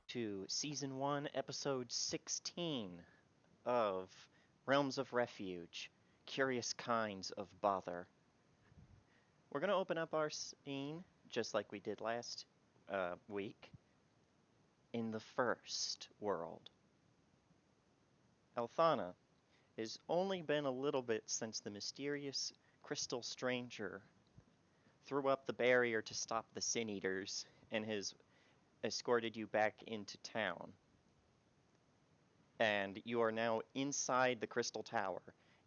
to Season 1, Episode 16 of Realms of Refuge, Curious Kinds of Bother. We're going to open up our scene, just like we did last week, in the first world. Elthana, it's only been a little bit since the mysterious crystal stranger threw up the barrier to stop the Sin Eaters and has escorted you back into town. And you are now inside the Crystal Tower.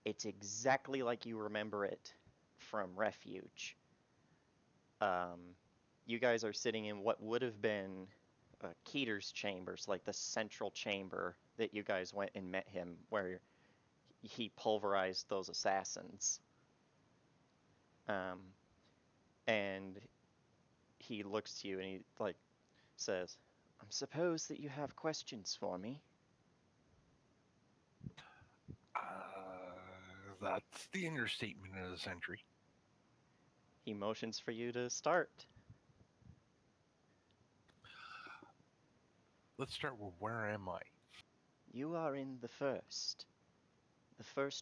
It's exactly like you remember it from Refuge. You guys are sitting in what would have been Keter's chambers, like the central chamber that you guys went and met him, where he pulverized those assassins. And he looks to you and he says, "I suppose that you have questions for me." That's the understatement of the century. He motions for you to start. Let's start with where am I? You are in the first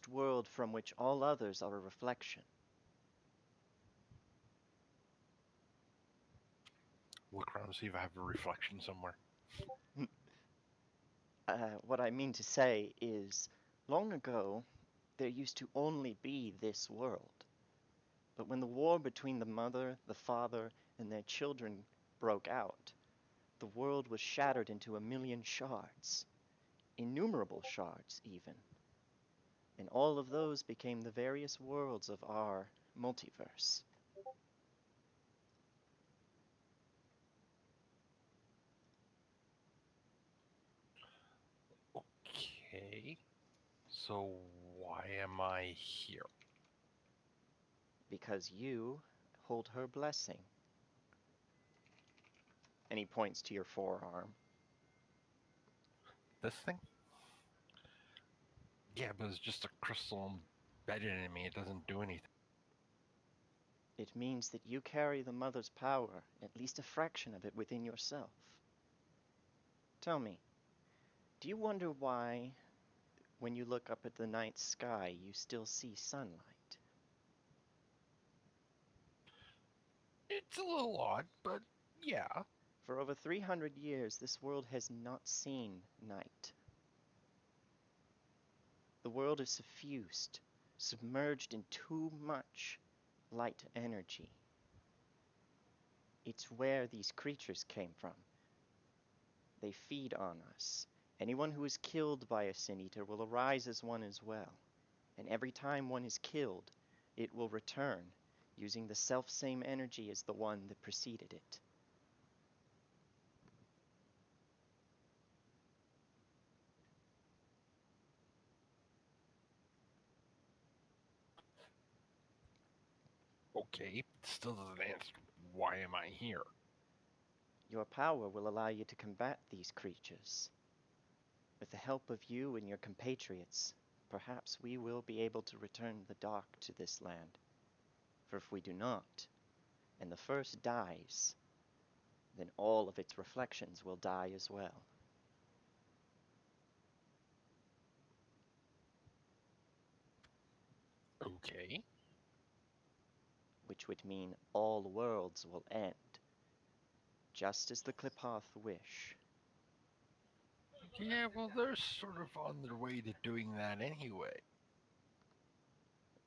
world from which all others are a reflection. Look around and see if I have a reflection somewhere. What I mean to say is, long ago, there used to only be this world. But when the war between the mother, the father, and their children broke out, the world was shattered into a million shards. Innumerable shards, even. And all of those became the various worlds of our multiverse. Okay. So why am I here? Because you hold her blessing. And he points to your forearm. This thing? Yeah, but it's just a crystal embedded in me. It doesn't do anything. It means that you carry the mother's power, at least a fraction of it within yourself. Tell me, do you wonder why, when you look up at the night sky, you still see sunlight? It's a little odd, but yeah. For over 300 years, this world has not seen night. The world is suffused, submerged in too much light energy. It's where these creatures came from. They feed on us. Anyone who is killed by a Sin Eater will arise as one as well. And every time one is killed, it will return, using the self-same energy as the one that preceded it. Okay. Still doesn't answer why am I here. Your power will allow you to combat these creatures. With the help of you and your compatriots, perhaps we will be able to return the dark to this land. For if we do not, and the first dies, then all of its reflections will die as well. Okay. Which would mean all worlds will end, just as the Clipath wish. Yeah, well, they're sort of on their way to doing that anyway.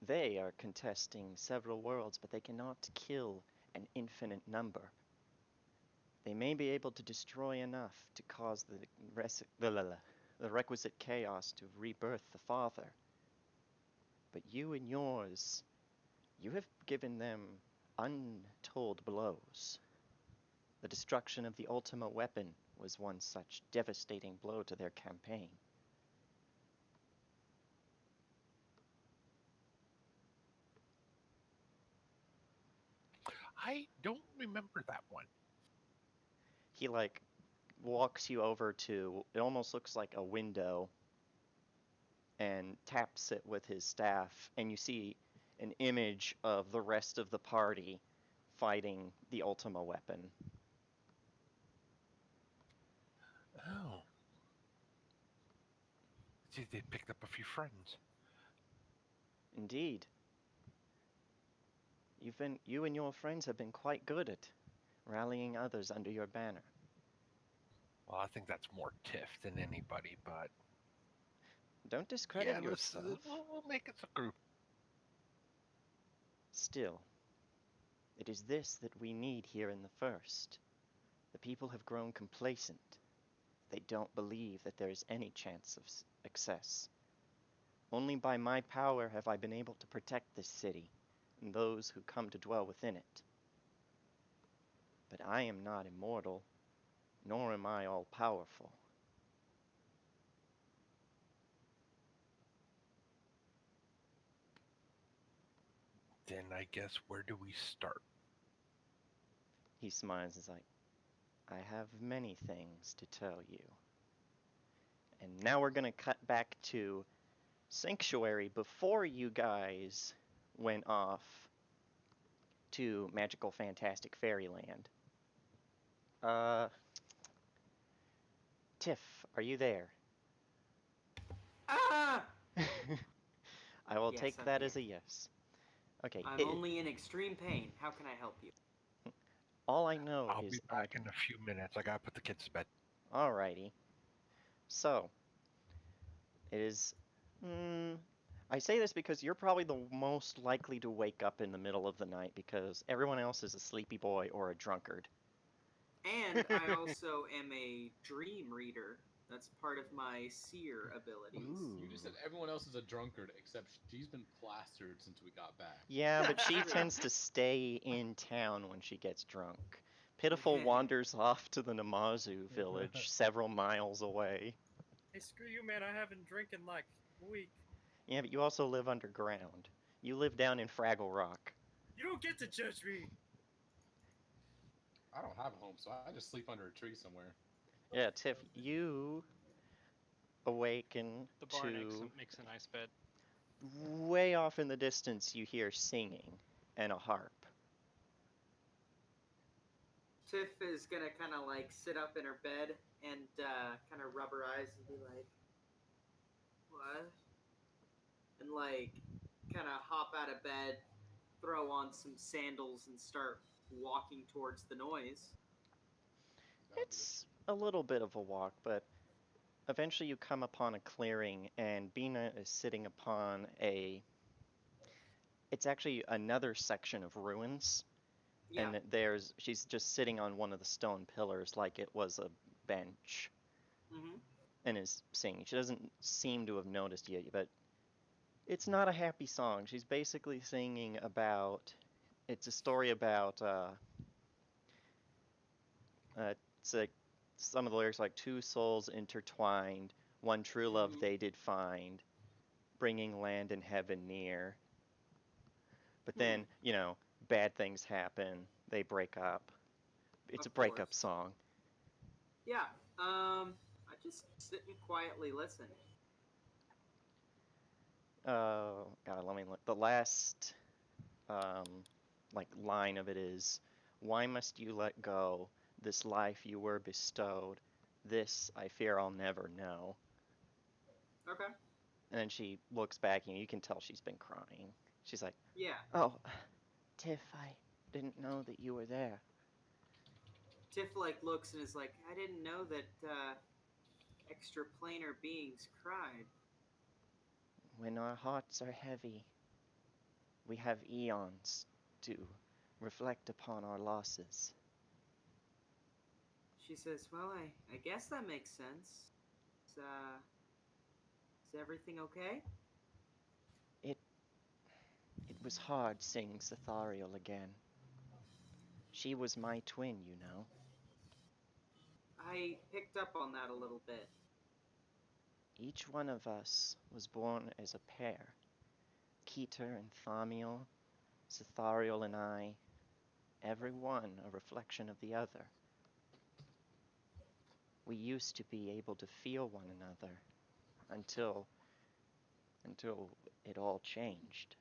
They are contesting several worlds, but they cannot kill an infinite number. They may be able to destroy enough to cause the requisite chaos to rebirth the Father. But you and yours, you have given them untold blows. The destruction of the Ultima weapon was one such devastating blow to their campaign. I don't remember that one. He walks you over to, it almost looks like a window, and taps it with his staff, and you see an image of the rest of the party fighting the Ultima weapon. Oh. See, they picked up a few friends. Indeed. You and your friends have been quite good at rallying others under your banner. Well, I think that's more Tiff than anybody, but Don't discredit yeah, let's yourself. we'll make it a group. Still, it is this that we need here in the First. The people have grown complacent. They don't believe that there is any chance of success. Only by my power have I been able to protect this city and those who come to dwell within it. But I am not immortal, nor am I all-powerful. Then I guess where do we start? He smiles as like, I have many things to tell you. And now we're going to cut back to Sanctuary before you guys went off to Magical Fantastic Fairyland. Tiff, are you there? Ah! I will Yes, take I'm that here. as a yes. Okay, I'm only in extreme pain. How can I help you? all I know I'll be is back in a few minutes. I gotta put the kids to bed. Alrighty. So, it is. I say this because you're probably the most likely to wake up in the middle of the night because everyone else is a sleepy boy or a drunkard. And I also am a dream reader. That's part of my seer abilities. Ooh. You just said everyone else is a drunkard except she's been plastered since we got back. Yeah, but That's she true. tends to stay in town when she gets drunk. Pitiful wanders off to the Namazu village several miles away. Hey, screw you, man. I haven't drank in like a week. Yeah, but you also live underground. You live down in Fraggle Rock. You don't get to judge me. I don't have a home, so I just sleep under a tree somewhere. Yeah, Tiff, you awaken The bar to makes a nice bed. way off in the distance you hear singing and a harp. Tiff is gonna kind of like sit up in her bed and kind of rub her eyes and be like, "What?" And like kind of hop out of bed, throw on some sandals, and start walking towards the noise. That'll do it. It's a little bit of a walk, but eventually you come upon a clearing and Bina is sitting upon a it's actually another section of ruins Yeah. and she's just sitting on one of the stone pillars like it was a bench Mm-hmm. and is singing. She doesn't seem to have noticed yet, but it's not a happy song. She's basically singing about it's a story about it's like some of the lyrics like two souls intertwined, one true love Mm-hmm. they did find, bringing land and heaven near. But then, bad things happen. They break up. It's a Of breakup course. song. Yeah. I just sit and quietly listen. God, let me look. The last, like line of it is, "Why must you let go this life you were bestowed? This I fear I'll never know." Okay. And then she looks back, and you can tell she's been crying. She's like, Yeah. "Oh, Tiff, I didn't know that you were there." Tiff like looks and is like, I didn't know that extraplanar beings cried. When our hearts are heavy, we have eons to reflect upon our losses. She says, well, I guess that makes sense. Is, is everything okay? It it was hard seeing Cethariel again. She was my twin, you know. I picked up on that a little bit. Each one of us was born as a pair. Keter and Thamiel, Cethariel and I, every one a reflection of the other. We used to be able to feel one another until it all changed.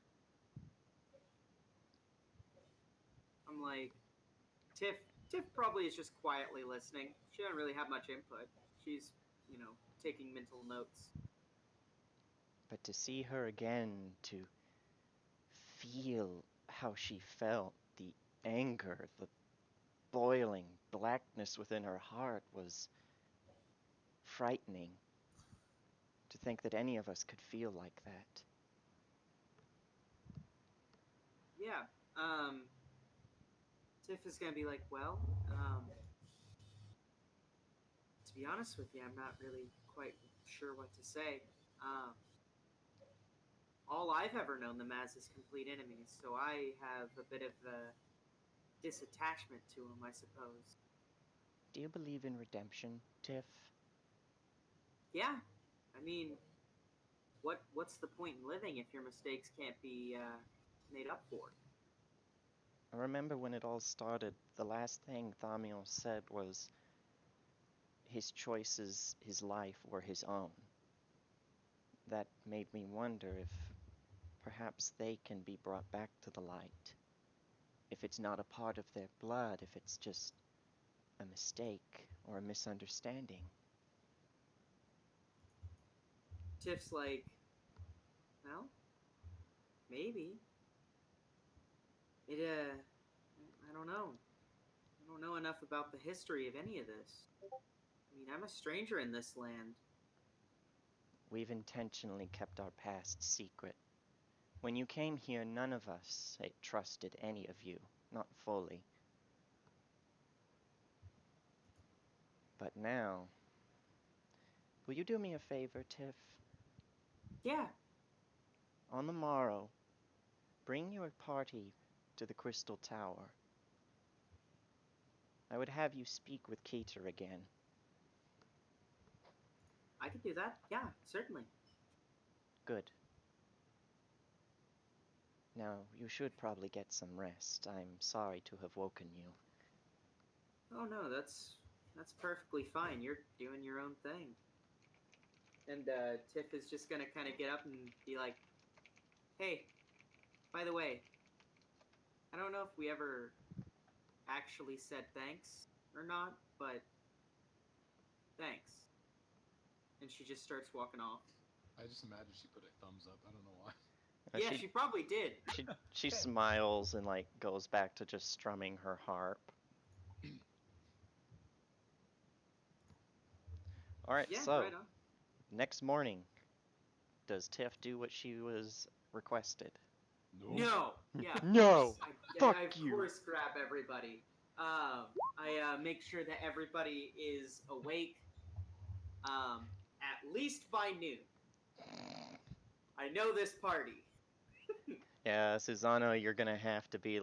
I'm like, Tiff probably is just quietly listening. She doesn't really have much input. She's, taking mental notes. But to see her again, to feel how she felt, the anger, the boiling blackness within her heart was frightening. To think that any of us could feel like that. Yeah. Tiff is gonna be like, well, to be honest with you, I'm not really quite sure what to say. Um, all I've ever known them as complete enemies, so I have a bit of a disattachment to them, I suppose. Do you believe in redemption, Tiff? Yeah, I mean, what's the point in living if your mistakes can't be made up for? I remember when it all started, the last thing Thamiel said was his choices, his life, were his own. That made me wonder if perhaps they can be brought back to the light. If it's not a part of their blood, if it's just a mistake or a misunderstanding. Tiff's like, well, maybe. I don't know. I don't know enough about the history of any of this. I mean, I'm a stranger in this land. We've intentionally kept our past secret. When you came here, none of us had trusted any of you, not fully. But now, will you do me a favor, Tiff? Yeah, On the morrow, bring your party to the Crystal Tower. I would have you speak with Keter again. I could do that. Yeah, certainly. Good. Now, you should probably get some rest. I'm sorry to have woken you. Oh no, that's perfectly fine. You're doing your own thing. And Tiff is just gonna kind of get up and be like, "Hey, by the way, I don't know if we ever actually said thanks or not, but thanks." And she just starts walking off. I just imagine she put a thumbs up. I don't know why. Yeah, she probably did. She smiles and goes back to just strumming her harp. All right, Yeah, so right on. next morning, does Tiff do what she was requested? No. Yeah. Of No. course. Fuck I of you. course grab everybody. I make sure that everybody is awake. At least by noon. I know this party. Yeah, Susanna, you're gonna have to be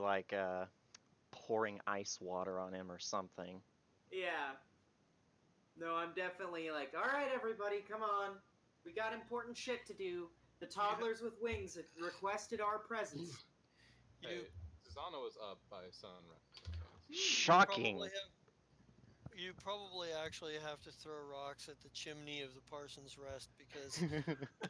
pouring ice water on him or something. Yeah. No, I'm definitely like, all right, everybody, come on. We got important shit to do. The toddlers with wings have requested our presence. Hey, Susanna was up by sunrise. Shocking. You probably actually have to throw rocks at the chimney of the Parsons Rest because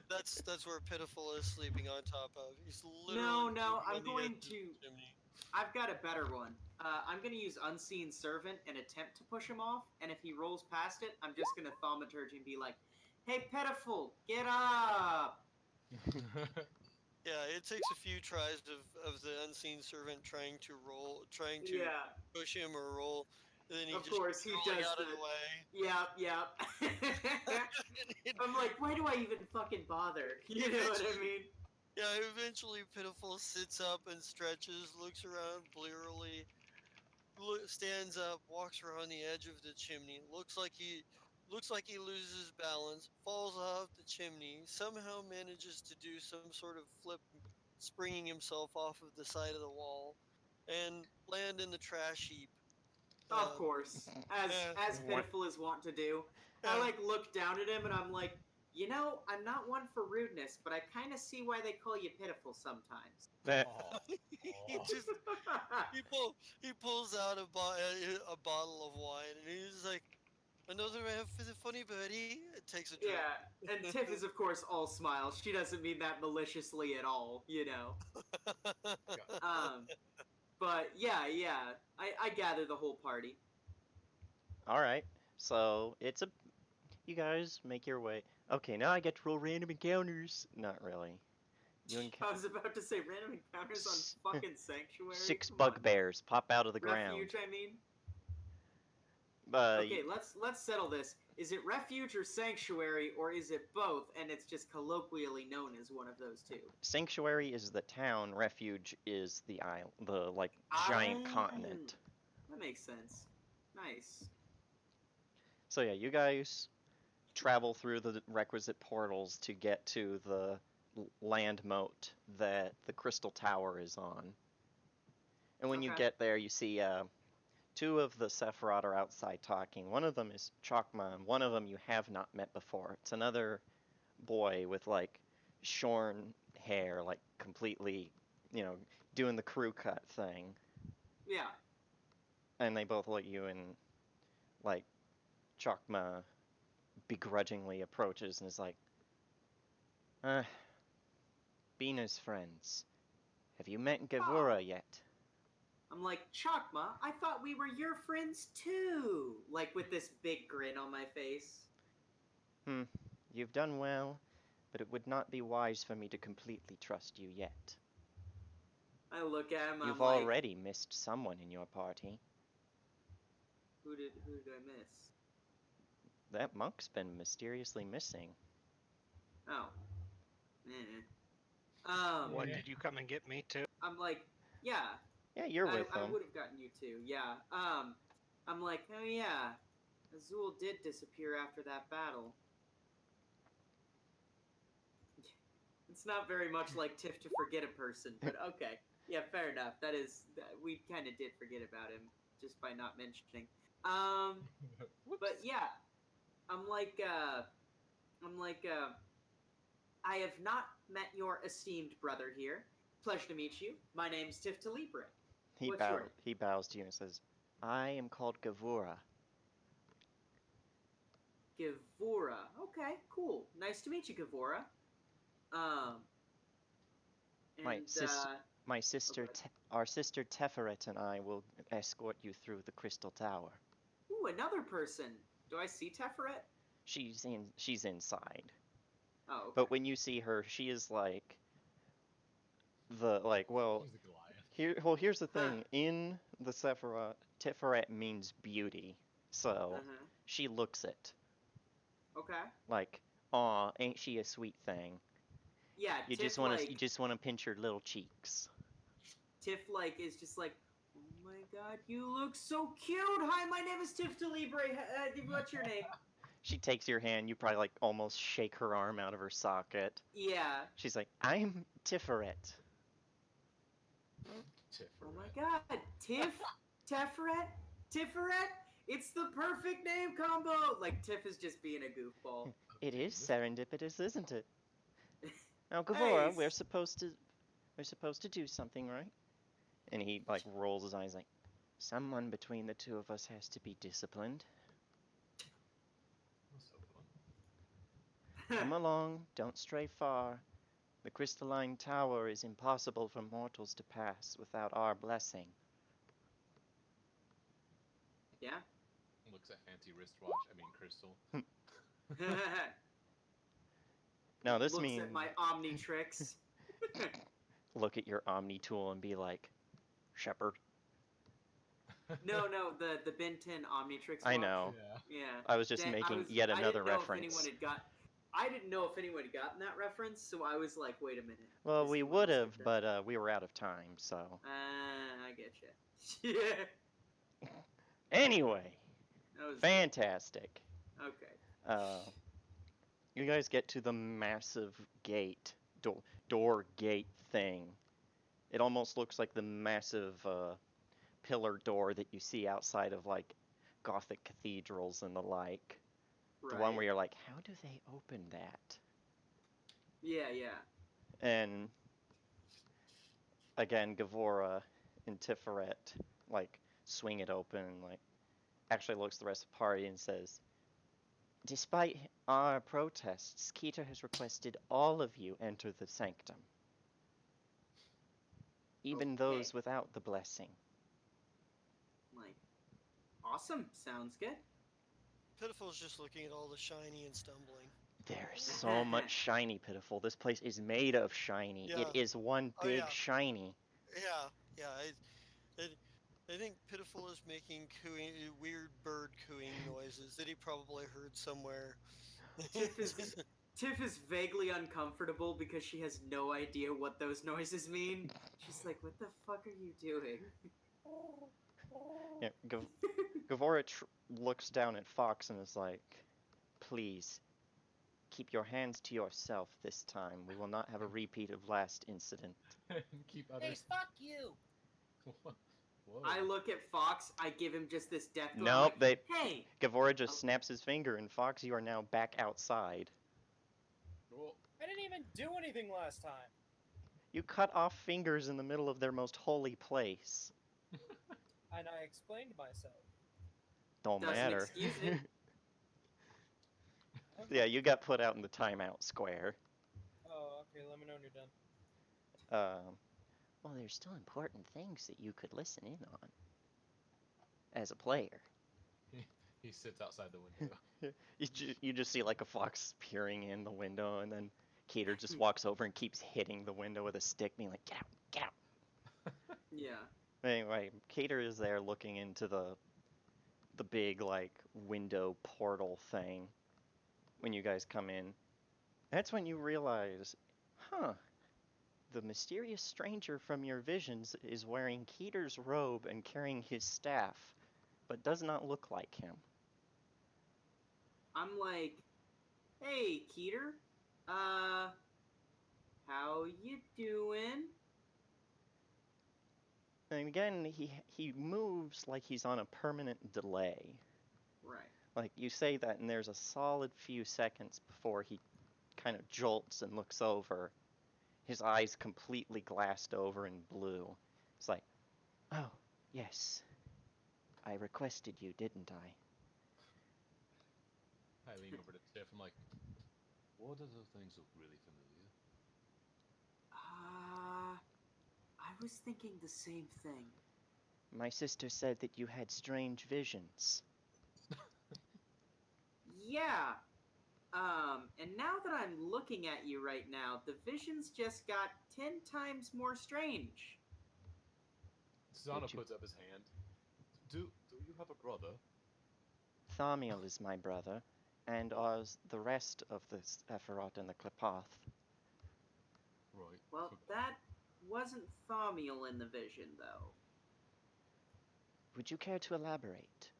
that's where Pitiful is sleeping on top of. He's literally No, sleeping I'm on the going edge of to. the chimney. I've got a better one. I'm going to use Unseen Servant and attempt to push him off, and if he rolls past it, I'm just going to Thaumaturgy and be like, hey, Pitiful, get up! Yeah, it takes a few tries of the Unseen Servant trying to Yeah, push him or roll. And then he of just course, he rolling does out the. of the way. Yeah. I'm like, why do I even fucking bother? You know what I mean? Yeah, eventually Pitiful sits up and stretches, looks around blearily, stands up, walks around the edge of the chimney. Looks like he loses balance, falls off the chimney, somehow manages to do some sort of flip, springing himself off of the side of the wall, and land in the trash heap. Of course, as What? Pitiful is wont to do. I look down at him and I'm like, I'm not one for rudeness, but I kind of see why they call you Pitiful sometimes. That he just he pulls out a bottle of wine and he's like, another for the funny birdie. It takes a drink. Yeah, and Tiff is of course all smiles. She doesn't mean that maliciously at all, But yeah, I gather the whole party. all right. So it's a You guys make your way. Okay, now I get to roll random encounters. Not really. You I encounter was about to say random encounters on fucking Sanctuary. 6 Come on. bugbears pop out of the ground. Refuge, I mean. Uh, Okay, let's settle this. Is it Refuge or Sanctuary, or is it both, and it's just colloquially known as one of those two? Sanctuary is the town. Refuge is the island, the like giant continent. That makes sense. Nice. So yeah, you guys travel through the requisite portals to get to the land moat that the crystal tower is on. And when you Okay. get there, you see two of the Sephiroth are outside talking. One of them is Chokma, and one of them you have not met before. It's another boy with like shorn hair, like completely, doing the crew cut thing. Yeah. And they both look at you, and like Chokma begrudgingly approaches and is like, Bina's friends. Have you met Gavura yet? I'm like, Chakma, I thought we were your friends too. Like with this big grin on my face. You've done well, but it would not be wise for me to completely trust you yet. I look at him. You've I'm like, already missed someone in your party. who did I miss? That monk's been mysteriously missing. Oh. What, did you come and get me too? I'm like, yeah. Yeah, you're with I them. would have gotten you too. Yeah. I'm like, oh yeah, Azul did disappear after that battle. It's not very much like Tiff to forget a person, but okay. Yeah, fair enough. We kind of did forget about him just by not mentioning. But yeah, I'm like, I have not met your esteemed brother here. Pleasure to meet you. My name's Tiff Talibre. What's your name? He bows to you and says, I am called Gavura. Gavura. Okay, cool. Nice to meet you, Gavura. Our sister Teferet and I will escort you through the Crystal Tower. Ooh, another person. Do I see Teferet? She's inside. Oh, okay. But when you see her, she is like here's the thing. In the Sephiroth, Teferet means beauty. So she looks it. Okay. Like, aw, ain't she a sweet thing? Yeah, you just want to pinch her little cheeks. Tiff is just like, oh my god, you look so cute. Hi, my name is Tiff Talibre. What's your name? She takes your hand. You probably almost shake her arm out of her socket. Yeah. She's like, I'm Tiferet. Oh my god, Teferet. It's the perfect name combo. Like Tiff is just being a goofball. It is serendipitous, isn't it? Now, Gavura, Nice. we're supposed to do something, right? And he rolls his eyes like, someone between the two of us has to be disciplined. Come along, don't stray far. The crystalline tower is impossible for mortals to pass without our blessing. Yeah. Looks at fancy wristwatch. I mean, crystal. Now this Looks means at my Omnitrix. look at your Omni tool and be like, Shepard. No, the Ben 10 Omnitrix. I know. Yeah. I was just making yet another reference. I didn't know if anyone had gotten that reference, so I was like, wait a minute. Well, we would have, but we were out of time, so. I get you. Yeah. Anyway, fantastic. Okay. You guys get to the massive gate, door gate thing. It almost looks like the massive pillar door that you see outside of Gothic cathedrals and the like. Right. The one where you're like, how do they open that? Yeah. And again, Gavura and Tiferet swing it open and actually looks at the rest of the party and says, despite our protests, Keita has requested all of you enter the sanctum. Even those without the blessing. Awesome. Sounds good. Pitiful's just looking at all the shiny and stumbling. There's so much shiny, Pitiful. This place is made of shiny. It Yeah. is one Oh big yeah. shiny. Yeah. I think Pitiful is making weird bird cooing noises that he probably heard somewhere. Tiff is vaguely uncomfortable because she has no idea what those noises mean. She's like, "What the fuck are you doing?" Yeah, Gavora looks down at Fox and is like, please, keep your hands to yourself this time. We will not have a repeat of last incident. And keep Hey, others. fuck you! Whoa. I look at Fox. I give him just this death glare. Nope, I'm like, hey. Gavora just snaps his finger, and Fox, you are now back outside. Whoa. I didn't even do anything last time. You cut off fingers in the middle of their most holy place. And I explained myself. Don't Doesn't matter. excuse it. Yeah, you got put out in the timeout square. Oh, okay. Let me know when you're done. Well, there's still important things that you could listen in on as a player. He sits outside the window. You just see like a fox peering in the window, and then Keter just walks over and keeps hitting the window with a stick, being like, "Get out, get out." Yeah. Anyway, Keter is there looking into the big like window portal thing when you guys come in. That's when you realize, huh, the mysterious stranger from your visions is wearing Keter's robe and carrying his staff, but does not look like him. I'm like, hey, Keter. How you doing? And again, he moves like he's on a permanent delay. Right. Like you say that, and there's a solid few seconds before he kind of jolts and looks over, his eyes completely glassed over in blue. It's like, oh, yes, I requested you, didn't I? I lean over to Tiff. I'm like, what do those things look really familiar? I was thinking the same thing. My sister said that you had strange visions. Yeah. And now that I'm looking at you right now, the visions just got 10 times more strange. Susanna Would you- puts up his hand. Do you have a brother? Thamiel is my brother, and as the rest of the Sephiroth and the Klepoth. Right. Well, forgot. that wasn't Thaumiel in the vision, though. Would you care to elaborate?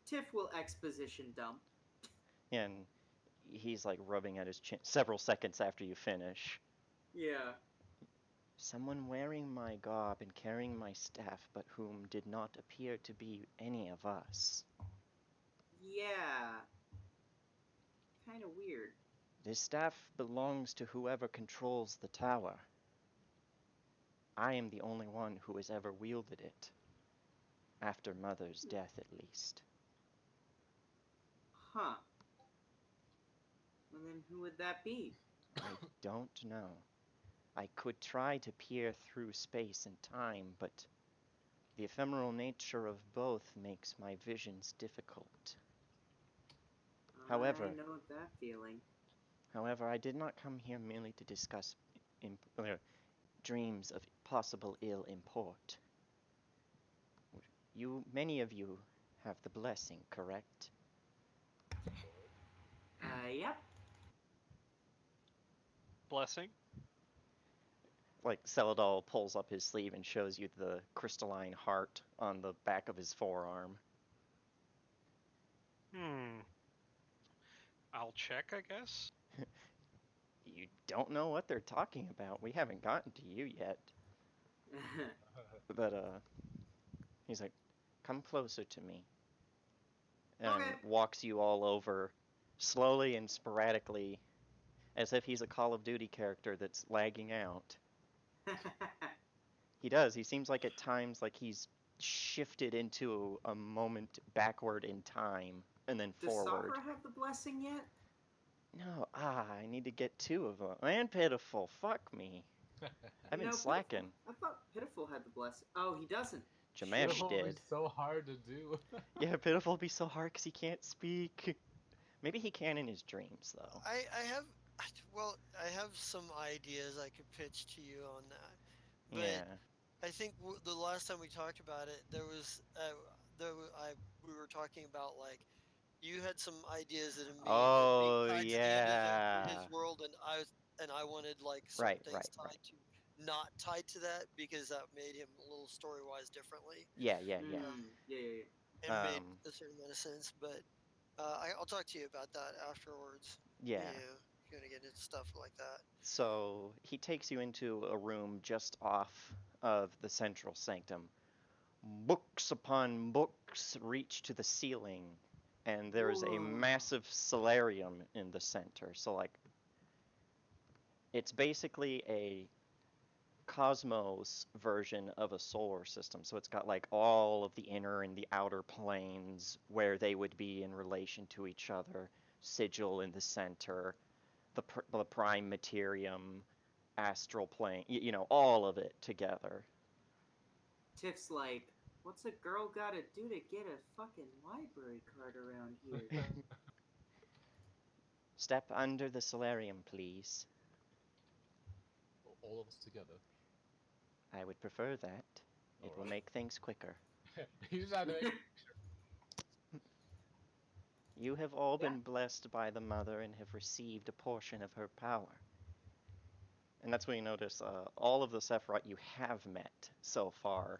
Tiff will exposition dump. And he's like rubbing at his chin several seconds after you finish. Yeah. Someone wearing my garb and carrying my staff, but whom did not appear to be any of us. Yeah. Kind of weird. This staff belongs to whoever controls the tower. I am the only one who has ever wielded it. After Mother's death, at least. Huh. Well, then who would that be? I don't know. I could try to peer through space and time, but the ephemeral nature of both makes my visions difficult. However- I know that feeling. However, I did not come here merely to discuss dreams of possible ill import. Many of you have the blessing, correct? Yep. Blessing? Like, Celadol pulls up his sleeve and shows you the crystalline heart on the back of his forearm. I'll check, I guess. You don't know what they're talking about. We haven't gotten to you yet. But, he's like, come closer to me. And Okay. walks you all over, slowly and sporadically, as if he's a Call of Duty character that's lagging out. He does. He seems like at times like he's shifted into a moment backward in time and then Does forward. Sakura have the blessing yet? No, I need to get 2 of them. And Pitiful, fuck me. I've been No, slacking. Pitiful. I thought Pitiful had the blessing. Oh, he doesn't. Jamesh It'll be did. so hard to do. Yeah, Pitiful will be so hard because he can't speak. Maybe he can in his dreams, though. I have well, I have some ideas I could pitch to you on that, but Yeah. I think the last time we talked about it, we were talking about like you had some ideas that being Oh, tied to the end of his yeah. world, and I wanted like certain Right, things right, right. tied to not tied to that because that made him a little story wise differently, Yeah, yeah, yeah. uh, Yeah. and made Um, a certain amount of sense. But I'll talk to you about that afterwards. yeah. Yeah, if you want to get into stuff like that. So he takes you into a room just off of the central sanctum. Books upon books reach to the ceiling, and there's a Whoa. massive solarium in the center. So, like, it's basically a cosmos version of a solar system. So it's got like all of the inner and the outer planes where they would be in relation to each other. Sigil in the center, the prime materium, astral plane, all of it together. Tiff's like, what's a girl gotta do to get a fucking library card around here? Step under the solarium, please. All of us together. I would prefer that. It will Alright. make things quicker. You just had to make. You have all Yeah. been blessed by the Mother and have received a portion of her power. And that's when you notice all of the Sephiroth you have met so far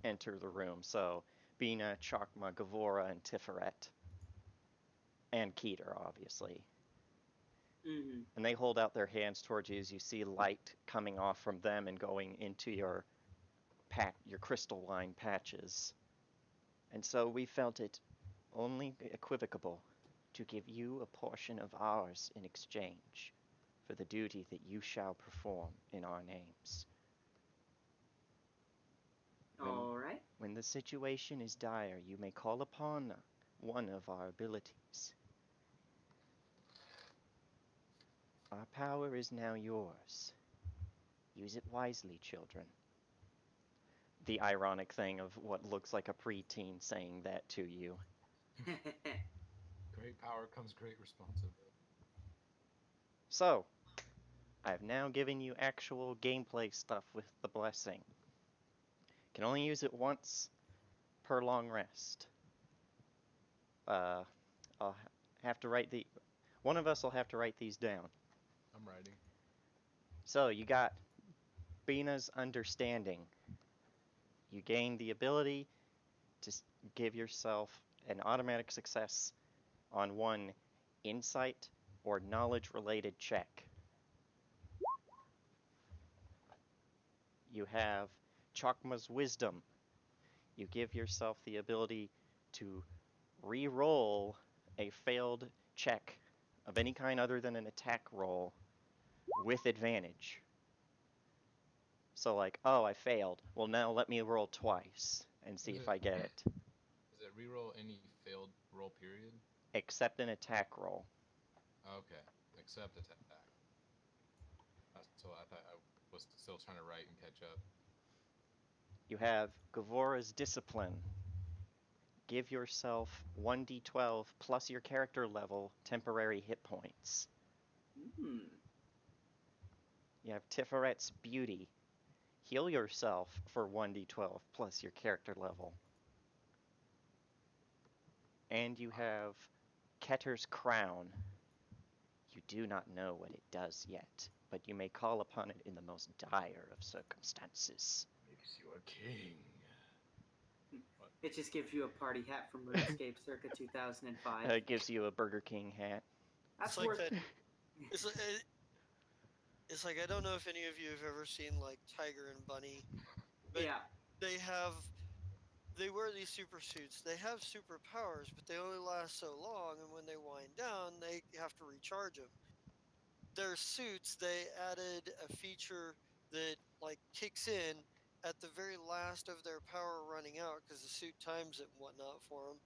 enter the room. So Bina, Chakma, Gavora, and Tiferet. And Keter, obviously. Mm-hmm. And they hold out their hands towards you as you see light coming off from them and going into your crystalline patches. And so we felt it only equivocable to give you a portion of ours in exchange for the duty that you shall perform in our names. All right. When the situation is dire, you may call upon one of our abilities. Our power is now yours. Use it wisely, children. The ironic thing of what looks like a preteen saying that to you. Great power comes great responsibility. So, I've now given you actual gameplay stuff with the blessing. Can only use it once per long rest. I'll have to write one of us will have to write these down. I'm writing. So you got Bina's understanding. You gain the ability to give yourself an automatic success on one insight or knowledge related check. You have Chakma's wisdom. You give yourself the ability to re-roll a failed check of any kind other than an attack roll with advantage. So like, oh, I failed. Well, now let me roll twice and see if I get it. Does it reroll any failed roll period? Except an attack roll. Okay, except attack. So I thought I was still trying to write and catch up. You have Gavora's discipline. Give yourself 1d12 plus your character level temporary hit points. Hmm. You have Tiferet's beauty. Heal yourself for 1d12 plus your character level. And you have Ketter's crown. You do not know what it does yet, but you may call upon it in the most dire of circumstances. Makes you a king. It just gives you a party hat from RuneScape circa 2005. It gives you a Burger King hat. That's It's like worth. that. It's like, it's like I don't know if any of you have ever seen like Tiger and Bunny, but Yeah. they wear these super suits. They have superpowers, but they only last so long, and when they wind down, they have to recharge them. Their suits, they added a feature that like kicks in at the very last of their power running out because the suit times it and whatnot for them.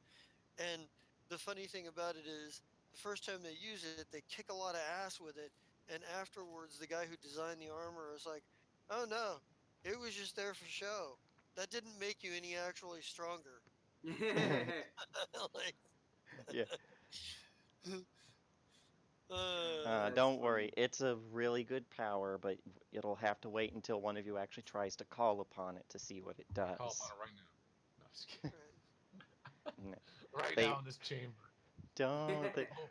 And the funny thing about it is, the first time they use it, they kick a lot of ass with it. And afterwards, the guy who designed the armor is like, "Oh no, it was just there for show." that didn't make you any actually stronger. Like, Yeah. uh, Don't That's worry, funny. it's a really good power, but it'll have to wait until one of you actually tries to call upon it to see what it Call upon does. it right now. No, just kidding. No, Right They now in this chamber. don't. Oh,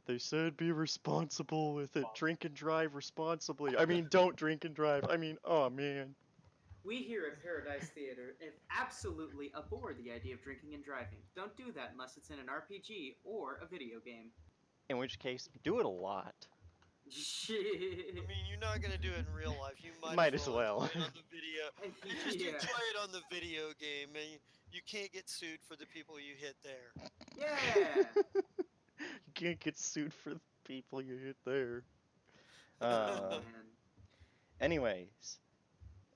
They said be responsible with it. Drink and drive responsibly. I mean, don't drink and drive. I mean, oh man. We here at Paradise Theater absolutely abhor the idea of drinking and driving. Don't do that unless it's in an RPG or a video game. In which case, do it a lot. I mean, you're not gonna do it in real life. You might as Might as well enjoy well. it on the video. You just Yeah. enjoy it on the video game, and you can't get sued for the people you hit there. Yeah. You can't get sued for the people you hit there. Oh Uh, man. anyways,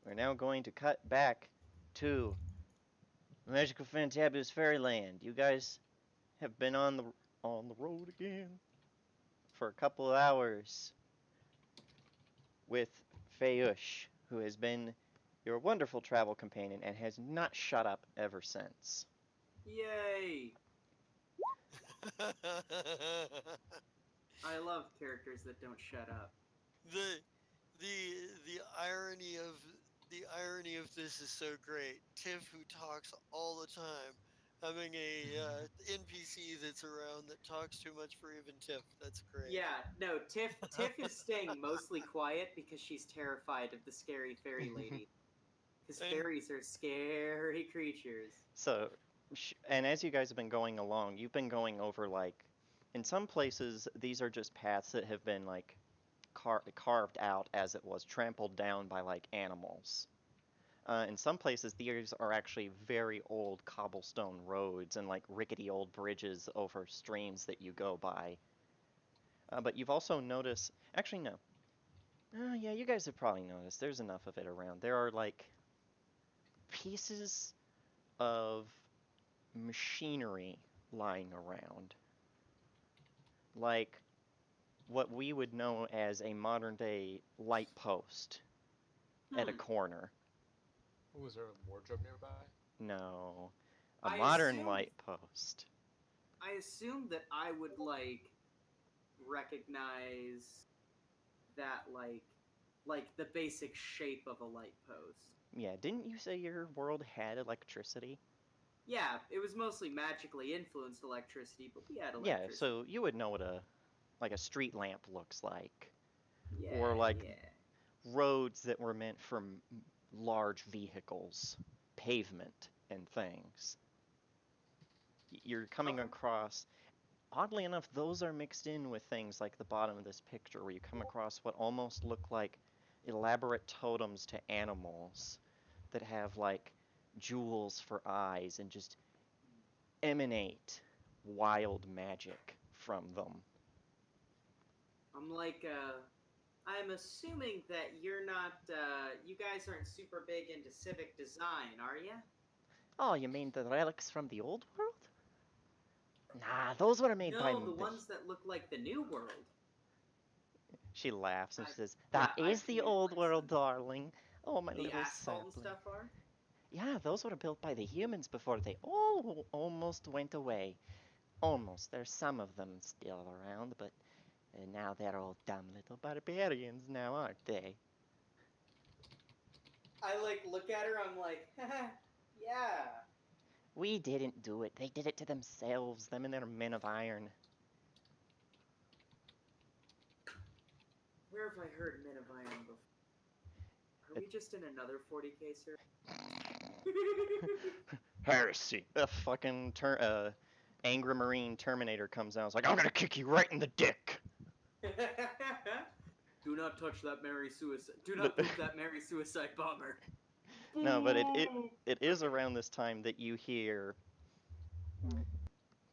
we're now going to cut back to Magical Fantabulous Fairyland. You guys have been on the road again for a couple of hours with Fayush, who has been your wonderful travel companion and has not shut up ever since. Yay. the I love characters that don't shut up. the irony of this is so great. Tiff, who talks all the time, having a NPC that's around that talks too much for even Tiff. That's great. Yeah, no, Tiff is staying mostly quiet because she's terrified of the scary fairy lady. Because And fairies are scary creatures. So, and as you guys have been going along, you've been going over like, in some places, these are just paths that have been like carved out as it was, trampled down by like animals. In some places, these are actually very old cobblestone roads and like rickety old bridges over streams that you go by. But you've also noticed, actually, no. Yeah, you guys have probably noticed there's enough of it around. There are like pieces of machinery lying around. Like what we would know as a modern day light post at a Hmm. corner. oh, is there a wardrobe nearby? No, a I modern assumed light post. I assumed that I would like recognize that like the basic shape of a light post. Yeah, didn't you say your world had electricity? Yeah, it was mostly magically influenced electricity, but we had Yeah, electricity. so you would know what a street lamp looks like, or Yeah, like yeah. roads that were meant for large vehicles, pavement and things. You're coming Okay. across, oddly enough, those are mixed in with things like the bottom of this picture where you come across what almost look like elaborate totems to animals that have like jewels for eyes and just emanate wild magic from them. I'm assuming that you're not, you guys aren't super big into civic design, are you? Oh, you mean the relics from the old world? Nah, those were made by No, the the. ones that look like the new world. She laughs and I, she says, yeah, "That I is the can old place world, them. darling. Oh, my The little asphalt and sapling." stuff are? Yeah, those were built by the humans before they all almost went away. Almost. There's some of them still around, but now they're all dumb little barbarians now, aren't they? I like look at her, I'm like, yeah. We didn't do it. They did it to themselves, them and their men of iron. Where have I heard Men of Iron before? Are we just in another 40k sir? Heresy. A fucking angry marine Terminator comes out. It's like, I'm gonna kick you right in the dick. Do not touch that Mary suicide. Do But not poop that Mary suicide bomber. no, but it Boo! it is Okay. around this time that you hear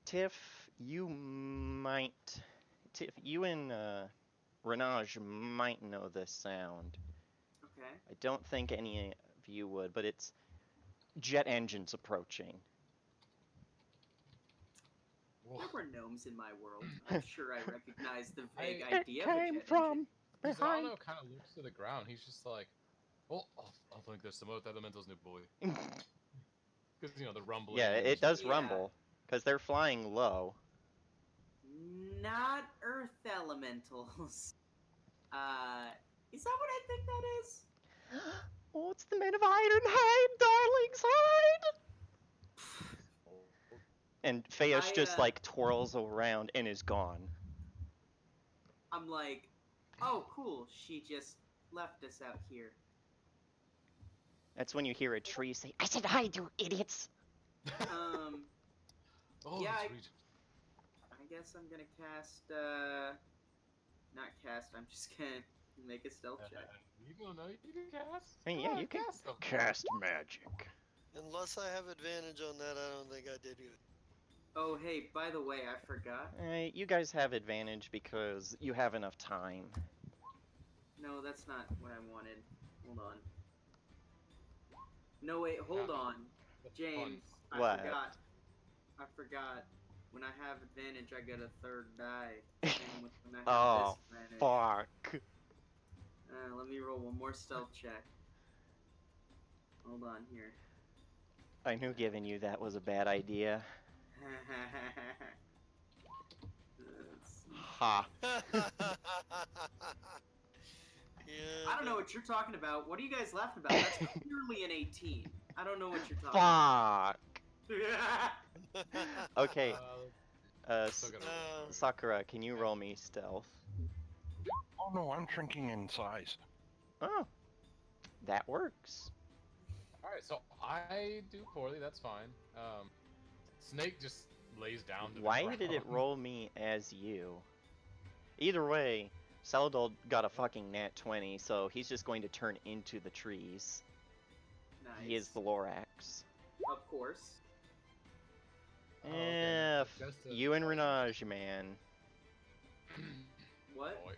Tiff. Tiff. You and Renage might know this sound. Okay. I don't think any of you would, but it's jet engines approaching. There were gnomes in my world. I'm sure I recognize the vague I- It idea of a came jet engine. from behind. Zano kind of looks to the ground. He's just like, Oh, I'll think there's some Earth Elementals, new boy. Because, the rumbling. Yeah, it does Yeah. rumble, because they're flying low. Not Earth Elementals. Is that what I think that is? Oh, it's the men of iron hide, darlings, hide! And Phaeus just, like, twirls around and is gone. I'm like, oh, cool. She just left us out here. That's when you hear a tree say, I said hide, you idiots! Oh, Yeah, sweet. I guess I'm gonna cast, not cast, I'm just gonna make a stealth check. You don't know, you can cast. I mean, yeah, you can cast them. cast magic. Unless I have advantage on that, I don't think I did either. Oh, hey, by the way, I forgot. You guys have advantage because you have enough time. No, that's not what I wanted. Hold on. No, wait, hold on. That's James, fun. What? I forgot. When I have advantage, I get a third die. Same with when I Oh, have disadvantage. fuck. Let me roll one more stealth check. Hold on here. I knew giving you that was a bad idea. Let's see. Ha. Yeah, I don't know what you're talking about. What are you guys laughing about? That's clearly an 18. I don't know what you're talking Fuck. about. Okay, Still gotta roll. Sakura, can you roll me stealth? Oh no, I'm shrinking in size. Oh, that works. Alright, so I do poorly, that's fine. Snake just lays down to the Why did it ground. roll me as you? Either way, Saladol got a fucking nat 20, so he's just going to turn into the trees. Nice. He is the Lorax. Of course. Oh, okay, If so just a- you and Renage, man. What? Boy.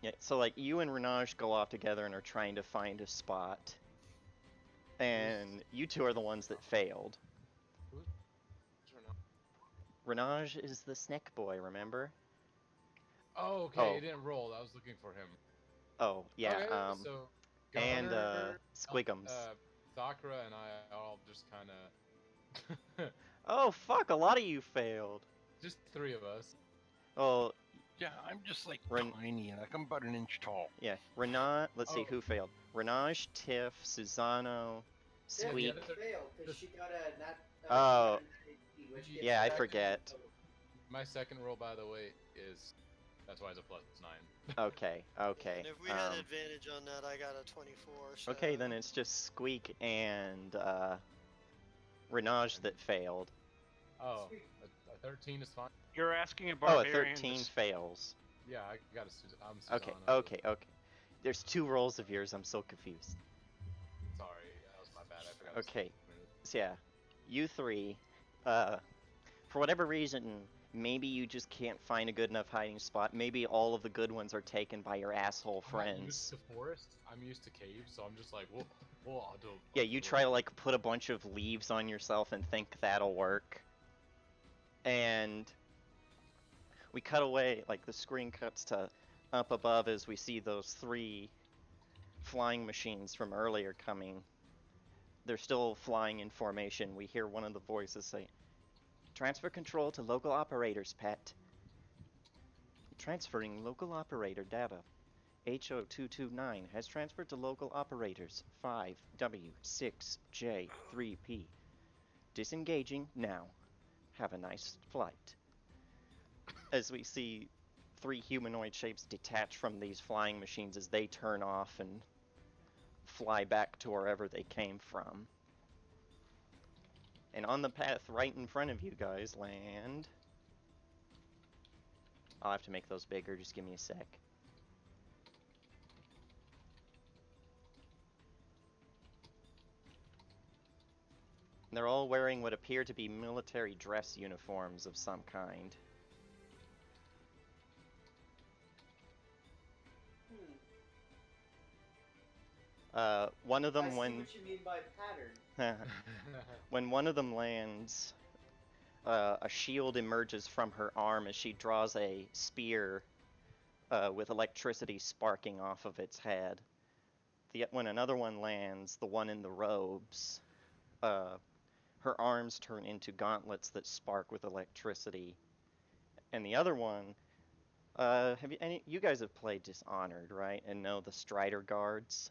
Yeah, so like you and Renage go off together and are trying to find a spot. And you two are the ones that failed. Renage is the snake boy, remember? Oh, okay, Oh. it didn't roll. I was looking for him. Oh, yeah, Okay, so and Gunner, Squigums. Sakura and I all just kind of, Oh, fuck, a lot of you failed. just three of us. Oh, Yeah, I'm just like Ren- tiny, like I'm about an inch tall. yeah, Renage, let's see, Oh. who failed? Renage, Tiff, Susano, Yeah, Squeak. the other- failed because she got a nat. Oh. Which gives Yeah, her I that forget. total. My second roll, by the way, that's why it's a +9. Okay, okay. And if we had advantage on that, I got a 24. So... Okay, then it's just Squeak and Renage that failed. Oh, Sweet. a 13 is fine. You're asking a Oh, a barbarian. 13 fails. Yeah, I got I'm Okay, Susanna. okay, okay. There's 2 rolls of yours, I'm so confused. Sorry, that was my bad. I forgot. it was Okay. 2 minutes. So yeah, you 3, for whatever reason, maybe you just can't find a good enough hiding spot. Maybe all of the good ones are taken by your asshole I'm not used friends. to forest. I'm used to caves, so I'm just like, well, I'll do. Yeah, you try to like put a bunch of leaves on yourself and think that'll work. And we cut away, like the screen cuts to up above as we see those 3 flying machines from earlier coming. They're still flying in formation. We hear one of the voices say, "Transfer control to local operators, pet." Transferring local operator data. HO229 has transferred to local operators 5W6J3P. Disengaging now. Have a nice flight. As we see 3 humanoid shapes detach from these flying machines as they turn off and fly back to wherever they came from. And on the path right in front of you guys land... I'll have to make those bigger, just give me a sec. They're all wearing what appear to be military dress uniforms of some kind. One of them, I see what you mean by pattern. when one of them lands, a shield emerges from her arm as she draws a spear with electricity sparking off of its head. when another one lands, the one in the robes, her arms turn into gauntlets that spark with electricity, and the other one, you guys have played Dishonored, right? And know the Strider guards,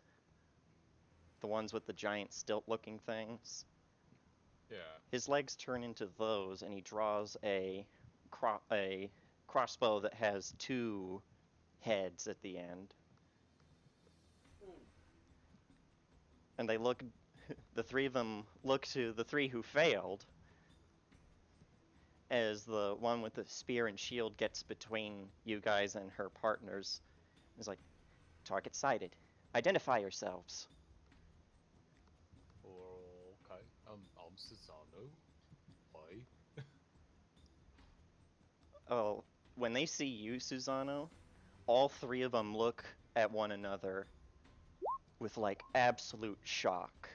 the ones with the giant stilt-looking things. Yeah. His legs turn into those, and he draws a crossbow that has 2 heads at the end. And they look, the 3 of them look to the 3 who failed, as the one with the spear and shield gets between you guys and her partners. He's like, target sighted. Identify yourselves. Okay. I'm Susano. Why? Oh, when they see you, Susano, all 3 of them look at one another with like absolute shock.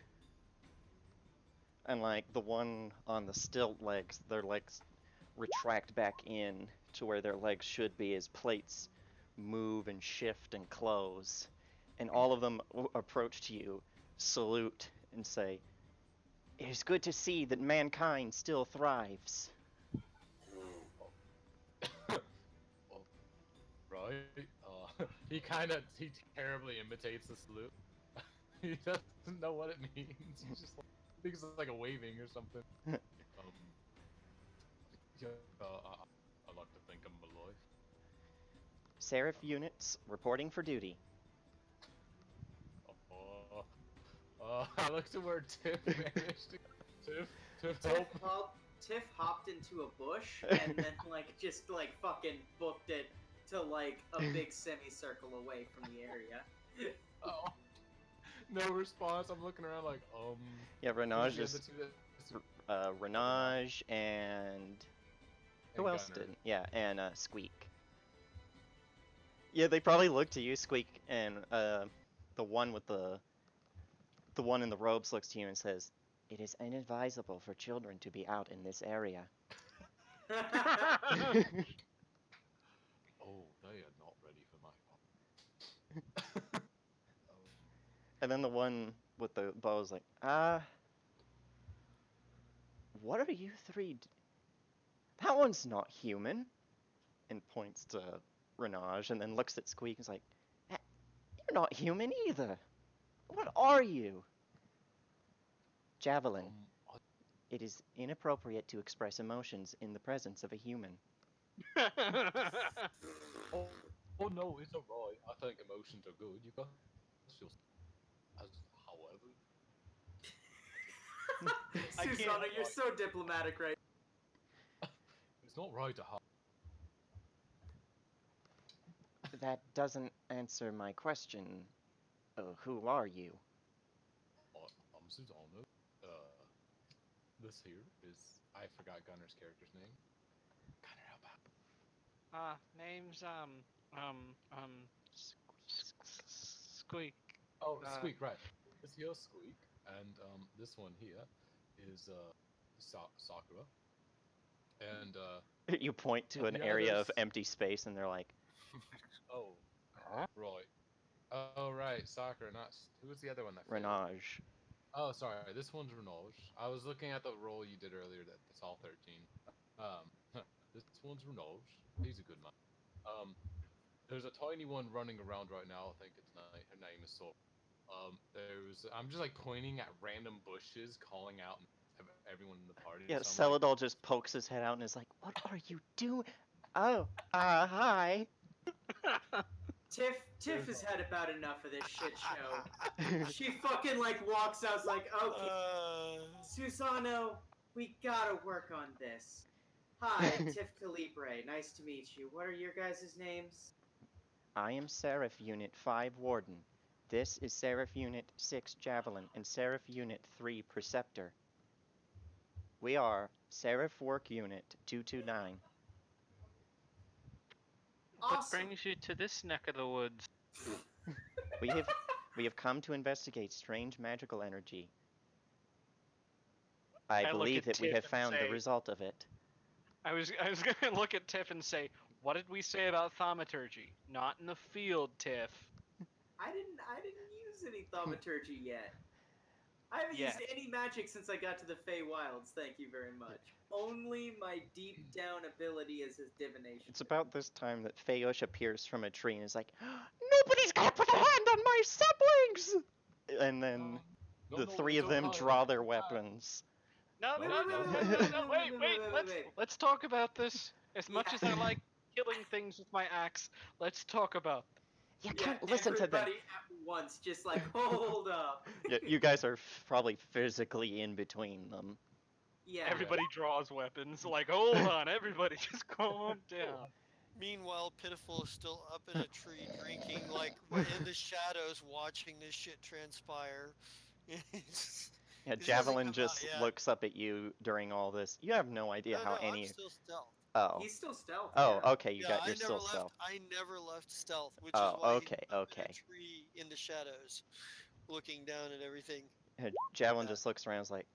And like the one on the stilt legs, their legs retract back in to where their legs should be as plates move and shift and close. And all of them approach to you, salute, and say, "It is good to see that mankind still thrives." Right? He terribly imitates the salute. He doesn't know what it means. He's just like, thinks it's like a waving or something. Yeah, I like to think I'm alive. Seraph units reporting for duty. I look to where Tiff managed to. Tiff, help. Tiff hopped into a bush and then just fucking booked it to like a big semicircle away from the area. Oh. No response. I'm looking around like, Yeah, Renage who's is the other two Renage and who and else Gunner. didn't? Yeah, and Squeak. Yeah, they probably look to you, Squeak, and the one in the robes looks to you and says, "It is inadvisable for children to be out in this area." Oh, they are not ready for my part. And then the one with the bow is like, what are you 3 That one's not human. And points to Renage and then looks at Squeak and is like, "You're not human either. What are you?" Javelin. It is inappropriate to express emotions in the presence of a human. Oh no, it's alright. I think emotions are good. You guys feel as however. Susanna, you're so diplomatic, right? It's not right to have. That doesn't answer my question. Who are you? I'm Susano. This here is I forgot Gunner's character's name. Gunner, help out. Name's Squeak. Oh, Squeak, right. This here's Squeak, and this one here is Sakura, and You point to and an the area others. of empty space and they're like, Oh, right. Oh, right, Sakura. Not who was the other one that failed? Renage. Oh, sorry. This one's Renage. I was looking at the roll you did earlier. That's all 13. This one's Renage. He's a good man. There's a tiny one running around right now. I think her name is Sora. I'm just like pointing at random bushes, calling out everyone in the party. Yeah, So Celadol just pokes his head out and is like, "What are you doing?" Oh, hi. Tiff has had about enough of this shit show. She fucking walks out like, "Okay, Susano, we gotta work on this." Hi, Tiff Calibre. Nice to meet you. What are your guys' names? I am Seraph Unit 5 Warden. This is Seraph Unit 6 Javelin and Seraph Unit 3 Preceptor. We are Seraph Work Unit 229. Awesome. What brings you to this neck of the woods? We have come to investigate strange magical energy. I look believe at that we Tiff have and found the say- result of it. I was gonna look at Tiff and say, "What did we say about thaumaturgy? Not in the field, Tiff." I didn't use use any thaumaturgy yet. I haven't used any magic since I got to the Feywilds, thank you very much. Only my deep down ability is his divination. It's about this time that Fayush appears from a tree and is like, "Nobody's gonna put a hand on my siblings!" And then No, the no, three it's of them okay. draw their weapons. No, Wait, no, wait, no, wait, no, wait, no, wait, no. wait, Wait, wait, wait. wait. Let's talk about this. As much Yeah. as I like killing things with my axe, let's talk about them. You Yeah, can't listen to them. everybody at once, just like, hold up. Yeah, you guys are probably physically in between them. Yeah. Everybody draws weapons. Like, hold on, everybody, just calm down. Meanwhile, Pitiful is still up in a tree drinking, like in the shadows, watching this shit transpire. Yeah, 'Cause he hasn't Javelin come out just yet. looks up at you during all this. You have no idea No, how no, I'm any. still stealth. Oh. He's still stealth. Oh, yeah. okay, Yeah, you're still stealth. I never left stealth, which Oh, is why okay, he's up in a okay. tree in the shadows, looking down at everything. Javelin Yeah. just looks around and is like,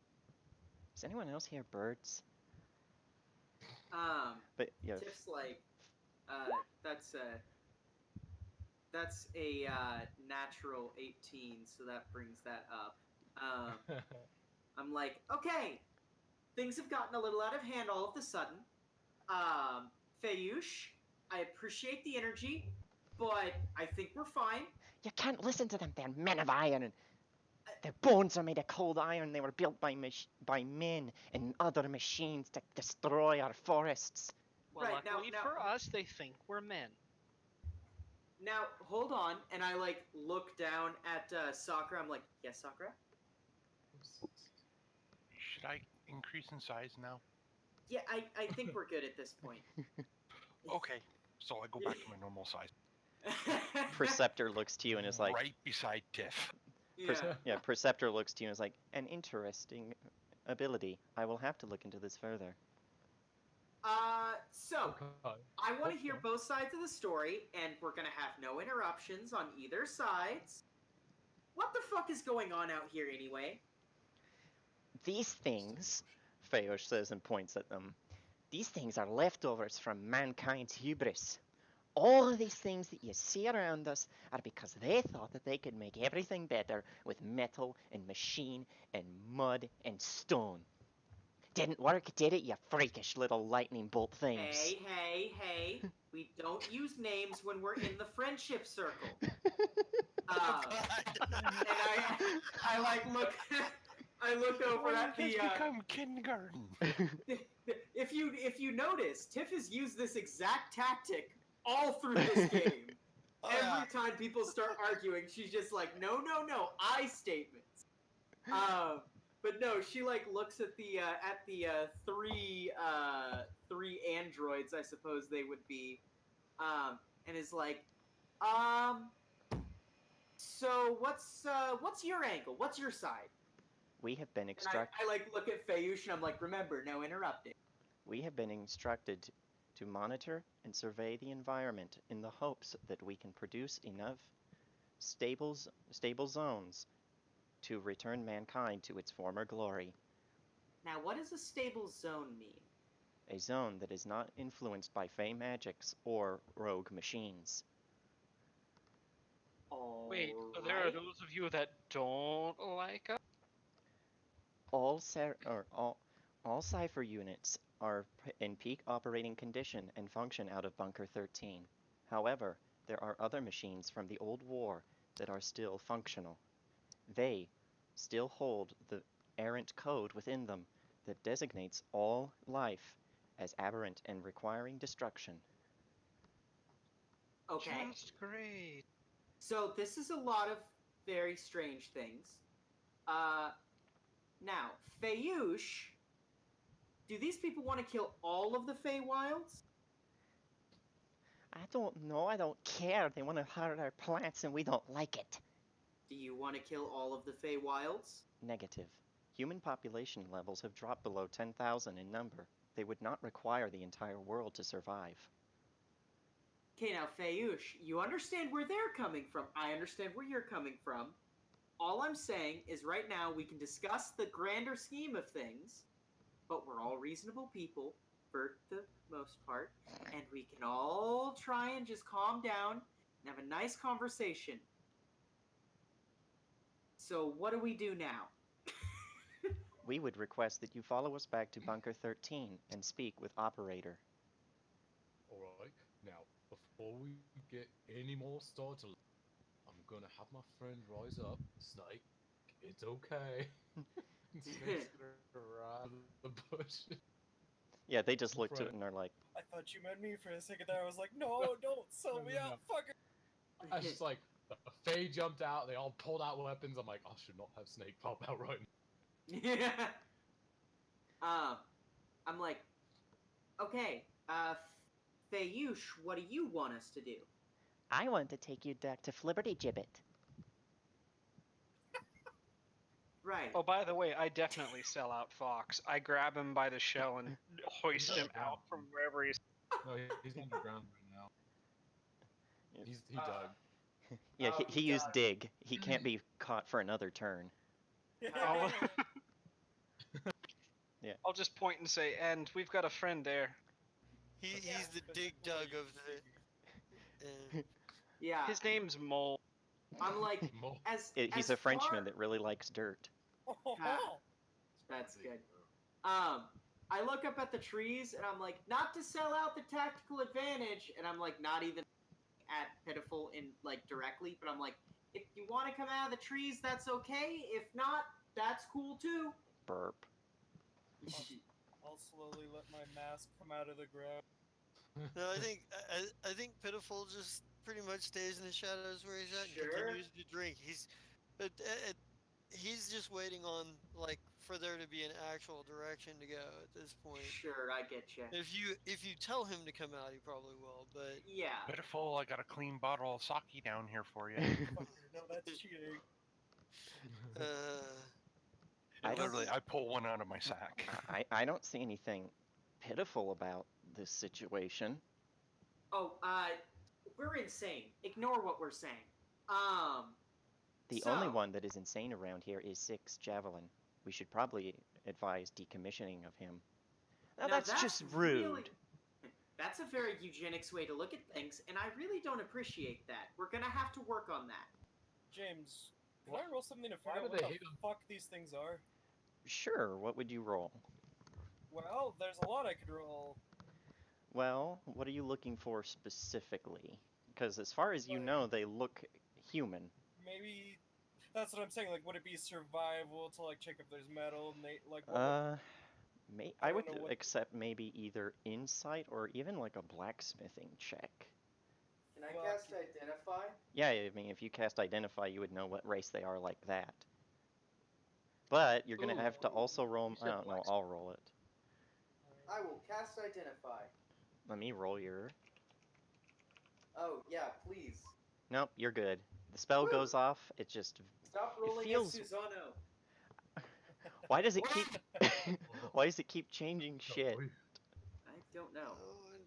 does anyone else hear birds? But yeah, Tiff's like, that's a natural 18, so that brings that up. I'm like, okay, things have gotten a little out of hand all of a sudden. Fayush, I appreciate the energy, but I think we're fine. you can't listen to them. They're men of iron. And their bones are made of cold iron. They were built by men and other machines to destroy our forests. Well, Right, luckily now- for us, they think we're men. Now, hold on, and I like look down at Sakura. I'm like, yes, Sakura? Should I increase in size now? Yeah, I think we're good at this point. Okay, so I go back to my normal size. Preceptor looks to you and is like, right beside Tiff. Yeah. Preceptor looks to you and is like, an interesting ability. I will have to look into this further. So, I want to hear both sides of the story, and we're gonna have no interruptions on either sides. What the fuck is going on out here anyway? These things, Fayush says and points at them, these things are leftovers from mankind's hubris. All of these things that you see around us are because they thought that they could make everything better with metal and machine and mud and stone. Didn't work, did it, you freakish little lightning bolt things? Hey. We don't use names when we're in the friendship circle. Oh, And I like look I look over When at kids the become kindergarten. if you notice, Tiff has used this exact tactic all through this game. Oh, Every yeah. time people start arguing, she's just like, no, I statements. But no, she like looks at the three androids, I suppose they would be, and is like, so what's your angle? What's your side? We have been And instructed. I like look at Fayush and I'm like, remember, no interrupting. We have been instructed to monitor and survey the environment in the hopes that we can produce enough stable zones to return mankind to its former glory. Now, what does a stable zone mean? A zone that is not influenced by fey magics or rogue machines. Wait, there are Alright. those of you that don't like us? All Cypher units are in peak operating condition and function out of Bunker 13. However, there are other machines from the old war that are still functional. They still hold the errant code within them that designates all life as aberrant and requiring destruction. Okay. Just great. So this is a lot of very strange things. Now, Fayush, do these people want to kill all of the Feywilds? I don't know, I don't care. They want to hurt our plants and we don't like it. Do you want to kill all of the Feywilds? Negative. Human population levels have dropped below 10,000 in number. They would not require the entire world to survive. Okay, now, Fayush, you understand where they're coming from. I understand where you're coming from. All I'm saying is right now we can discuss the grander scheme of things, but we're all reasonable people for the most part, and we can all try and just calm down and have a nice conversation. So what do we do now? We would request that you follow us back to Bunker 13 and speak with Operator. Alright, now, before we get any more started, I'm gonna have my friend rise up. Snake, it's okay. Snake's gonna rise the bush. Yeah, they just My looked at friend. it and are like, I thought you meant me for a second there. I was like, no, don't sell me No. out, fucker. I was just like, Faye jumped out, they all pulled out weapons. I'm like, I should not have Snake pop out right now. Yeah. I'm like, okay, Fayush, what do you want us to do? I want to take you back to Flibberty Gibbet. Right. Oh, by the way, I definitely sell out Fox. I grab him by the shell and hoist him out from wherever he's. No, he's underground right now. He died. Yeah, Oh, he he used died. dig. He can't be caught for another turn. I'll, Yeah. I'll just point and say, and we've got a friend there. He's the dig dug of the. Yeah. His name's Mole. I'm like, Mo- He's as a Frenchman far- that really likes dirt. That's good. I look up at the trees and I'm like, not to sell out the tactical advantage, and I'm like, not even at Pitiful in like directly, but I'm like, if you want to come out of the trees, that's okay. If not, that's cool too. Burp. I'll slowly let my mask come out of the ground. No, I think Pitiful just pretty much stays in the shadows where he's at and Sure. continues to drink. He's just waiting on like for there to be an actual direction to go at this point. Sure, I get you. If you tell him to come out, he probably will. But Yeah. Pitiful, I got a clean bottle of sake down here for you. No, that's cheating. I don't- Literally, I pull one out of my sack. I don't see anything pitiful about this situation. Oh, we're insane. Ignore what we're saying. The So- only one that is insane around here is Six Javelin. We should probably advise decommissioning of him. Now that's just rude. really- that's a very eugenics way to look at things, and I really don't appreciate that. We're gonna have to work on that. James, can I roll something to Why figure out do what they the hate 'em? fuck these things are? Sure, what would you roll? Well, there's a lot I could roll. Well, what are you looking for specifically? Because as far as you know, they look human. Maybe that's what I'm saying. Like, would it be survival to like check if there's metal? Like, what I I would don't know what- accept maybe either insight or even like a blacksmithing check. Can I Well, cast Identify? Yeah, I mean, if you cast Identify, you would know what race they are like that. But you're gonna Ooh. have to also roll. You I said don't know. I'll roll it. I will cast Identify. Let me roll your. Oh, yeah, please. Nope, you're good. The spell Woo! goes off. It just. Stop rolling as as Susano. Why does it keep? Why does it keep changing shit? Boy, I don't know.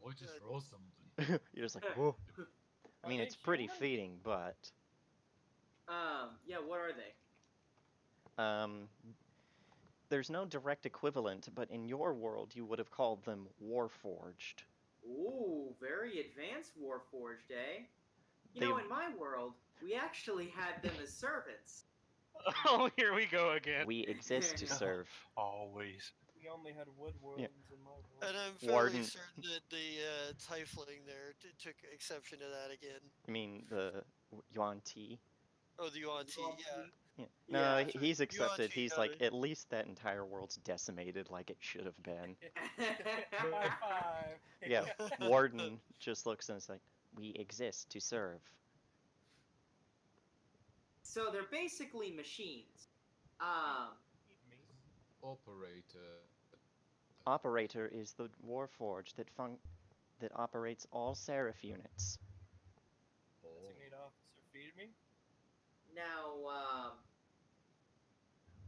boy, just roll something. You're just like, whoa. I Are mean, they it's pretty human? fleeting, but Yeah, what are they? there's no direct equivalent. But in your world, you would have called them Warforged. Ooh, very advanced Warforged, eh? You They- know, in my world, we actually had them as servants. Oh, here we go again. We exist to serve. Always. we only had wood Yeah. wardens in my world. and I'm fairly Warden. certain that the tiefling there took exception to that again. I mean, the Yuan Ti. Oh, the Yuan Ti, yeah. Yeah. Yeah, No, that's right. he's accepted. Yuan-Ti He's like, guy. at least that entire world's decimated like it should have been. High five. Yeah, Warden just looks and is like, we exist to serve. So they're basically machines. Operator. Operator is the Warforged that operates all Seraph units. Oh. Designate officer, feed me. Now,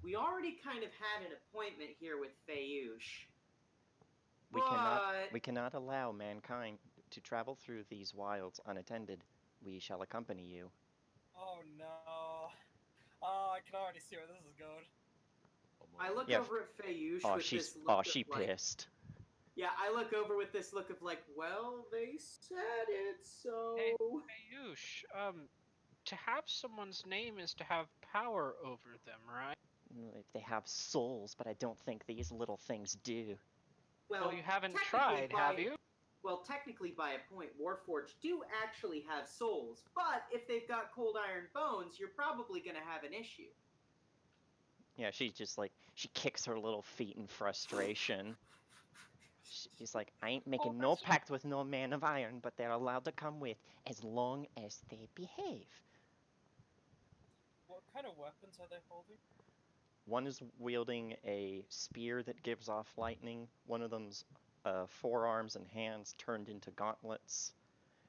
we already kind of had an appointment here with Fayush. We cannot allow mankind to travel through these wilds unattended. We shall accompany you. Oh no. Oh, I can already see where this is going. I look Yeah, over at Fayush Oh, with she's this look she of like, pissed. yeah, I look over with this look of like, well, they said it, so. Hey, Ayush, to have someone's name is to have power over them, right? If they have souls, but I don't think these little things do. Well, you haven't technically tried, have you? Well, technically, by a point, Warforged do actually have souls, but if they've got cold iron bones, you're probably going to have an issue. Yeah, she's just like, she kicks her little feet in frustration. She's like, I ain't making no that's- pact with no man of iron, but they're allowed to come with as long as they behave. What kind of weapons are they holding? One is wielding a spear that gives off lightning. One of them's forearms and hands turned into gauntlets.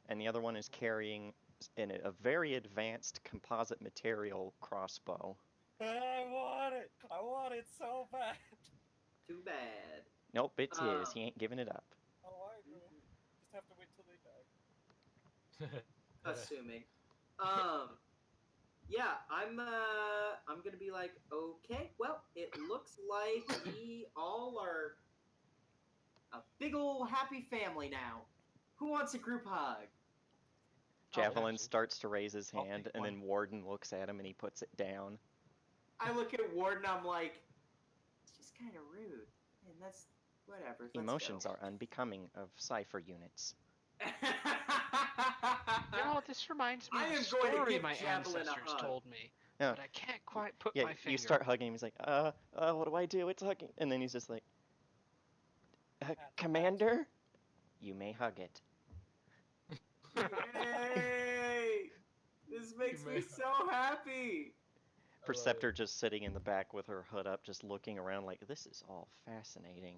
And the other one is carrying a very advanced composite material crossbow. I want it! I want it so bad! Too bad. Nope, it's his. He ain't giving it up. Oh, I know. Just have to wait till they die. Assuming. Yeah, I'm gonna be like, okay, well, it looks like we all are a big ol' happy family now. Who wants a group hug? Javelin absolutely. starts to raise his I'll hand, take and one. then Warden looks at him and he puts it down. I look at Warden, I'm like, it's just kind of rude. And that's whatever. Let's Emotions go. are unbecoming of cipher units. You know, this reminds me I of a am going to story give my Javelin a ancestors hug. told me, Yeah. but I can't quite put Yeah, my finger. you start hugging him. He's like, what do I do? It's hugging. And then he's just like, Commander, you may hug it. Yay! This makes me so happy. Perceptor just sitting in the back with her hood up, just looking around like, this is all fascinating.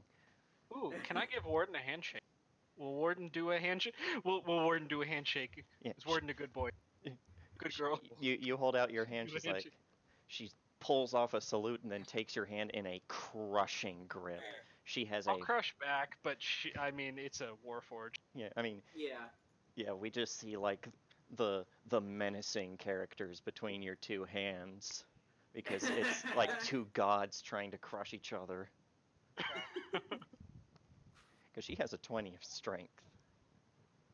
Ooh, can I give Warden a handshake? Will Warden do a handshake? Will Warden do a handshake? Yeah, Is Warden a good boy? Good girl. You hold out your hand. Do a She's like, handshake. she pulls off a salute and then takes your hand in a crushing grip. She has I'll crush back, but I mean, it's a Warforged. yeah. I mean, Yeah. yeah. We just see like the menacing characters between your two hands, because it's like two gods trying to crush each other. Because she has a 20 of strength.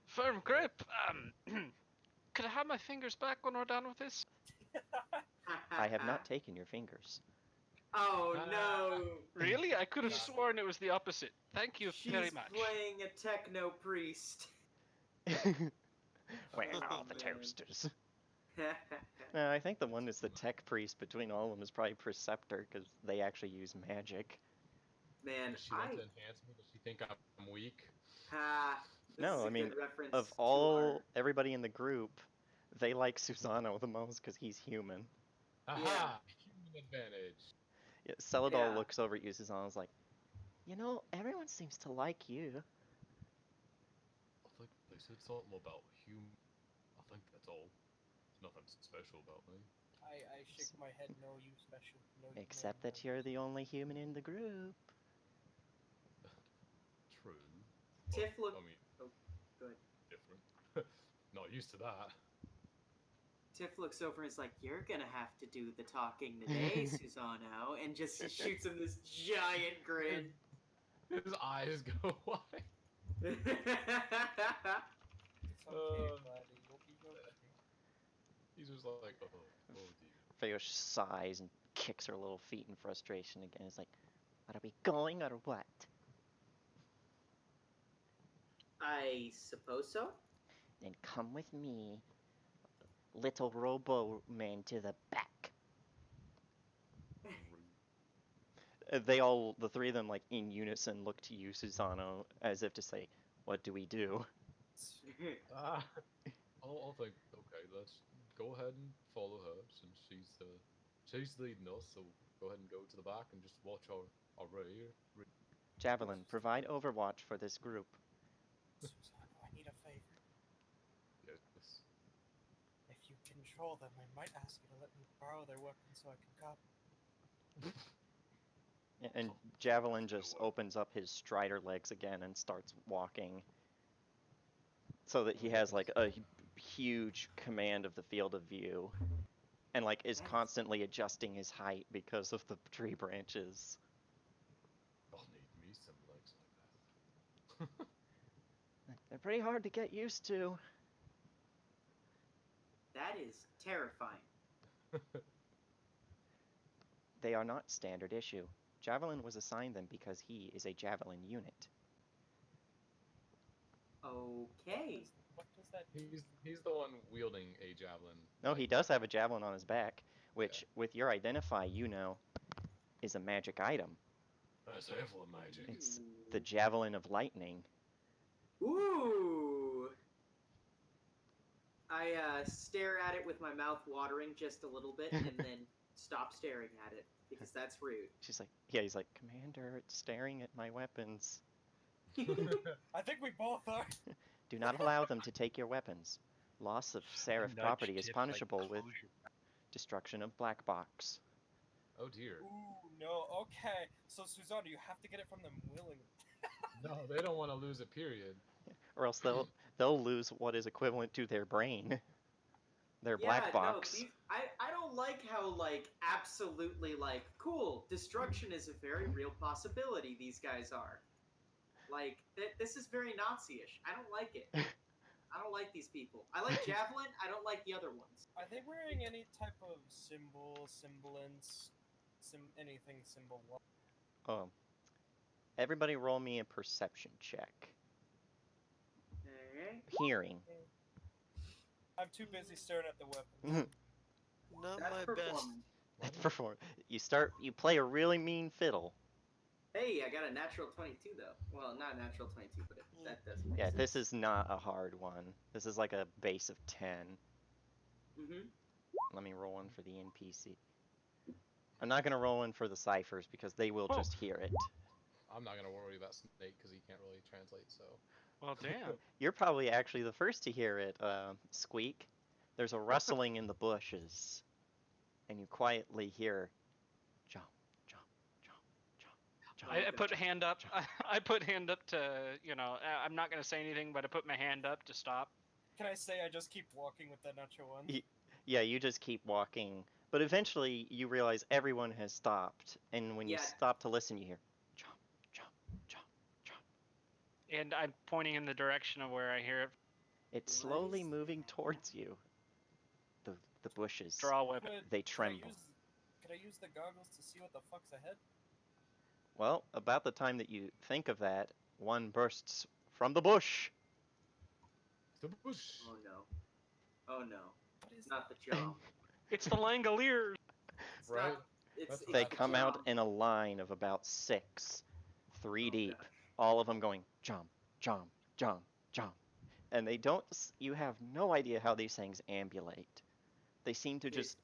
Firm grip. Could I have my fingers back when we're done with this? I have not taken your fingers. Oh no! Really? I could have sworn it was the opposite. Thank you She's very much. playing a techno priest. Where Oh, are the man. toasters? I think the one that's the tech priest between all of them is probably Preceptor, because they actually use magic. Man, Does she want to enhance me? Does she think I'm weak? this No, is a I mean, good reference of to all everybody in the group, they like Susano the most because he's human. Aha! Human advantage. Yeah, Celadol Yeah. looks over at you, Susano's like, everyone seems to like you. I think they said something about human. I think that's all. There's nothing special about me. I shake my head, no, you special. No, you Except no, that you're the only human in the group. True. Tiff But, look. I mean, Oh, good. different. Not used to that. Tiff looks over and is like, "You're gonna have to do the talking today, Susano," and just shoots him this giant grin. His eyes go wide. It's okay, buddy. You'll be okay. He's just like, oh dear. Fayosh sighs and kicks her little feet in frustration again. It's like, are we going or what? I suppose so. Then come with me, little robo man, to the back. The three of them, like in unison, look to you, Susano, as if to say, "What do we do?" I'll think. Okay, let's go ahead and follow her since she's leading us. So go ahead and go to the back and just watch our rear. Javelin, provide overwatch for this group. Susano, I need a favor. Yes. If you control them, I might ask you to let me borrow their weapons so I can copy. And Javelin just opens up his strider legs again and starts walking, so that he has like a huge command of the field of view, and like is constantly adjusting his height because of the tree branches. I'll need me some legs like that. They're pretty hard to get used to. That is terrifying. they are not standard issue. Javelin was assigned them because he is a Javelin unit. Okay. What does that mean? He's the one wielding a javelin. No, like, he does have a Javelin on his back, Yeah. which, with your identify, you know, is a magic item. That's definitely magic. It's the Javelin of Lightning. Ooh. I stare at it with my mouth watering just a little bit and then stop staring at it because that's rude. She's like, yeah, he's like, Commander, it's staring at my weapons. I think we both are. Do not allow them to take your weapons. Loss of Seraph Nudge property is Tiff, punishable with close your- destruction of Black Box. Oh dear. Ooh, no. Okay. So, Suzanne, you have to get it from them willingly. No, they don't want to lose a period. Or else they'll lose what is equivalent to their brain. Their Black Box. No, I don't like how, like, absolutely, like, cool, destruction is a very real possibility these guys are. Like, this is very Nazi-ish. I don't like it. I don't like these people. I like Javelin, I don't like the other ones. Are they wearing any type of semblance, anything symbol? Everybody roll me a perception check. Okay. Hearing. I'm too busy staring at the weapon. Not That's my best. performance. That's perform. You play a really mean fiddle. Hey, I got a natural 22, though. Well, not a natural 22, but that doesn't make Yeah, sense. this is not a hard one. This is like a base of 10. Mm-hmm. Let me roll one for the NPC. I'm not gonna roll one for the ciphers because they will just hear it. I'm not gonna worry about Snake because he can't really translate. So. Well, damn. You're probably actually the first to hear it, Squeak. There's a rustling in the bushes, and you quietly hear, jump, jump, jump, jump, jump. I put hand up. I put hand up to, you know, I'm not going to say anything, but I put my hand up to stop. Can I say I just keep walking with that natural one? Yeah, you just keep walking, but eventually you realize everyone has stopped, and when you Yeah. stop to listen, you hear, jump, jump, jump, jump. And I'm pointing in the direction of where I hear it. It's What slowly is moving that? towards you. The bushes. Draw a weapon. They tremble. Could I use the goggles to see what the fuck's ahead? Well, about the time that you think of that, one bursts from the bush. The bush. Oh, no. Oh, no. What is Not the jump. It's the Langoliers. It's Right? not, That's it's They the come out jump. in a line of about 6, 3 Oh, deep, gosh. all of them going jump, jump, jump, jump. And they don't, you have no idea how these things ambulate. They seem to just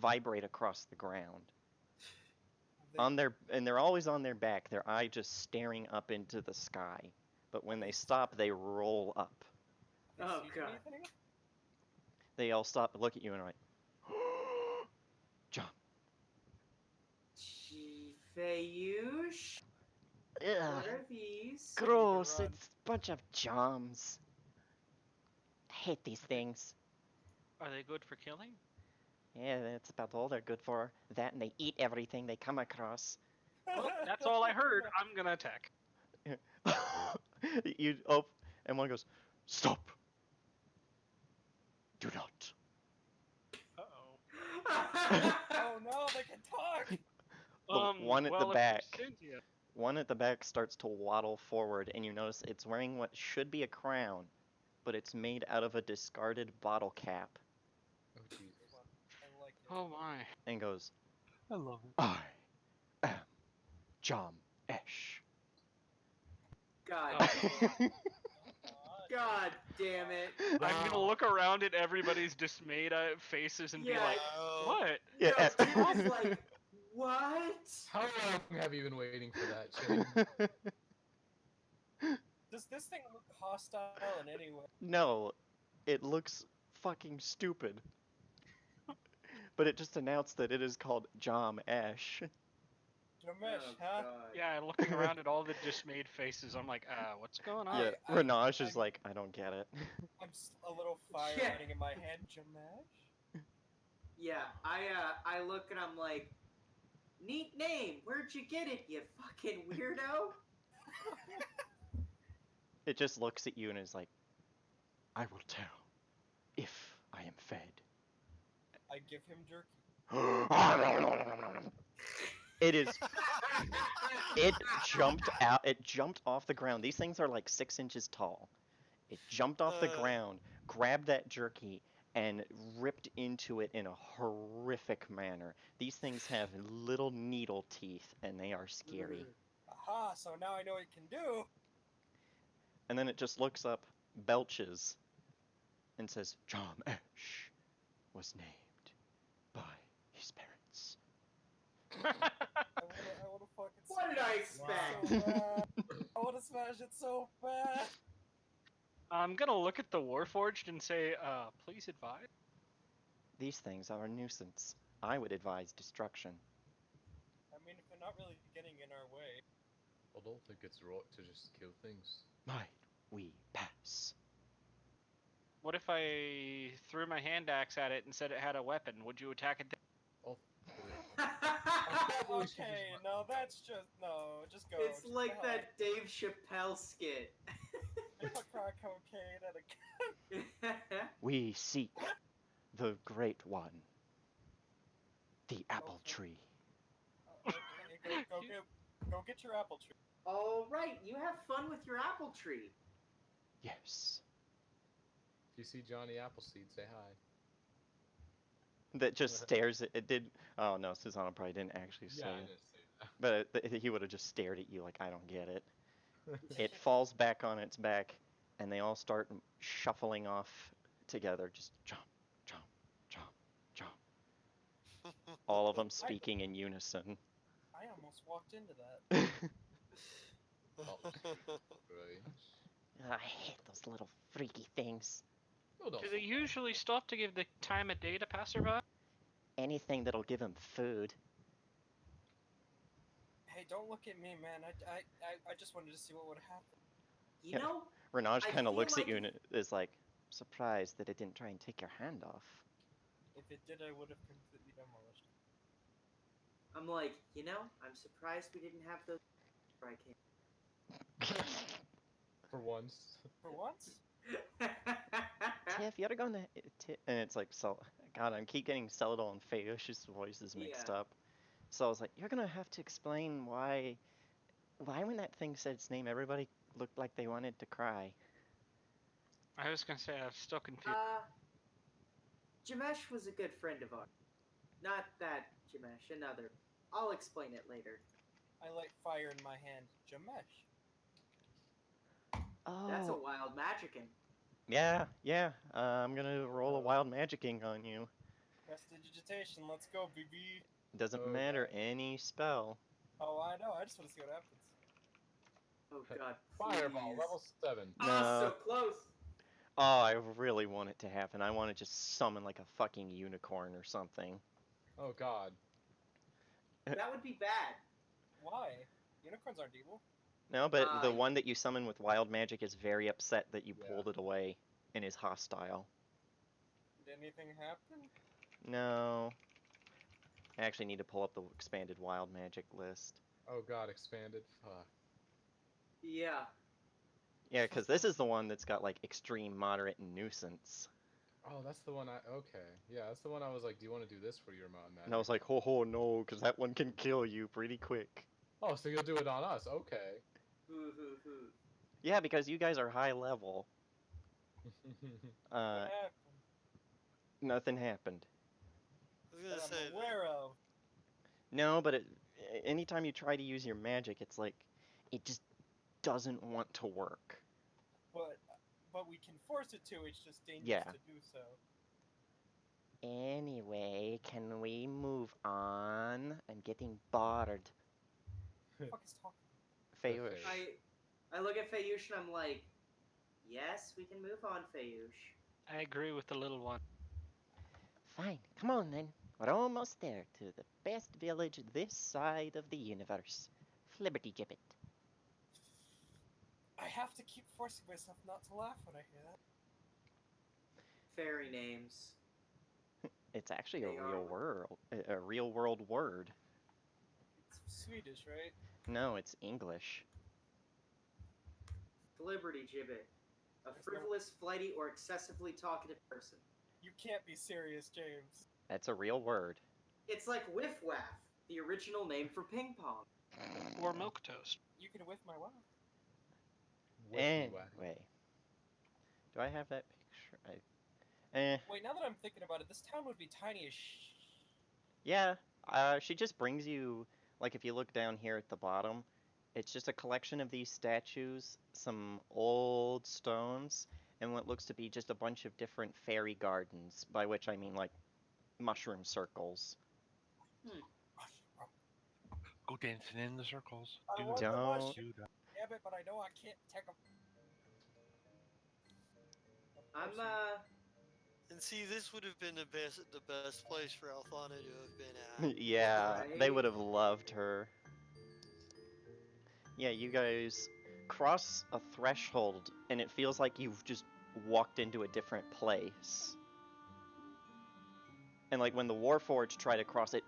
vibrate across the ground. They're always on their back, their eye just staring up into the sky. But when they stop, they roll up. Oh, See God. anything? They all stop to look at you and are like, jump. Fayush? Ugh, What are these? gross, run. it's a bunch of jams. I hate these things. Are they good for killing? Yeah, that's about all they're good for. That and they eat everything they come across. Well, that's all I heard. I'm going to attack. And one goes, stop. Do not. Uh-oh. Oh no, they can talk! One at the well, if back. they're sentient- One at the back starts to waddle forward, and you notice it's wearing what should be a crown, but it's made out of a discarded bottle cap. Oh Jesus. I like it. Oh, my. And goes, I love it. I am Jam Esh. God. Oh. God damn it. I'm going to look around at everybody's dismayed faces and be Yeah. like, what? Yeah. No, Tim is like, what? How long have you been waiting for that, Shane? Does this thing look hostile in any way? No, it looks fucking stupid. But it just announced that it is called Jam Esh. Jamesh, Oh, huh? God. Yeah, looking around at all the dismayed faces, I'm like, what's going on? Yeah, I- Renage is I- like, I don't get it. I'm a little fire Yeah. lighting in my head. Jamesh? Yeah, I look and I'm like, neat name. Where'd you get it, you fucking weirdo? It just looks at you and is like, I will tell if I am fed. I give him jerky. It is. It jumped out. It jumped off the ground. These things are like 6 inches tall. It jumped off the ground, grabbed that jerky, and ripped into it in a horrific manner. These things have little needle teeth, and they are scary. Aha, so now I know what it can do. And then it just looks up, belches, and says, John Ash was named by his parents. I wanna fucking What did I smash expect? it so bad. I wanna smash it so bad. I'm gonna look at the Warforged and say, please advise. These things are a nuisance. I would advise destruction. I mean, if they're not really getting in our way. I don't think it's right to just kill things. Might we pass? What if I threw my hand axe at it and said it had a weapon? Would you attack it? Oh, Okay, no, that's just just go. It's just like go. that Dave Chappelle skit. Put crack cocaine at a We seek the Great One, the apple tree. Okay, go get your apple tree. All right, you have fun with your apple tree. Yes. If you see Johnny Appleseed, say hi. That just stares at it. Did oh no, Susanna probably didn't actually say Yeah, I it. didn't say that. But he would have just stared at you like, I don't get it. It falls back on its back, and they all start shuffling off together, just jump, jump, jump, jump. All of them speaking in unison. I almost walked into that. Oh, right. I hate those little freaky things. Oh, no, Do they usually stop to give the time of day to passerby? Anything that'll give him food. Hey, don't look at me, man. I just wanted to see what would happen. You Yeah. know, Renaj I kind of feel looks at like you and is like, surprised that it didn't try and take your hand off. If it did, I would have completely demolished it. I'm like, I'm surprised we didn't have those before I came. For once. For once? Tiff, you gotta go in the and it's like, so God, I keep getting Celadol and Fayush's voices mixed up. So I was like, you're gonna have to explain why when that thing said its name, everybody looked like they wanted to cry. I was gonna say I'm still confused. Jamesh was a good friend of ours. Not that Jamesh, another. I'll explain it later. I light fire in my hand. Jamesh. Oh. That's a wild magicking. Yeah. I'm gonna roll a wild magicking on you. Prestidigitation, let's go, BB. Doesn't matter, any spell. Oh, I know. I just want to see what happens. Oh God! Fireball, please. level 7. Oh, so close. Oh, I really want it to happen. I want to just summon like a fucking unicorn or something. Oh God. That would be bad. Why? Unicorns aren't evil. No, but the one that you summon with wild magic is very upset that you pulled Yeah. it away and is hostile. Did anything happen? No. I actually need to pull up the expanded wild magic list. Oh God, expanded. Fuck. Yeah. Yeah, because this is the one that's got like extreme, moderate, and nuisance. Oh, that's the one okay. Yeah, that's the one I was like, do you want to do this for your mountain magic? And I was like, ho no, because that one can kill you pretty quick. Oh, so you'll do it on us, okay. Yeah, because you guys are high level. What happened? Nothing happened. I was gonna That say I'm aware of. No, but anytime you try to use your magic, it's like, it just doesn't want to work. But we can force it to. It's just dangerous Yeah. to do so. Anyway, can we move on? I'm getting bored. What the fuck is talking? Fayush. I look at Fayush and I'm like, yes, we can move on, Fayush. I agree with the little one. Fine, come on then. We're almost there to the best village this side of the universe. Flibberty Gibbet. I have to keep forcing myself not to laugh when I hear that. Fairy names. It's actually They a real world word. It's Swedish, right? No, it's English. Flibberty Gibbet. A frivolous, flighty, or excessively talkative person. You can't be serious, James. That's a real word. It's like Whiff Waff, the original name for ping pong. Or milk toast. You can whiff my wow. Anyway, do I have that picture? Wait, now that I'm thinking about it, this town would be tiny as Yeah. She just brings you, like, if you look down here at the bottom, it's just a collection of these statues, some old stones, and what looks to be just a bunch of different fairy gardens, by which I mean, like, mushroom circles. Go dancing in the circles. I Do want that, the Don't. mushroom. do that. Damn it, but I know I can't take them. I'm And see, this would have been the best place for Althana to have been at. Yeah, they Right. would have loved her. Yeah, you guys cross a threshold, and it feels like you've just walked into a different place. And like when the Warforged try to cross it,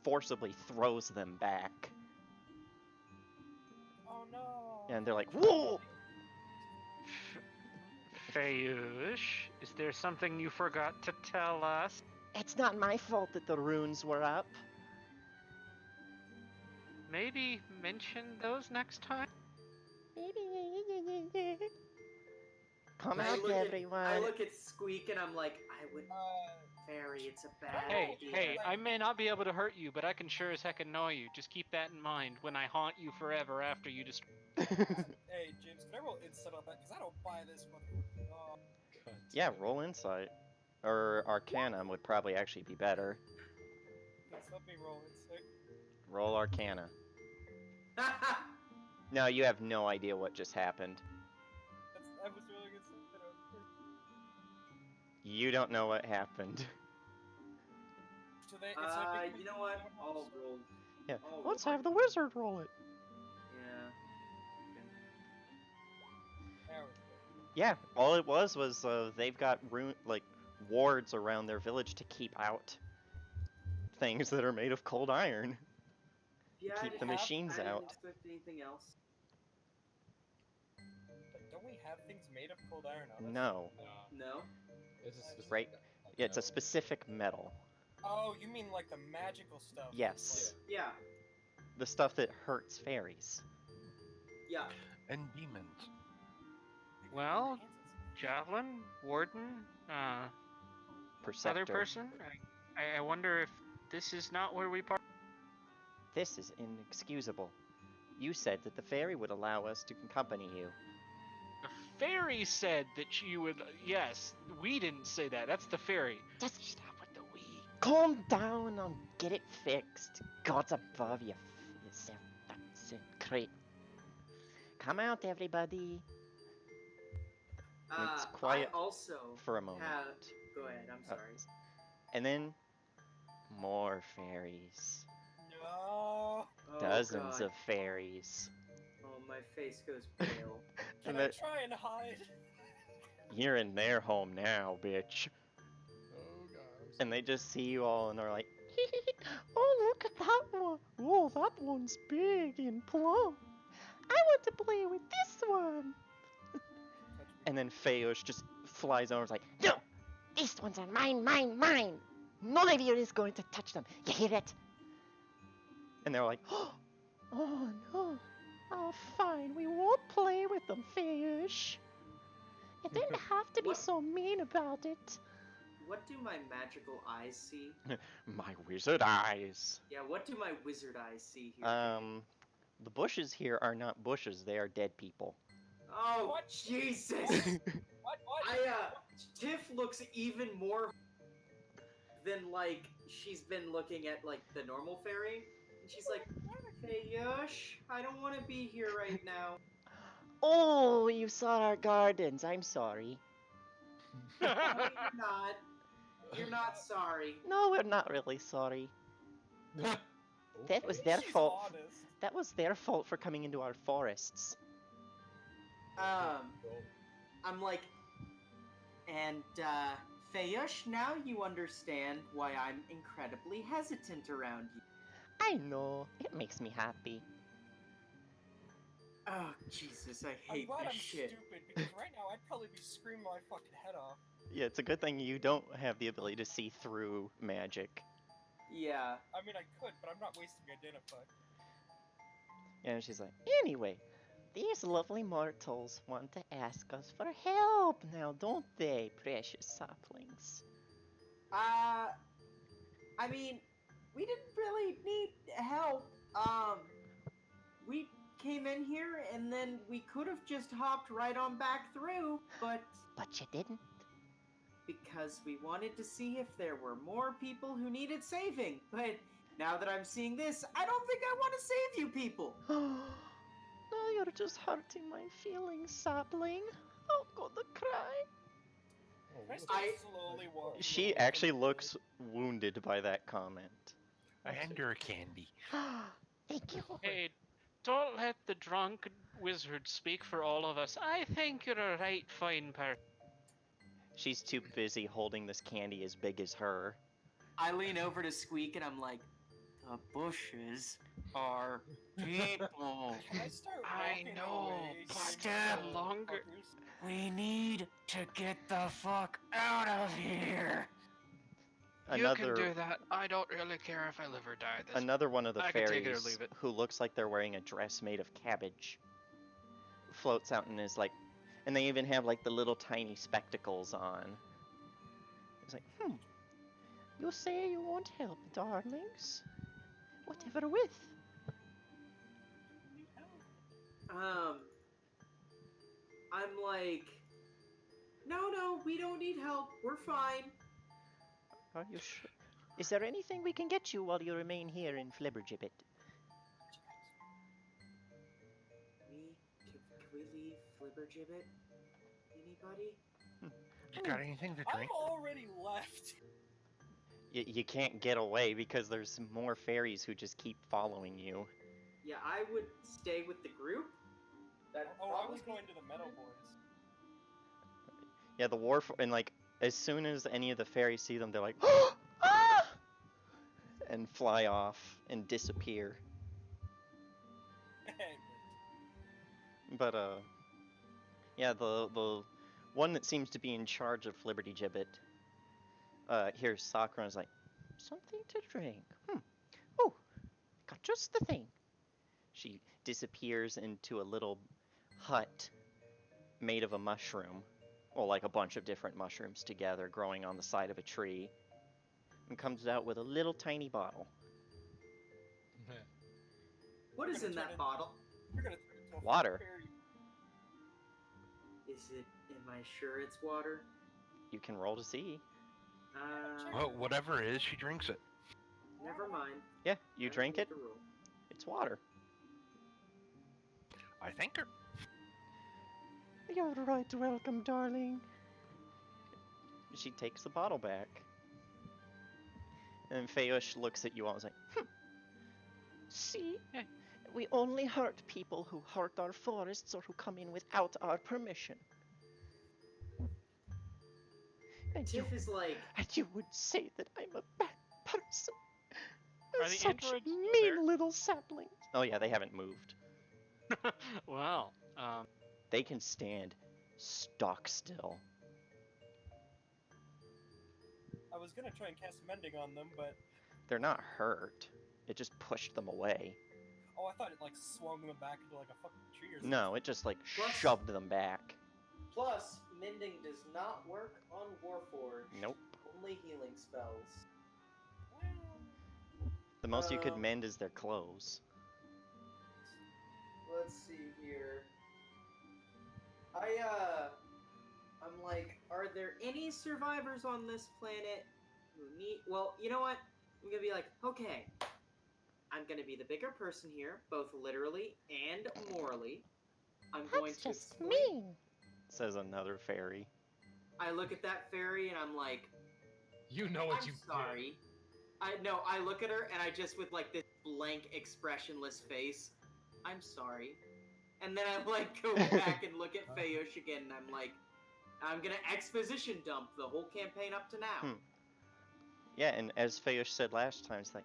forcibly throws them back. Oh no. And they're like, whoa! Fayush, is there something you forgot to tell us? It's not my fault that the runes were up. Maybe mention those next time? Come I out, look everyone. I look at Squeak and I'm like, I would fairy, it's a bad Hey, idea. hey, I may not be able to hurt you, but I can sure as heck annoy you. Just keep that in mind when I haunt you forever after you destroy. Hey, James, can I roll insight on that? Because I don't buy this one. Oh, Yeah, roll insight. Or Arcana would probably actually be better. let me roll insight. Roll Arcana. No, you have no idea what just happened. I was rolling insight. You don't know what happened. So they, it's a big you know what? I'll roll. Yeah, I'll let's roll. have the wizard roll it. Yeah. There we go. Yeah, all it was they've got wards around their village to keep out things that are made of cold iron. Yeah, Keep the I machines didn't out. expect anything else. Don't we have things made of cold iron on us? No, No. It's a specific, Right. like, it's a metal. specific metal. Oh, you mean like the magical stuff? Yes, Yeah. the stuff that hurts fairies. Yeah. And demons. Well, Javelin, Warden, Perceptor. other person? I wonder if this is not where we part. This is inexcusable. You said that the fairy would allow us to accompany you. The fairy said that you would. Yes, we didn't say that. That's the fairy. Just Stop with the we. calm down and get it fixed. God's above you. Great. Come out, everybody. And it's quiet I also for a moment. Go ahead. I'm sorry. And then more fairies. No. Oh, Dozens God. of fairies. Oh, my face goes pale. Can And I they're- try and hide? You're in their home now, bitch. Oh god. And they just see you all and they're like, oh, look at that one. Oh, that one's big and plump. I want to play with this one. And then Fayush just flies over and is like, no, these ones are mine, mine, mine. None of you is going to touch them. You hear it? And they're like, oh no. Oh, fine, we won't play with them, Fayush. You don't have to be What? so mean about it. What do my magical eyes see? My wizard eyes. Yeah, what do my wizard eyes see here? The bushes here are not bushes, they are dead people. Oh, What? Jesus! What? Tiff looks even more than, like, she's been looking at, like, the normal fairy. And she's like, hey, Yush, I don't want to be here right now. Oh, you saw our gardens. I'm sorry. No, you're not. You're not sorry. No, we're not really sorry. That was their She's fault. honest. That was their fault for coming into our forests. I'm like, and, Fayush, now you understand why I'm incredibly hesitant around you. I know. It makes me happy. Oh, Jesus, I I'm hate glad this I'm shit. stupid because right now I'd probably be screaming my fucking head off. Yeah, it's a good thing you don't have the ability to see through magic. Yeah. I mean, I could, but I'm not wasting identify. And she's like, anyway, these lovely mortals want to ask us for help now, don't they, precious saplings? I mean, we didn't really need help. We came in here and then we could have just hopped right on back through, but But you didn't. because we wanted to see if there were more people who needed saving. But now that I'm seeing this, I don't think I want to save you people. Now you're just hurting my feelings, sapling. I'm gonna cry. Oh, I look. start I- slowly walking. She away from actually the looks wounded by that comment. I hand her a candy. Thank you. Hey, don't let the drunk wizard speak for all of us. I think you're a right fine person. She's too busy holding this candy as big as her. I lean over to Squeak and I'm like, the bushes are people. Can I start I walking know, away? but screaming the at longer- fuckers? We need to get the fuck out of here. You can do Another that. I don't really care if I live or die. This another one of the I can take it or fairies leave it. who looks like they're wearing a dress made of cabbage floats out and is like, and they even have like the little tiny spectacles on. It's like, you say you won't help, darlings. Whatever with? I'm like, no, we don't need help. We're fine. Are you sure? Is there anything we can get you while you remain here in Flibbergibbet? Can we leave Flibbergibbet? Anybody? You got anything to I'm drink? already left. You can't get away because there's more fairies who just keep following you. Yeah, I would stay with the group. That'd Oh, I probably was be- going to the Meadow Boys. Yeah, the wharf, and like, as soon as any of the fairies see them, they're like, ah! And fly off and disappear. But, yeah, the one that seems to be in charge of Flibbertigibbet, here's Sakura and is like, something to drink. Oh, got just the thing. She disappears into a little hut made of a mushroom. Well, like a bunch of different mushrooms together growing on the side of a tree. And comes out with a little tiny bottle. What is in that bottle? You're gonna turn into a Water. fairy. Is it? Am I sure it's water? You can roll to see. Well, whatever it is, she drinks it. Never mind. Yeah, you I don't drink need it. to roll. It's water. I thank her. You're right welcome, darling. She takes the bottle back. And Fayush looks at you all and is like, see? We only hurt people who hurt our forests or who come in without our permission. And Tiff is like, you would say that I'm a bad person. Are the Such androids still mean there? little saplings. Oh yeah, they haven't moved. Well, They can stand stock still. I was gonna try and cast mending on them, but They're not hurt. It just pushed them away. oh, I thought it like swung them back into like a fucking tree or something. No, it just like Plus- shoved them back. plus, mending does not work on Warforged. Nope. Only healing spells. The most you could Um, mend is their clothes. Let's see here. I'm like, are there any survivors on this planet who need? Well, you know what? I'm gonna be like, okay, I'm gonna be the bigger person here, both literally and morally. I'm going to explain. Says another fairy. I look at that fairy and I'm like, You know what I'm you sorry. I look at her and I just with like this blank, expressionless face. I'm sorry. And then I like go back and look at Fayush again and I'm like, I'm gonna exposition dump the whole campaign up to now. Yeah, and as Fayush said last time, it's like,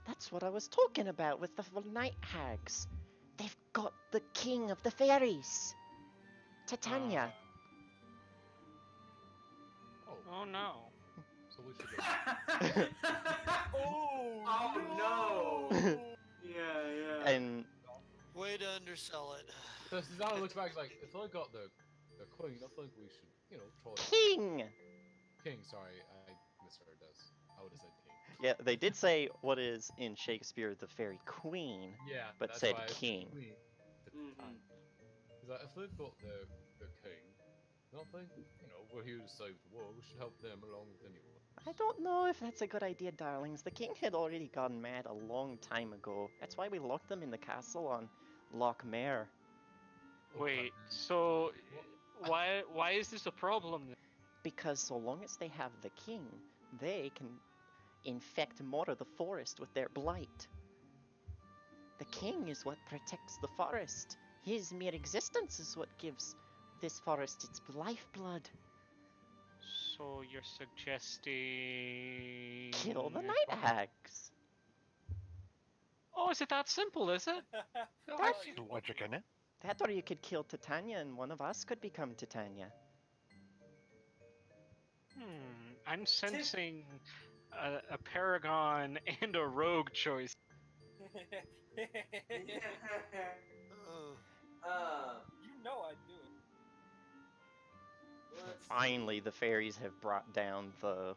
that's what I was talking about with the night hags. They've got the king of the fairies, Titania. oh no. so we should go. Oh, no. Yeah. And Way to undersell it. So Susanna looks back like, if I got the queen, I think we should, try that. king! King, sorry, I misheard this. I would have said king. Yeah, they did say what is in Shakespeare the fairy queen, Yeah, but that's said why I said king. queen. The Mhm. He's like, if they've got the king, then I think, we're here to save the world. We should help them along with anyone. I don't know if that's a good idea, darlings. The king had already gone mad a long time ago. That's why we locked them in the castle on Lochmere. Wait, so What? why is this a problem? Because so long as they have the king, they can infect more of the forest with their blight. The king is what protects the forest. His mere existence is what gives this forest its lifeblood. So you're suggesting Kill the night hags. Oh, is it that simple? Is it? I see the logic in it. That or you could kill Titania and one of us could become Titania. I'm sensing a paragon and a rogue choice. You know I'd do it. Finally, the fairies have brought down the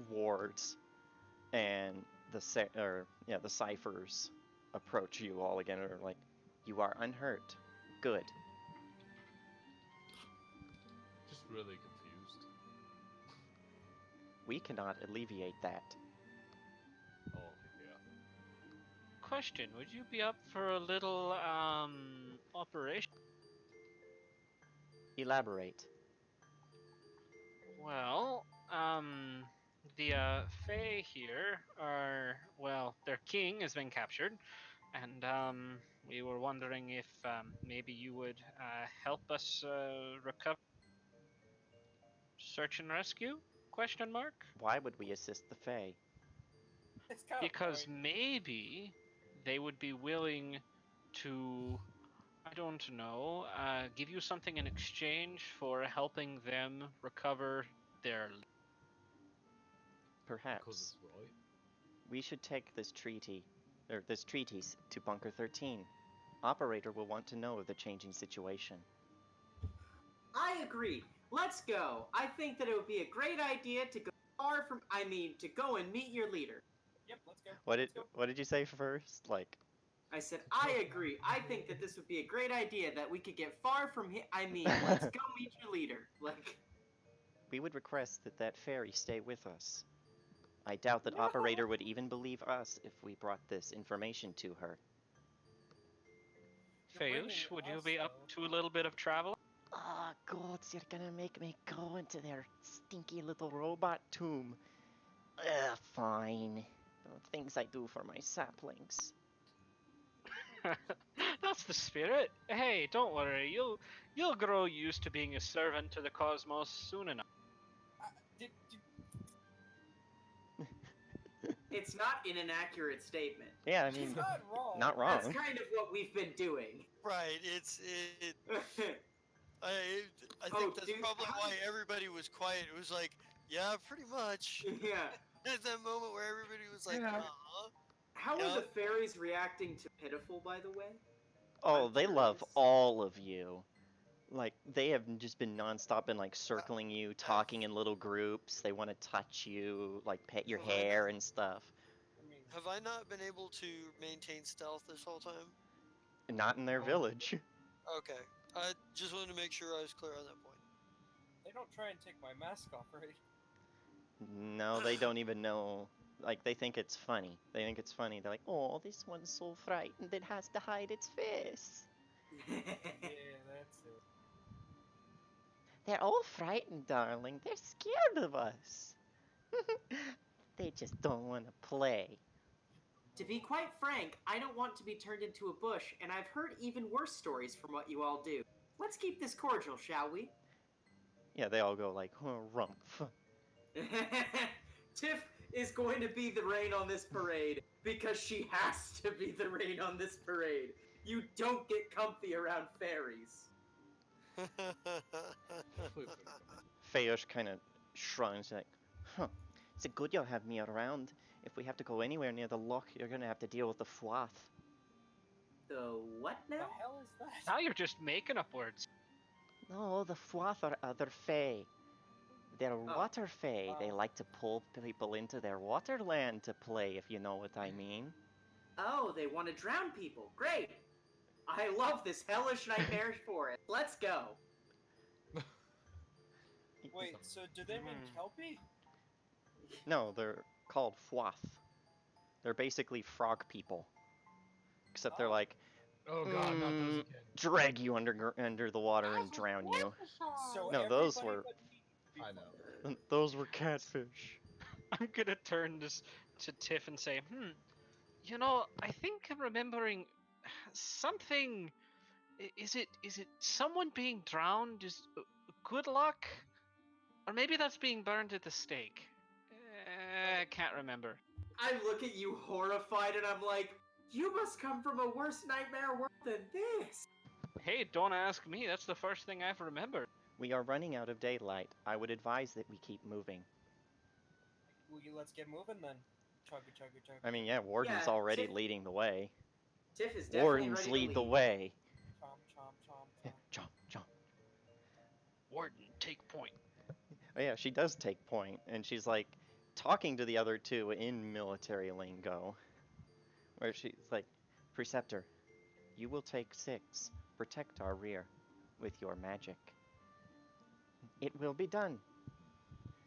wards, and the ciphers approach you all again and are like, "You are unhurt. Good." Just really confused. We cannot alleviate that. Oh, yeah. Question: would you be up for a little operation? Elaborate. Well, the Fae here their king has been captured, and we were wondering if maybe you would help us recover. Search and rescue? Question mark? Why would we assist the Fae? It's kind Because of maybe they would be willing to, I don't know, give you something in exchange for helping them recover their. Because Perhaps. it's right. We should take this treatise to Bunker 13. Operator will want to know of the changing situation. I agree. Let's go. I think that it would be a great idea to go to go and meet your leader. Yep, let's go. Let's go. What did you say first? Like, I said, I agree. I think that this would be a great idea that we could get far from here. Let's go meet your leader. Like, we would request that fairy stay with us. I doubt that No. Operator would even believe us if we brought this information to her. You're bringing Fayush, would you us, be up though. to a little bit of travel? Ah, gods, you're gonna make me go into their stinky little robot tomb. Fine. The things I do for my saplings. That's the spirit. Hey, don't worry. You'll grow used to being a servant to the cosmos soon enough. Did, it's not an inaccurate statement. Yeah, I she's mean, not wrong. not wrong. That's kind of what we've been doing. Right. I think that's probably why everybody was quiet. It was like, yeah, pretty much. Yeah. There's that moment where everybody was like, Yeah. How are the fairies reacting to Pitiful, by the way? Oh, I'm they love curious. all of you. Like, they have just been nonstop and, like, circling you, talking in little groups. They want to touch you, like, pet your hair and stuff. I mean, have I not been able to maintain stealth this whole time? Not in their village. Okay. I just wanted to make sure I was clear on that point. they don't try and take my mask off, right? No, they don't even know. Like, they think it's funny. They think it's funny. They're like, oh, this one's so frightened it has to hide its face. Yeah, that's it. They're all frightened, darling. They're scared of us. They just don't want to play. To be quite frank, I don't want to be turned into a bush, and I've heard even worse stories from what you all do. Let's keep this cordial, shall we? Yeah, they all go like, oh, rumph. Tiff is going to be the rain on this parade because she has to be the rain on this parade. You don't get comfy around fairies. Fayush kind of shrugs like, huh. It's good you'll have me around. If we have to go anywhere near the loch, you're gonna have to deal with the froth. The what The now? hell is that? Now you're just making up words. No, the froth are other fae. They're water fae. They like to pull people into their waterland to play, if you know what I mean. Oh, they want to drown people. Great. I love this hellish nightmare forest. Let's go. Wait, so do they mean Mhm. Kelpie? No, they're called froth. They're basically frog people. Except they're Oh. like, Oh god, not those again. drag you under the water and drown you. So No, those everybody were but me. I know. those were catfish. I'm gonna turn this to Tiff and say, you know, I think I'm remembering something. Is it someone being drowned is good luck? Or maybe that's being burned at the stake. I can't remember. I look at you horrified and I'm like, you must come from a worse nightmare world than this. Hey, don't ask me. That's the first thing I've remembered. We are running out of daylight. I would advise that we keep moving. Well, let's get moving then. Chugga chugga chugga. I mean, yeah, Warden's Yeah, already Tiff- leading the way. Tiff is definitely Wardens ready lead to the lead. way. Chomp chomp chomp Yeah, chomp. jump. Warden, take point. Oh yeah, she does take point, and she's like talking to the other two in military lingo. Where she's like, Preceptor, you will take 6. Protect our rear with your magic. It will be done.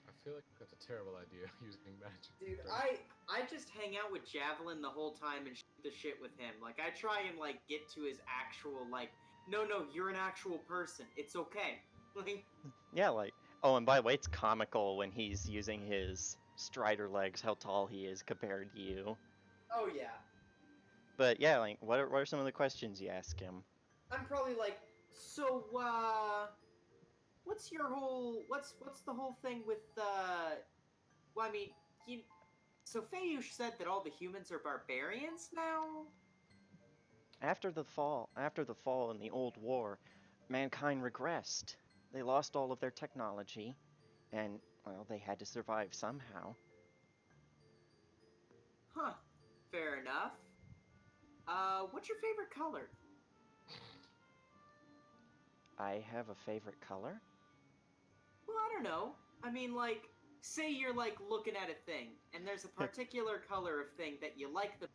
I feel like that's a terrible idea, using magic. Dude, Right? I just hang out with Javelin the whole time and shoot the shit with him. Like, I try and, like, get to his actual, like, no, you're an actual person. It's okay. Like, Yeah, like, oh, and by the way, it's comical when he's using his strider legs, how tall he is compared to you. oh yeah. But yeah, like, what are some of the questions you ask him? I'm probably like, so, what's the whole thing with, well, I mean, so Fayush said that all the humans are barbarians now? After the fall in the old war, mankind regressed. They lost all of their technology, and, well, they had to survive somehow. Huh. Fair enough. What's your favorite color? I have a favorite color? Well, I don't know. I mean, like, say you're, like, looking at a thing, and there's a particular color of thing that you like the...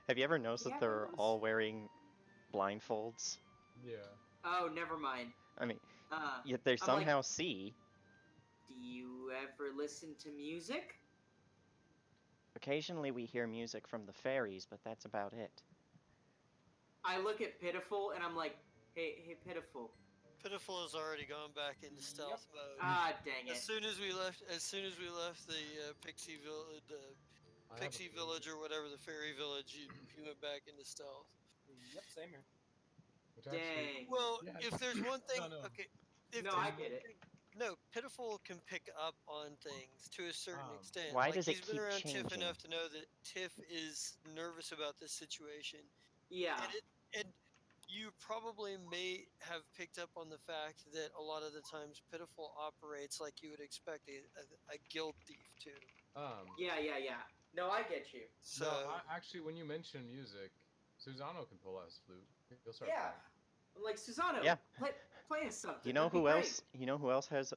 Have you ever noticed that Yeah, they're those. all wearing blindfolds? Yeah. Oh, never mind. I mean, Uh, yet they I'm like, somehow see. do you ever listen to music? Occasionally we hear music from the fairies, but that's about it. I look at Pitiful, and I'm like, hey, Pitiful. Pitiful has already gone back into stealth mode. Ah, dang it. As soon as we left the Pixie Village, Village or whatever the fairy village, he went back into stealth. Yep, same here. Which actually, Dang. Well, yeah, if there's one thing, no. okay, if No, there's I one get it. thing- no, Pitiful can pick up on things to a certain extent. Why like, does it he's been keep around Tiff changing? enough to know that Tiff is nervous about this situation, Yeah. and you probably may have picked up on the fact that a lot of the times Pitiful operates like you would expect a guild thief to. Yeah. No, I get you. So No, actually, when you mention music, Susano can pull out his flute. He'll start Yeah. playing. I'm like, Susano, Yeah. play us something. You know That'd be who great. else? You know who else has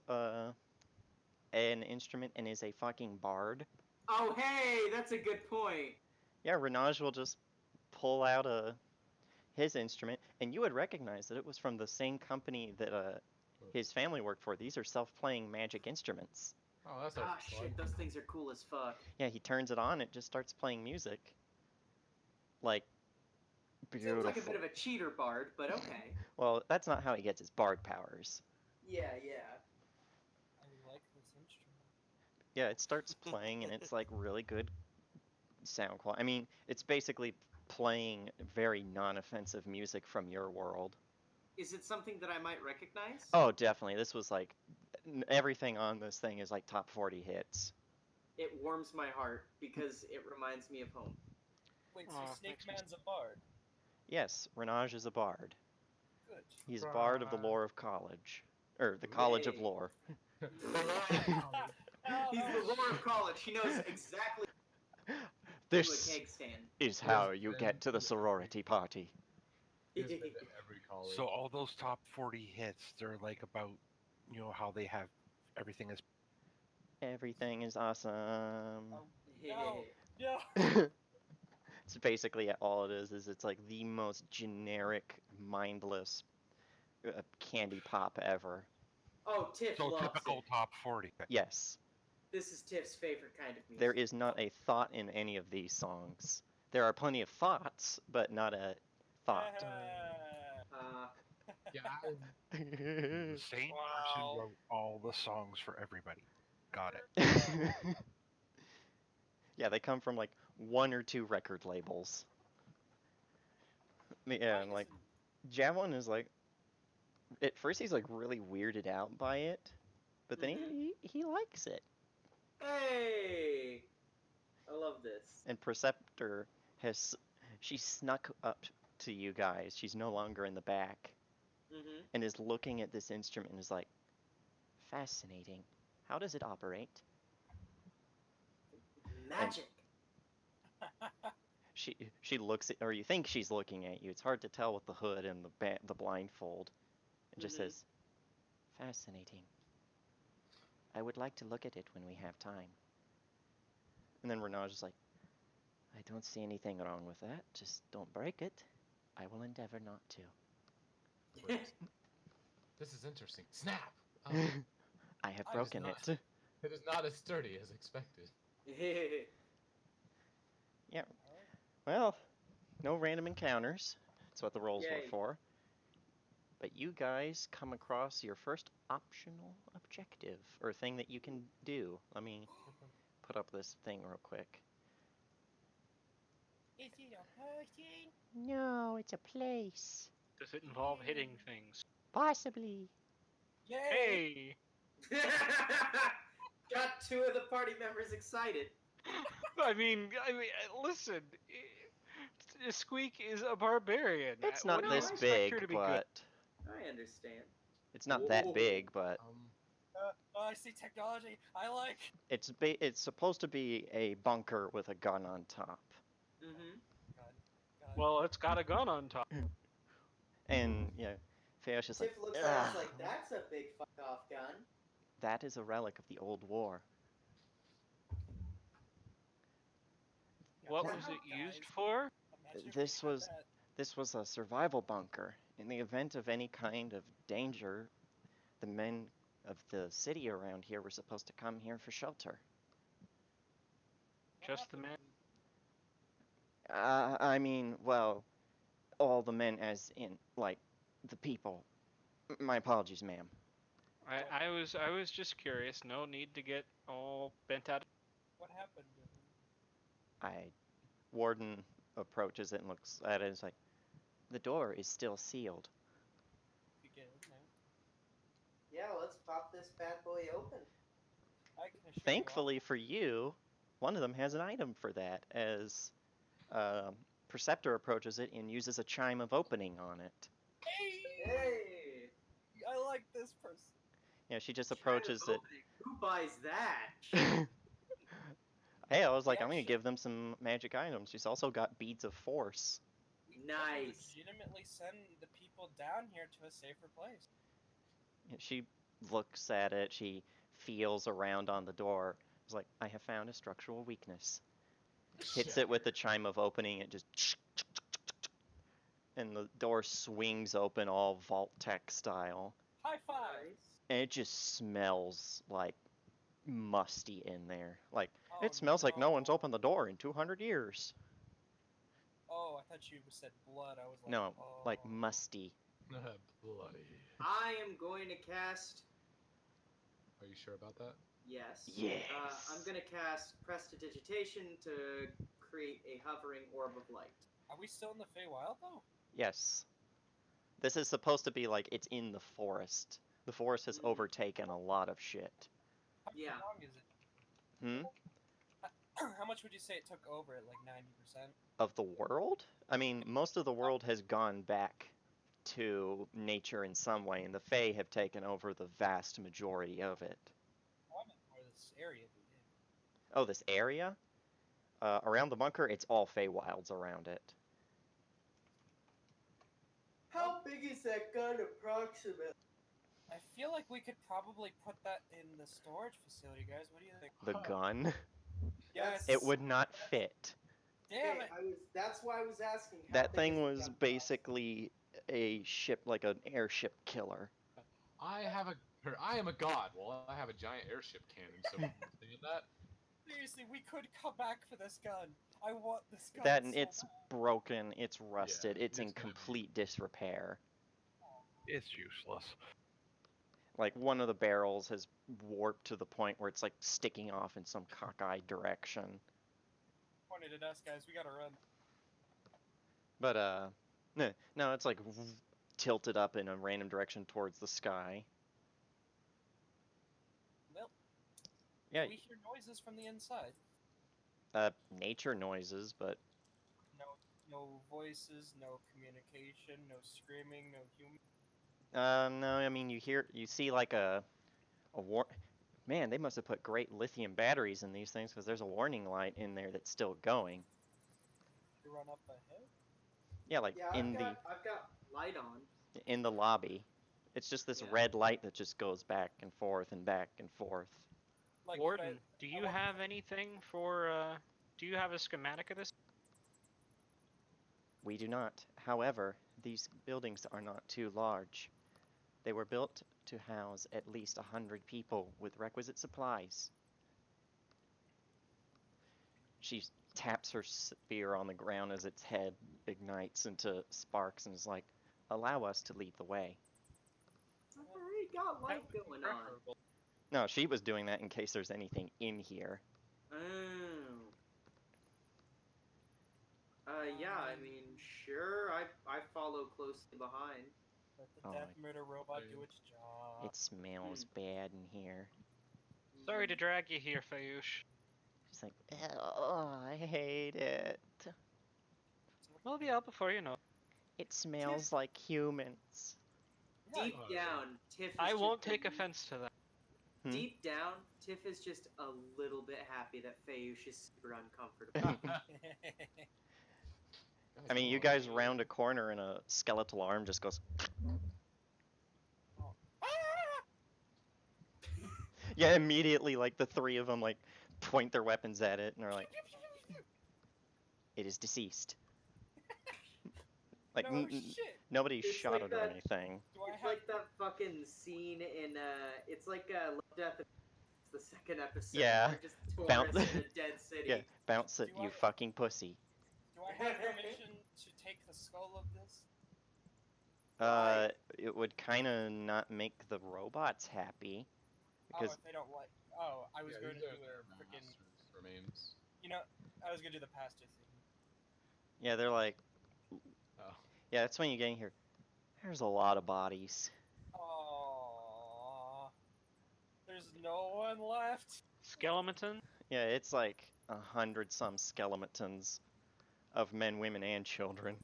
an instrument and is a fucking bard? Oh, hey, that's a good point. Yeah, Renage will just pull out his instrument, and you would recognize that it was from the same company that his family worked for. These are self-playing magic instruments. Oh, that's Ah, fun. shit, those things are cool as fuck. Yeah, he turns it on, it just starts playing music. Like, beautiful. Seems like a bit of a cheater bard, but okay. Well, that's not how he gets his bard powers. Yeah. I like this instrument. Yeah, it starts playing, and it's like really good sound quality. I mean, it's basically playing very non-offensive music from your world. Is it something that I might recognize? Oh, definitely. This was like everything on this thing is like top 40 hits. It warms my heart because it reminds me of home. Wait, so Aw, Snake makes me- Man's a bard. Yes, Renage is a bard. Good. He's a bard of the lore of college. Or the College of Yay. Lore. Hell He's the lore of college. He knows exactly what to do a This keg stand. is He has how you been get to the to every sorority party. He has been to every college. So all those top 40 hits, they're like about, how they have everything is. Everything is awesome. No, no. It's basically all it is it's like the most generic, mindless candy pop ever. Oh, Tiff So loves typical it. top 40. Yes, This is Tiff's favorite kind of music. there is not a thought in any of these songs. There are plenty of thoughts, but not a thought. Yeah, The same person Wow. wrote all the songs for everybody. Got it. Yeah, they come from like one or two record labels. Yeah, and like Javelin is like, at first he's like really weirded out by it, but then he likes it. Hey, I love this. And Preceptor she snuck up to you guys. She's no longer in the back, and is looking at this instrument and is like, fascinating. How does it operate? Magic. She looks at, or you think she's looking at you. It's hard to tell with the hood and the blindfold. It just says, fascinating. I would like to look at it when we have time. And then Renage is like, I don't see anything wrong with that. Just don't break it. I will endeavor not to. this is interesting. Snap! Oh, I have broken it. it is not as sturdy as expected. Yeah. Well, no random encounters. That's what the rolls were Yay. for. But you guys come across your first optional objective, or thing that you can do. Let me put up this thing real quick. Is it a person? No, it's a place. Does it involve hitting things? Possibly. Yay! Hey! Got two of the party members excited. I mean, listen. Squeak is a barbarian. It's not What do you this expect her big, to be good? but I understand. it's not that Ooh. big, but I see technology. I like. it's supposed to be a bunker with a gun on top. God. Well, it's got a gun on top. And yeah, Feosh is Tiff like, looks at us like, that's a big fuck off gun. that is a relic of the old war. What Guys, was it used for? imagine if we This had was that. this was a survival bunker. In the event of any kind of danger, the men of the city around here were supposed to come here for shelter. What Just the happened? man. I mean, well, all the men as in, like, the people. My apologies, ma'am. I was just curious. No need to get all bent out. What happened to him? Warden approaches it and looks at it and is like, the door is still sealed. You get in there. Yeah, let's pop this bad boy open. I can assure Thankfully for you, one of them has an item for that, as Preceptor approaches it and uses a chime of opening on it. you. Hey! I like this person. Yeah, she just approaches it. Who buys that? Hey, I was like, I'm Yeah, gonna shit. give them some magic items. She's also got beads of force. We could Nice. legitimately send the people down here to a safer place. She looks at it, she feels around on the door. It's like, I have found a structural weakness. Hits it with the chime of opening, it just and the door swings open all Vault Tech style. High five. Nice. And it just smells like musty in there. Like, Oh, it smells like no one's no. opened the door in 200 years. Oh, I thought you said blood. I was like, No, oh. like musty. Bloody. I am going to cast. Are you sure about that? Yes. Yes. I'm going to cast Prestidigitation to create a hovering orb of light. Are we still in the Feywild though? Yes. This is supposed to be like it's in the forest. The forest has overtaken a lot of shit. How Yeah. long is it? Hmm? How much would you say it took over it? Like 90%? Of the world? I mean, most of the world has gone back to nature in some way, and the Fae have taken over the vast majority of it. I meant more this area. Oh, this area? Around the bunker, it's all Feywilds around it. How big is that gun approximately? I feel like we could probably put that in the storage facility, guys. What do you think? The gun? Yes. It would not fit. Damn it. That's why I was asking. How That big thing is the was gun basically a ship, like an airship killer. I am a god. Well, I have a giant airship cannon. So understand that. Seriously, we could come back for this gun. I want this gun. That and so it's broken, it's rusted, it's in it's gonna be- complete disrepair. It's useless. Like one of the barrels has warped to the point where it's like sticking off in some cockeyed direction. pointed at us, guys. We gotta run. But no, it's like tilted up in a random direction towards the sky. Well, Yeah, we hear noises from the inside. nature noises, but No voices, no communication, no screaming, no human. no, I mean you see like a war. Man, they must have put great lithium batteries in these things because there's a warning light in there that's still going. To run up ahead. Yeah, like Yeah, I've got light on. in the lobby. It's just this Yeah. red light that just goes back and forth and back and forth. Like Warden, do I you want- have anything for? Do you have a schematic of this? We do not. However, these buildings are not too large. They were built to house at least 100 people with requisite supplies. She taps her spear on the ground as its head ignites into sparks and is like, allow us to lead the way. I've already got light That would be going on. preferable. No, she was doing that in case there's anything in here. Oh. Yeah, I mean, sure, I follow closely behind. Let the Oh death my- murder robot do its job. It smells bad in here. Sorry to drag you here, Fayush. She's like, oh, I hate it. We'll be out before you know. It smells like humans. Yeah, Deep down, Tiff is I just won't take a- offense to that. Deep down, Tiff is just a little bit happy that Fayush is super uncomfortable. I mean, you guys round a corner and a skeletal arm just goes. Yeah, immediately, like the three of them, like point their weapons at it and are like, "It is deceased." Like no shit. nobody It's shot like it or that- anything. Do I It's have? like that fucking scene in it's like Love, Death, and it's the second episode. Yeah. They're just Bounce- tourists in a dead city. Yeah, bounce it, Do you I- fucking pussy. Do I have permission to take the skull of this? Why? It would kind of not make the robots happy Oh, because if they don't like. Oh, I was Yeah, going to these do are their a freaking. masters' remains. You know, I was gonna do the pastor thing. yeah, they're like, Oh. yeah, that's when you get in here. There's a lot of bodies. Aww. There's no one left. Skeleton? Yeah, it's like 100 some skeletons of men, women, and children.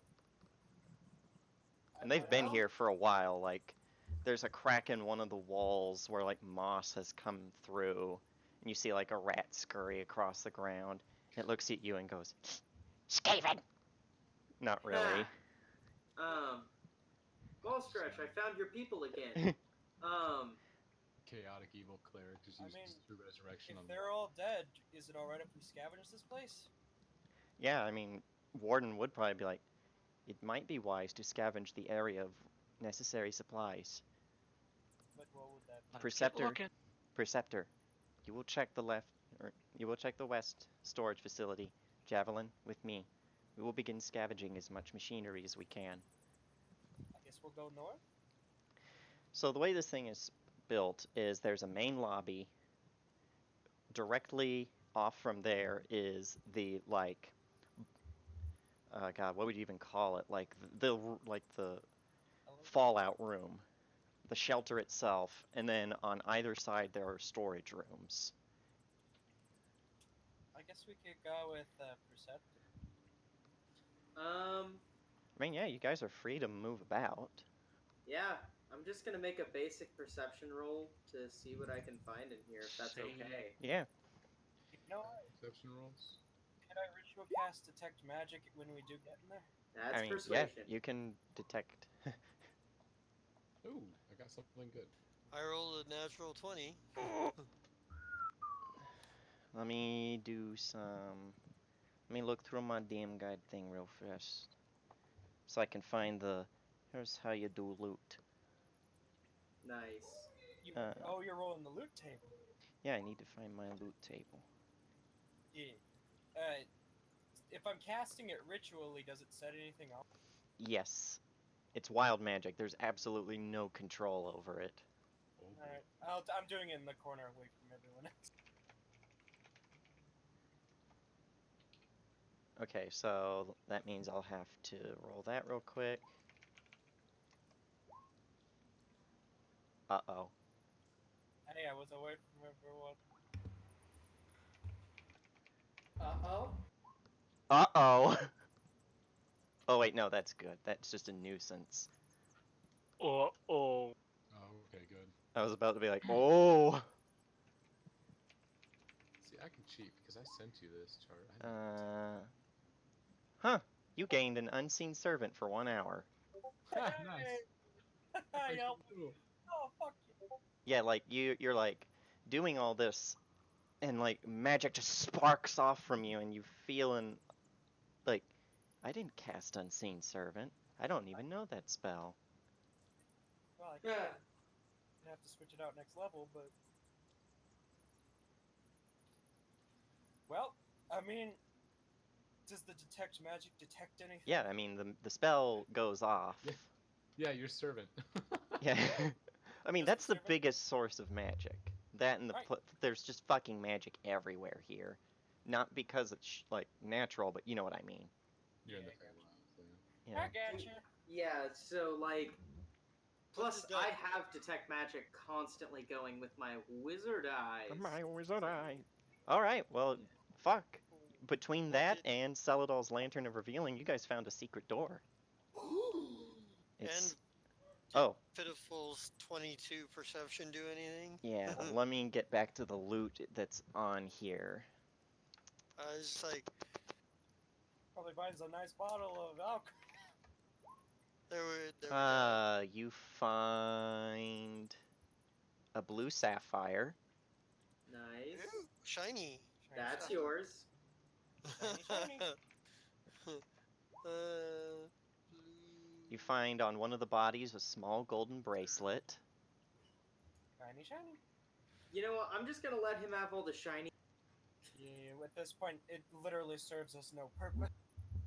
And they've been here for a while. Like, there's a crack in one of the walls where like moss has come through, and you see like a rat scurry across the ground. It looks at you and goes, "Skaven." Not really. Ball scratch, I found your people again. Chaotic evil cleric just I uses mean, true resurrection If on they're all dead, is it alright if we scavenge this place? Yeah, I mean, Warden would probably be like, it might be wise to scavenge the area of necessary supplies. But what would that be? Let's keep Preceptor. looking. Preceptor, you will check the left, or you will check the west storage facility. Javelin, with me. We will begin scavenging as much machinery as we can. I guess we'll go north? So the way this thing is built is there's a main lobby. Directly off from there is the like, God, what would you even call it? Like the fallout room, the shelter itself, and then on either side there are storage rooms. I guess we could go with Perceptor. I mean, yeah, you guys are free to move about. Yeah, I'm just gonna make a basic perception roll to see what I can find in here, if that's Same. okay. Yeah. You know what? Perception rolls. Can I ritual cast detect magic when we do get in there? That's I mean, persuasion. yeah, you can detect. Ooh, I got something good. I rolled a natural 20. Let me do some. Let me look through my DM guide thing real fast, so I can find the. Here's how you do loot. Nice. You're rolling the loot table. Yeah, I need to find my loot table. Yeah. If I'm casting it ritually, does it set anything off? Yes, it's wild magic. There's absolutely no control over it. Oh, boy. Alright, I'm doing it in the corner away from everyone else. Okay, so that means I'll have to roll that real quick. Uh-oh. Hey, I was away from everyone. Uh-oh. Uh-oh! Oh, wait, no, that's good. That's just a nuisance. Oh. Oh, okay, good. I was about to be like, oh! See, I can cheat because I sent you this chart. I didn't Huh. You gained an unseen servant for 1 hour. Ah, nice. Hey, Thank help. you. Oh, fuck you. Yeah, like, you're like, doing all this, and, like, magic just sparks off from you, and you feeling, like, I didn't cast Unseen Servant. I don't even know that spell. Well, I Yeah. have to switch it out next level, but... Well, I mean... Does the detect magic detect anything? Yeah, I mean, the spell goes off. Yeah. Yeah, your servant. Yeah. I mean, Does the that's the servant- biggest source of magic. That and Right. there's just fucking magic everywhere here. Not because it's, like, natural, but you know what I mean. You're in the Yeah, I Feywild, so Yeah. I gotcha. Yeah, so like plus the I have detect magic constantly going with my wizard eyes. My wizard eye. Alright, well, fuck. Between What that did- and Celadol's Lantern of Revealing, you guys found a secret door. It's... And Oh, Pitiful's 22 perception do anything? yeah, let me get back to the loot that's on here. I was just like, Probably finds a nice bottle of alcohol. there we go. You find a blue sapphire. Nice. Ooh, shiny. That's Stuff. yours. Shiny, shiny. You find on one of the bodies a small golden bracelet. Shiny, shiny. You know what? I'm just gonna let him have all the shiny. Yeah, at this point, it literally serves us no purpose.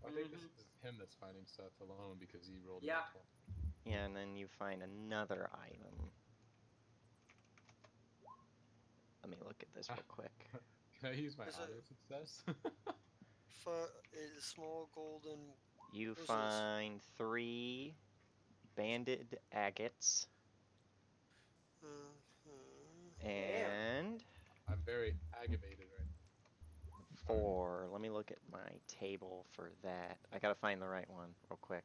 I think this is him that's finding stuff alone because he rolled. Yeah. a 12. Yeah, and then you find another item. Let me look at this real quick. Can I use my Is it- auto success? A small golden. You What's this? find 3 banded agates Mhm. and I'm very aggravated right now. 4. Let me look at my table for that. I gotta find the right one real quick.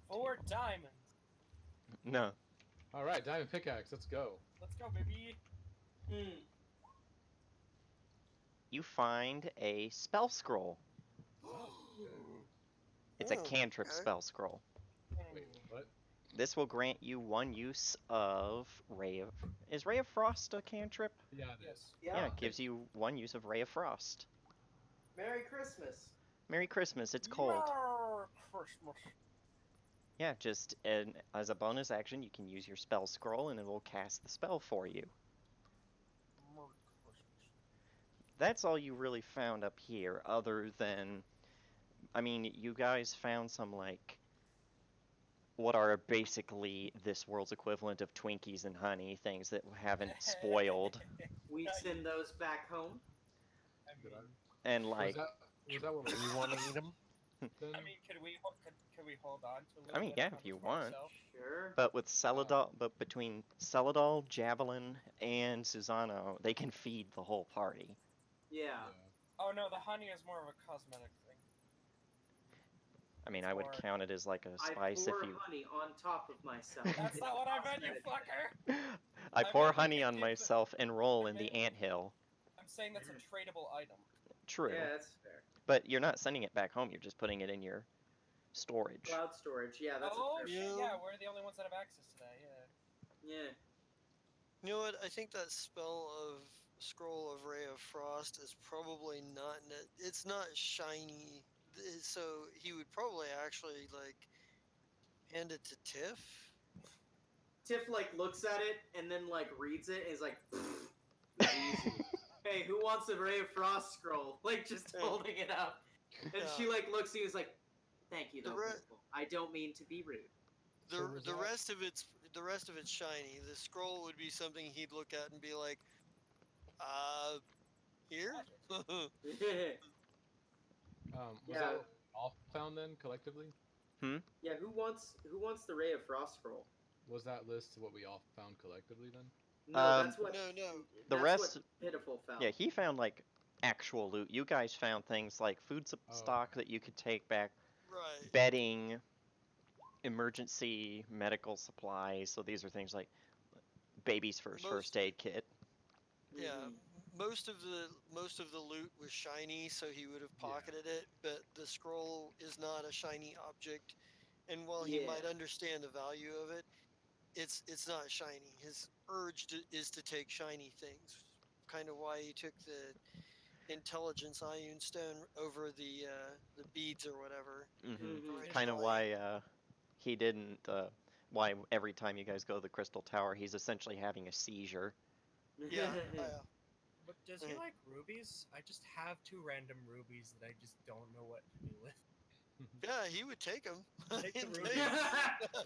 4 diamonds. No. All right, diamond pickaxe. Let's go. Let's go, baby. You find a spell scroll. It's a Oh, cantrip okay. spell scroll. Wait, what? This will grant you 1 use of Ray of... Is Ray of Frost a cantrip? Yeah, it Yes. is. Yeah, it gives you 1 use of Ray of Frost. Merry Christmas. Merry Christmas, it's cold. Merry Christmas. Yeah, just as a bonus action, you can use your spell scroll and it will cast the spell for you. Merry Christmas. That's all you really found up here, other than... I mean, you guys found some, like... what are basically this world's equivalent of Twinkies and honey, things that haven't spoiled. We send those back home. I Did mean, And, Was like... that what You want to eat them? then? I mean, could we hold on to a little I mean, bit yeah, of if you them for want. ourselves? Sure. But with Celadol, but between Celadol, Javelin, and Susano, they can feed the whole party. Yeah. Oh no, the honey is more of a cosmetic thing. I mean, I would Or- count it as like a I spice pour if you... honey on top of myself. That's It's not what I meant, you cosmetic. fucker! I I pour meant like honey it on gives- myself and roll I in the meant- anthill. I'm saying that's a tradable item. True. Yeah, that's fair. But you're not sending it back home. You're just putting it in your storage. Cloud storage. Yeah, that's Oh a fair. shit! Yeah. Yeah, we're the only ones that have access to that. Yeah. Yeah. You know what? I think that spell of Scroll of Ray of Frost is probably not. It's not shiny, so he would probably actually like hand it to Tiff. Tiff like looks at it and then like reads it and is like, easy. Hey, who wants a Ray of Frost scroll? Like just holding it up, and she like looks at you and is like, thank you, though. Pitiful. I don't mean to be rude. The rest of it's shiny. The scroll would be something he'd look at and be like, here. Was Yeah. that all found then collectively? Yeah, who wants the Ray of Frost scroll? Was that list what we all found collectively then? No, that's what. No. The that's rest- what Pitiful found. Yeah, he found like actual loot. You guys found things like food stock okay. that you could take back, Right. bedding, emergency medical supplies. So these are things like baby's first aid kit. Yeah. Mhm. Most of the loot was shiny, so he would have pocketed it. But the scroll is not a shiny object, and while he might Yeah. understand the value of it, it's not shiny. His urge is to take shiny things. Kind of why he took the intelligence Ion stone over the beads or whatever. Mhm. Kind of originally. why he didn't. Why every time you guys go to the Crystal Tower, he's essentially having a seizure. Yeah. But does he like rubies? I just have 2 random rubies that I just don't know what to do with. Yeah, he would take them. Take the rubies.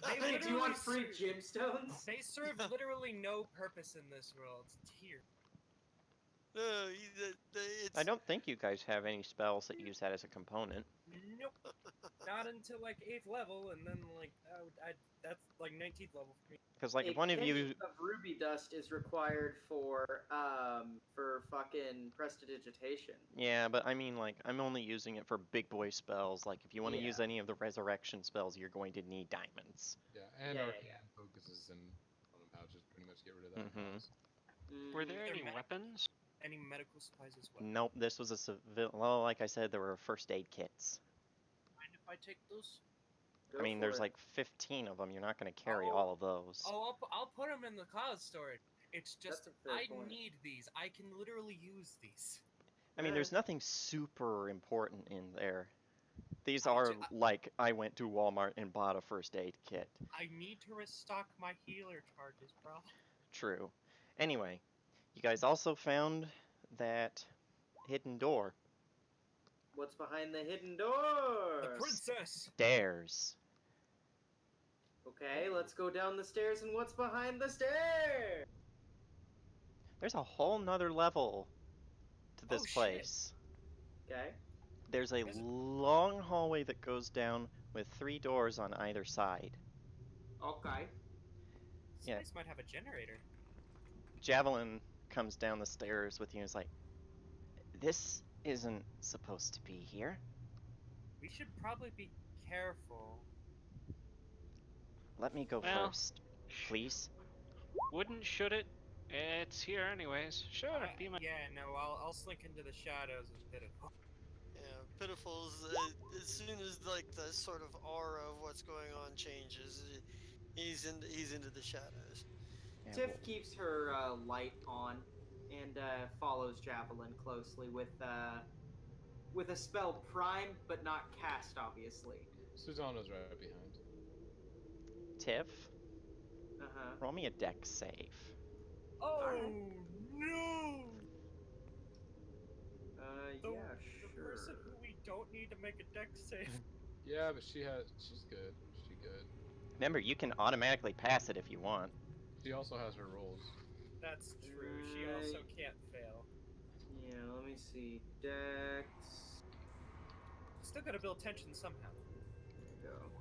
Hey, do you want free literally gemstones? They serve literally no purpose in this world. It's here. No, I don't think you guys have any spells that use that as a component. Nope. Not until like 8th level, and then like that's like 19th level for me. Because like A if one of penny you, of ruby dust is required for fucking prestidigitation. yeah, but I mean like I'm only using it for big boy spells. Like if you want to Yeah. use any of the resurrection spells, you're going to need diamonds. Yeah, and Yeah, arcane focuses and quantum pouches pretty much get rid of that. Mhm. Were there They're any weapons? Any medical supplies as well? Nope, this was a civil. Well, like I said, there were first aid kits. Mind if I take those? Go I mean, for there's it. like 15 of them. You're not going to carry Oh. all of those. Oh, I'll put them in the cloud storage. It's just That's a fair I point. need these. I can literally use these. I mean, there's nothing super important in there. These I are ju- like I went to Walmart and bought a first aid kit. I need to restock my healer charges, bro. True. Anyway, you guys also found that hidden door. What's behind the hidden door? The princess. Stairs. Okay, let's go down the stairs and what's behind the stairs? There's a whole nother level to this Oh, shit. place. Okay. There's a Is it- long hallway that goes down with 3 doors on either side. Okay. This Yeah. place might have a generator. Javelin comes down the stairs with you and is like, this isn't supposed to be here. We should probably be careful. Let me go Well, first, please. Wouldn't, should it? It's here anyways. Sure, be my. Yeah, no, I'll slink into the shadows of Pitiful. Yeah, Pitiful's as soon as like the sort of aura of what's going on changes, he's into the shadows. Yeah, Tiff keeps her light on and follows Javelin closely with a spell primed but not cast, obviously. Susanna's right behind. Tiff, Uh-huh. roll me a dex save. Oh no! The, Yeah, the sure. person who we don't need to make a dex save. Yeah, but she's good. She good. Remember, you can automatically pass it if you want. She also has her rolls. That's true. She also can't fail. Yeah, let me see. Dex. Still gotta build tension somehow. There we go.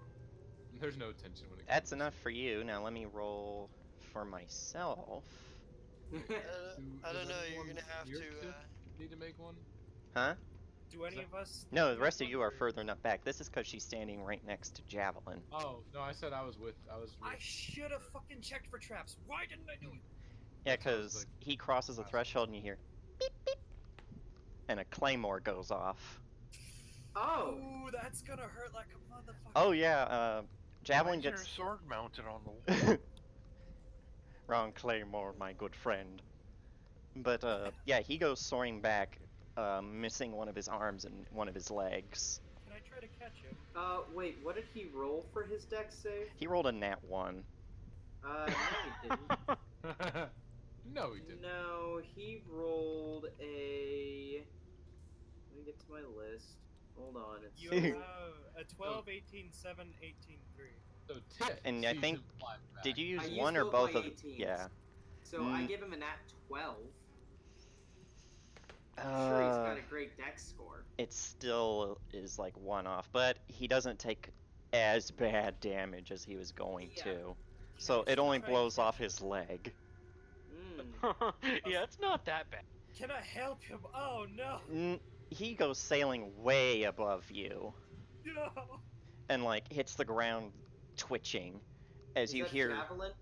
There's no tension when it comes. That's enough for you. Now let me roll for myself. I don't know. You're gonna have to. Need to make one. Huh? Do any of us? No, the rest of you are further enough back. This is because she's standing right next to Javelin. Oh no, I said I was with. I should have fucking checked for traps. Why didn't I do it? Yeah, That's what I was because like- he crosses the threshold and you hear beep beep and a claymore goes off. Oh, Ooh, that's gonna hurt like a motherfucker. Oh yeah, javelin Why is there a gets sword mounted on the wall? wrong claymore, my good friend. But yeah, he goes soaring back, missing one of his arms and one of his legs. Can I try to catch him? wait, what did he roll for his dex save? He rolled a nat 1. No, he didn't. No, he didn't. No, he rolled a. Let me get to my list. Hold on, it's You so. have a 12, 18, 7, 18, 3. So Tiff And I sees think, him fly back. did you I use used one or both both my of? 18s. Yeah. So I give him a nat 12. I'm Uh, sure he's got a great dex score. it still is like 1 off, but he doesn't take as bad damage as he was going Yeah. to. So I it still only try and blows off catch him? his leg. Yeah, it's not that bad. Can I help him? Oh no! He goes sailing way above you No! and like hits the ground twitching as Is you that hear javelin?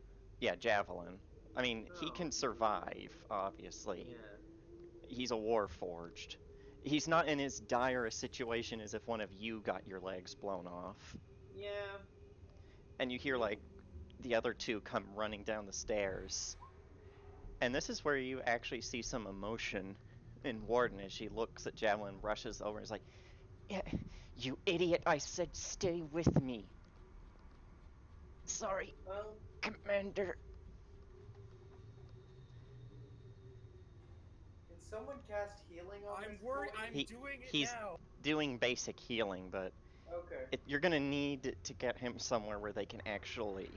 yeah, javelin. I mean, he Oh. can survive, obviously. Yeah. He's a warforged. He's not in as dire a situation as if one of you got your legs blown off. Yeah. And you hear like the other two come running down the stairs. And this is where you actually see some emotion in Warden as she looks at Javelin, rushes over, and is like, "Yeah, you idiot, I said stay with me. Sorry, Well, Commander." can someone cast healing on I'm this worried. boy? I'm doing it He's now. doing basic healing, but Okay. you're gonna need to get him somewhere where they can actually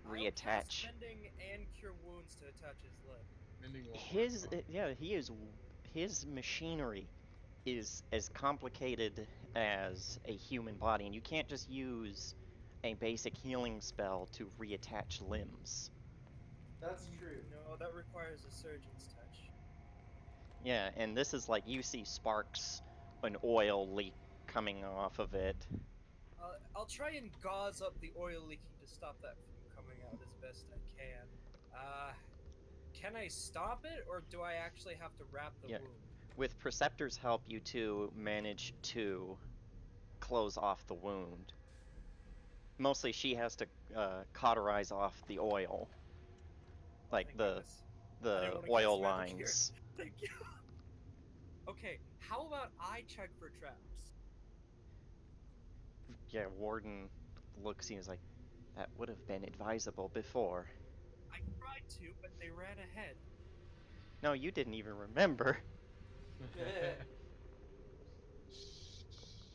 I'll cast reattach. mending and cure wounds to attach his leg. Mending won't His work. yeah, his machinery is as complicated as a human body, and you can't just use a basic healing spell to reattach limbs. That's true. No, that requires a surgeon's touch. Yeah, and this is like you see sparks, an oil leak coming off of it. I'll try and gauze up the oil leaking to stop that from coming out as best I can. Can I stop it, or do I actually have to wrap the Yeah. wound? With Preceptor's help, you two manage to close off the wound. Mostly she has to cauterize off the oil, like Thank the goodness. I didn't want to oil cast magic here. lines. Thank you. Okay, how about I check for traps? Yeah, Warden looks and is like, that would have been advisable before. I tried to, but they ran ahead. No, you didn't even remember.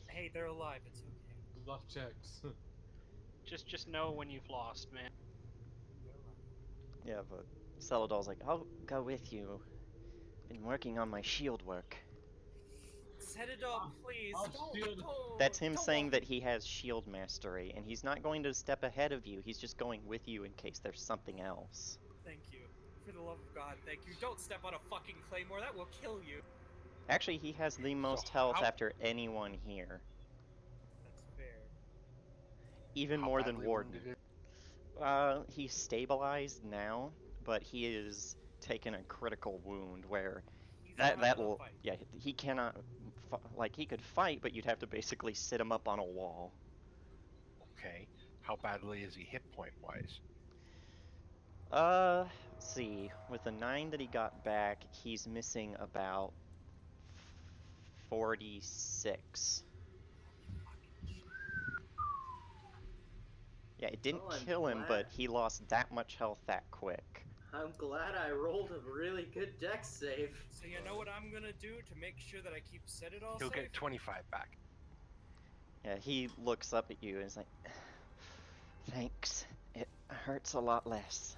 Hey, they're alive. It's okay. Bluff checks. Just know when you've lost, man. They're alive. Yeah, but Celadol's like, I'll go with you. Been working on my shield work. Set it up, please. I'll Don't. shield- That's him don't saying walk. that he has shield mastery, and he's not going to step ahead of you, he's just going with you in case there's something else. Thank you. For the love of God, thank you. Don't step on a fucking claymore. That will kill you. Actually, he has the most health after anyone here. That's fair. Even How more than badly Warden. wounded is- He's stabilized now, but he is taken a critical wound where He's that not gonna will fight. yeah, he cannot like he could fight, but you'd have to basically sit him up on a wall. Okay. How badly is he hit point wise? Let's see. With the 9 that he got back, he's missing about 46. Yeah, it didn't Well, I'm kill him, but glad. he lost that much health that quick. I'm glad I rolled a really good dex save. So you know what I'm gonna do to make sure that I keep Citadel He'll safe? get 25 back. Yeah, he looks up at you and is like, thanks. It hurts a lot less.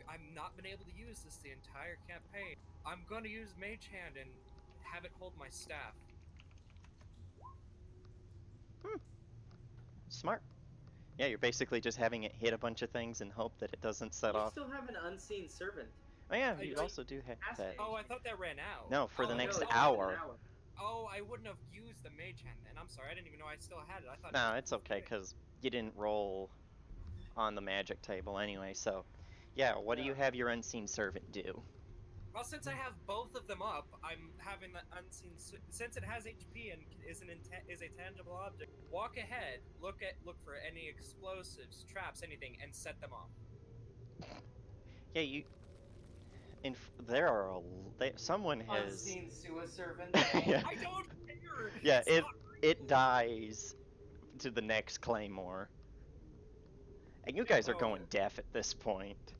I'm not been able to use this the entire campaign. I'm gonna use Mage Hand and have it hold my staff. Smart. Yeah, you're basically just having it hit a bunch of things and hope that it doesn't set You off. still have an unseen servant. Oh yeah, I you do. also do have Ask that. me. Oh, I thought that ran out. No, for the Oh, next no, hour. Oh, I wouldn't have used the Mage Hand, and I'm sorry, I didn't even know I still had it. I thought. No, it it's was okay, great. because you didn't roll on the magic table anyway, so... Yeah, what do you Yeah. have your unseen servant do? Well, since I have both of them up, I'm having the unseen. Since it has HP and is a tangible object, walk ahead, look for any explosives, traps, anything, and set them off. Yeah, you. There are someone has. Unseen sewer servant. Yeah. I don't care. Yeah, It's not it dies to the next claymore. And you guys are No. going deaf at this point.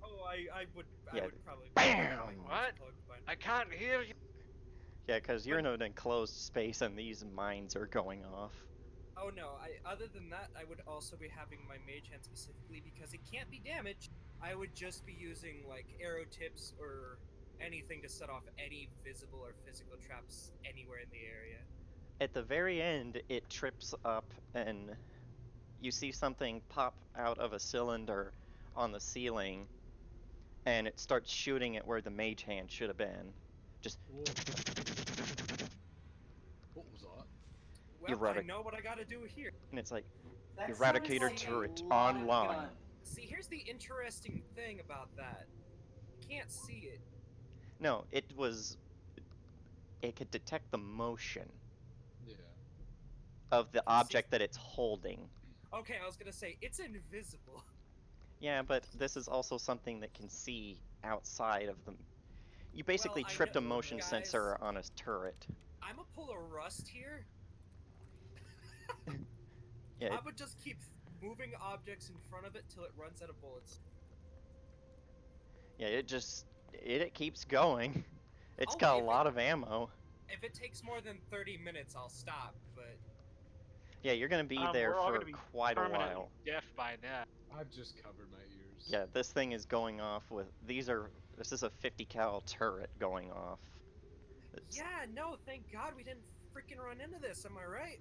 Oh, I would Yeah, probably. BAM! What? I can't hear you. Yeah, because you're in an enclosed space and these mines are going off. Oh no! Other than that, I would also be having my mage hand specifically because it can't be damaged. I would just be using like arrow tips or anything to set off any visible or physical traps anywhere in the area. At the very end, it trips up and you see something pop out of a cylinder on the ceiling and it starts shooting at where the mage hand should have been. Just. Whoa. What was that? Well, I know what I gotta do here. And it's like, That Eradicator sounded like turret a lot of online. gun. See, here's the interesting thing about that. You can't see it. No, it could detect the motion Yeah. of the object that it's holding. Okay, I was gonna say it's invisible. Yeah, but this is also something that can see outside of them. You basically Well, I tripped a know, motion guys. sensor on a turret. I'm gonna pull a rust here. Yeah, I would just keep moving objects in front of it till it runs out of bullets. yeah, it keeps going. It's Oh, got a if lot of ammo. If it takes more than 30 minutes, I'll stop, but... Yeah, you're gonna be there We're all for gonna be quite a permanently while. deaf by now. I've just covered my ears. Yeah, this thing is going off with this is a 50 cal turret going off. Yeah, no, thank God we didn't freaking run into this, am I right?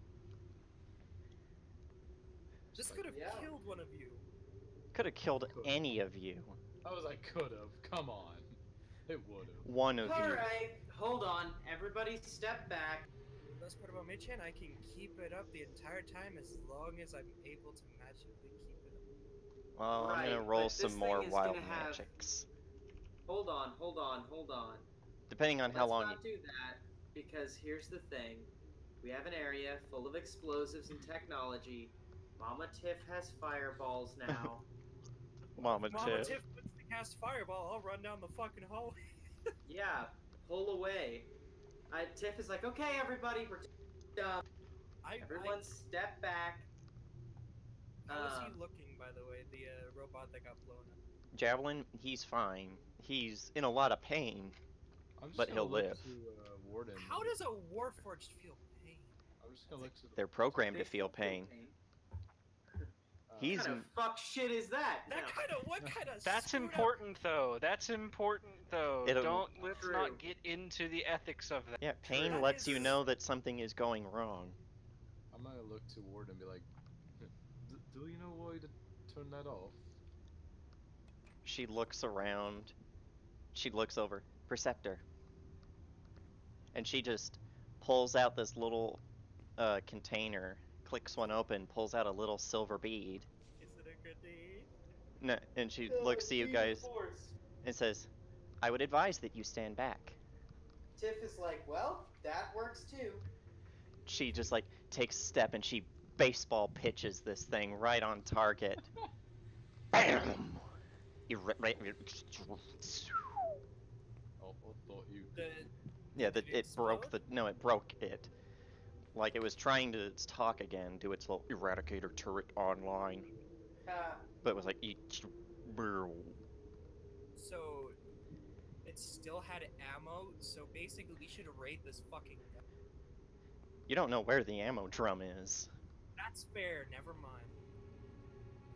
This could have killed one of you. Could have killed any of you. I was like, could have. Come on. It would have. One of you. Alright, hold on. Everybody step back. The best part about Michan, I can keep it up the entire time as long as I'm able to magically keep it up. Well, I'm gonna Right, roll but some this more thing is wild gonna have- magics. Hold on. Depending on how Let's long not do that, because here's the thing. We have an area full of explosives and technology. Mama Tiff has fireballs now. Mama Mama Tiff. Tiff wants to cast Fireball, I'll run down the fucking hallway. Yeah, pull away. Tiff is like, okay, everybody, we're done. Everyone step back. How is he looking, by the way, the robot that got blown up? Javelin, he's fine. He's in a lot of pain. I'm just But gonna he'll look live. To, Warden. How does a Warforged feel pain? I'm just gonna look to the They're programmed They to feel pain. What He's kind of fuck shit is that? What kind of That's screwed up- important, though. That's important, though. Let's True. not get into the ethics of that. Yeah, pain That lets you is- know that something is going wrong. I'm gonna look to Warden and be like, do you know why to turn that off? She looks around. She looks over. Perceptor. And she just pulls out this little container, clicks one open, pulls out a little silver bead. Is it a good deed? No, and she looks to you guys and says, I would advise that you stand back. Tiff is like, well, that works too. She just like takes a step and she baseball pitches this thing right on target. BAM! Oh, I thought you. Yeah, Did it broke explode? it broke it. Like it was trying to talk again, do its little eradicator turret online. But it was like So, it still had ammo, so basically we should raid this fucking gun. you don't know where the ammo drum is. That's fair, never mind.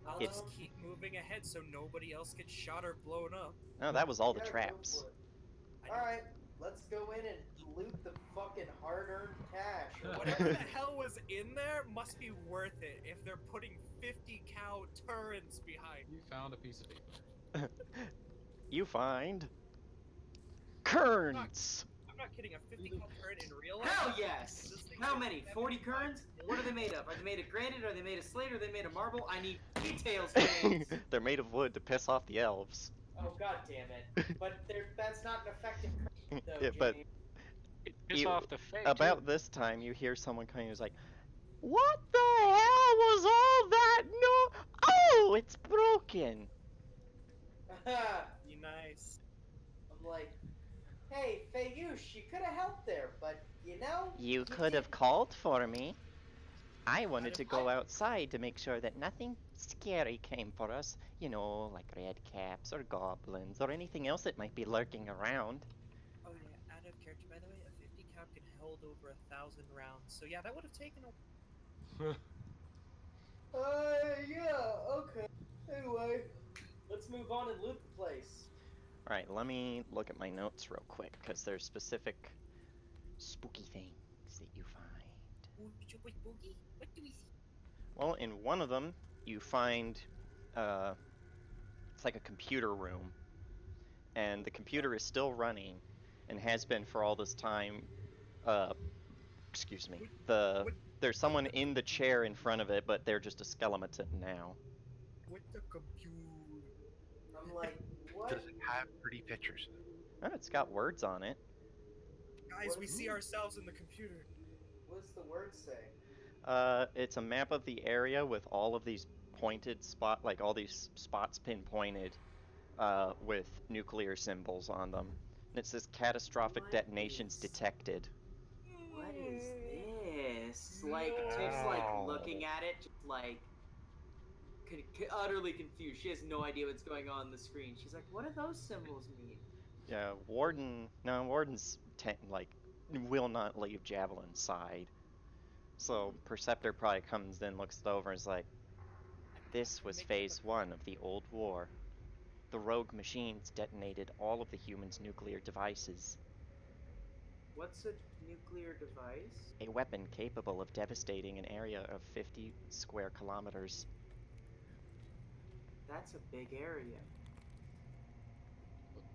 I'll It's- just keep moving ahead so nobody else gets shot or blown up. No, that was all the traps. I know. Alright, let's go in and loot the fucking hard-earned cash. Or Whatever the hell was in there must be worth it if they're putting 50 cal turrets behind. You found a piece of paper. You find Kerns. I'm not kidding, a 50 cal turret in real life? Hell yes! This thing's How like many? 40 75 kerns? million. What are they made of? Are they made of granite? Are they made of slate? Are they made of marble? I need details, James. They're made of wood to piss off the elves. Oh god damn it! But that's not an effective curse, though, But James. It piss you, off the Fae too. about this time, you hear someone coming who's like, "What the hell was all that? No! Oh, it's broken." Be nice. I'm like, hey, Fayush, you could have helped there, but You you could did. have called for me. I I'd wanted have, to go outside to make sure that nothing scary came for us. You know, like red caps or goblins or anything else that might be lurking around. oh yeah, out of character by the way, a 50 cal can hold over 1,000 rounds. So yeah, that would have taken a. Yeah, okay. Anyway, let's move on and loot the place. Alright, let me look at my notes real quick, because there's specific spooky things that you find. Boogie? What do we see? Well, in one of them, you find uh, it's like a computer room, and the computer is still running, and has been for all this time. Uh, excuse me. What? There's someone in the chair in front of it, but they're just a skeleton now. What the computer? I'm like, Does what? it have pretty pictures? Oh, it's got words on it. Guys, we see ourselves in the computer. What does the word say? It's a map of the area with all of these pointed like all these spots pinpointed, with nuclear symbols on them. And it says catastrophic What detonations is? detected. What is this? Like, Tiff's like No. looking at it, just like utterly confused. She has no idea what's going on the screen. She's like, "What do those symbols mean?" Yeah, Warden's like will not leave Javelin's side. So Perceptor probably comes in, looks it over, and is like, I'm "This gonna was make them phase one of the old war. The rogue machines detonated all of the humans' nuclear devices. What's a nuclear device? A weapon capable of devastating an area of 50 square kilometers. That's a big area.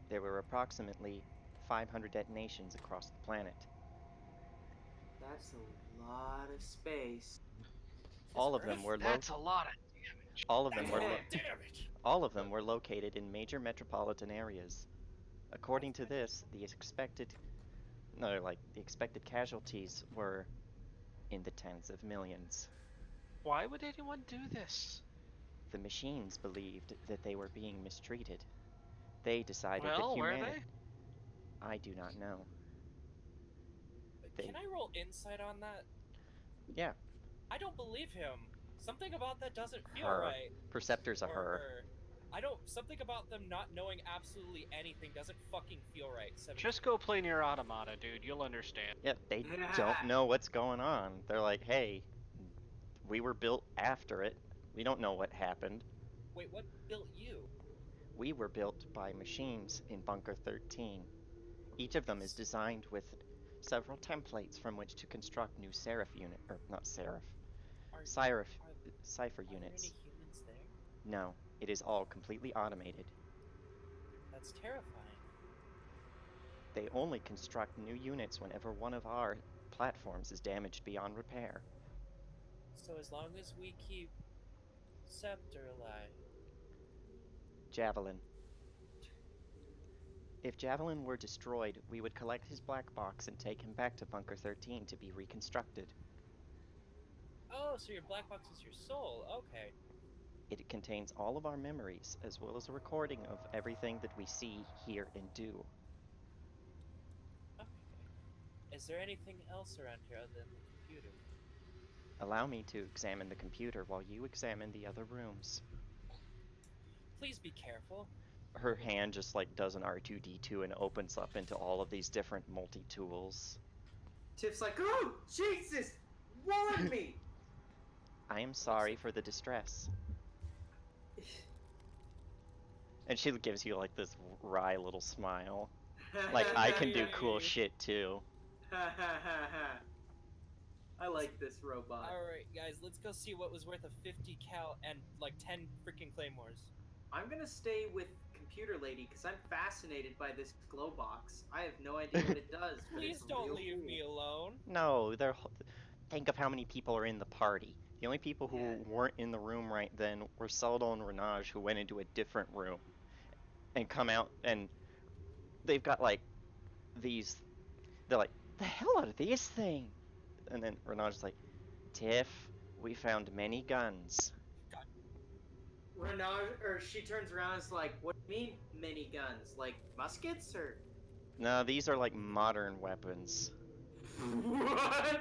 There were approximately 500 detonations across the planet. That's a lot of space. All of them Earth. were That's a lot of all of them That's a were lot of damage. all of them were located in major metropolitan areas. According to this, the expected casualties were in the tens of millions. Why would anyone do this? The machines believed that they were being mistreated. They decided that Well, were humanity. they? I do not know. Can They. I roll insight on that? Yeah, I don't believe him. Something about that doesn't feel her. right. Perceptor's a Or her. her. I don't. Something about them not knowing absolutely anything doesn't fucking feel right. 17. Just go play near Automata, dude. You'll understand. Yeah, they don't know what's going on. They're like, hey, we were built after it. We don't know what happened. Wait, what built you? We were built by machines in Bunker 13. Each of them is designed with several templates from which to construct new Seraph unit, or not Seraph, Are Cyrif, are, cipher are there any units. humans there? No, it is all completely automated. That's terrifying. They only construct new units whenever one of our platforms is damaged beyond repair. So as long as we keep Scepter alive. Javelin. If Javelin were destroyed, we would collect his black box and take him back to Bunker 13 to be reconstructed. Oh, so your black box is your soul. Okay. It contains all of our memories, as well as a recording of everything that we see, hear, and do. Okay. Is there anything else around here other than the computer? Allow me to examine the computer while you examine the other rooms. Please be careful. Her hand just like does an R2D2 and opens up into all of these different multi-tools. Tiff's like, oh, Jesus! Warn me! I am sorry for the distress. And she gives you like this wry little smile. Like, I can do cool shit too. I like this robot. Alright, guys, let's go see what was worth a 50 cal and like 10 freaking claymores. I'm gonna stay with Computer Lady because I'm fascinated by this glow box. I have no idea what it does. But Please it's don't real leave cool. me alone. No, think of how many people are in the party. The only people who weren't in the room right then were Seldon and Renage, who went into a different room. and come out, and they've got like these. They're like, the hell are these things? And then Renard's like, Tiff, we found many guns. Renard, or she turns around and is like, "What do you mean, mini guns? Like muskets or No, these are like modern weapons. what?"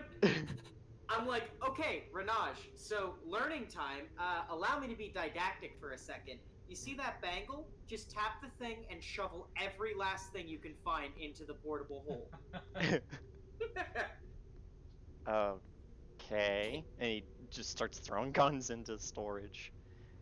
I'm like, "Okay, Renage. So learning time. Allow me to be didactic for a second. You see that bangle? Just tap the thing and shovel every last thing you can find into the portable hole." Okay. And he just starts throwing guns into storage.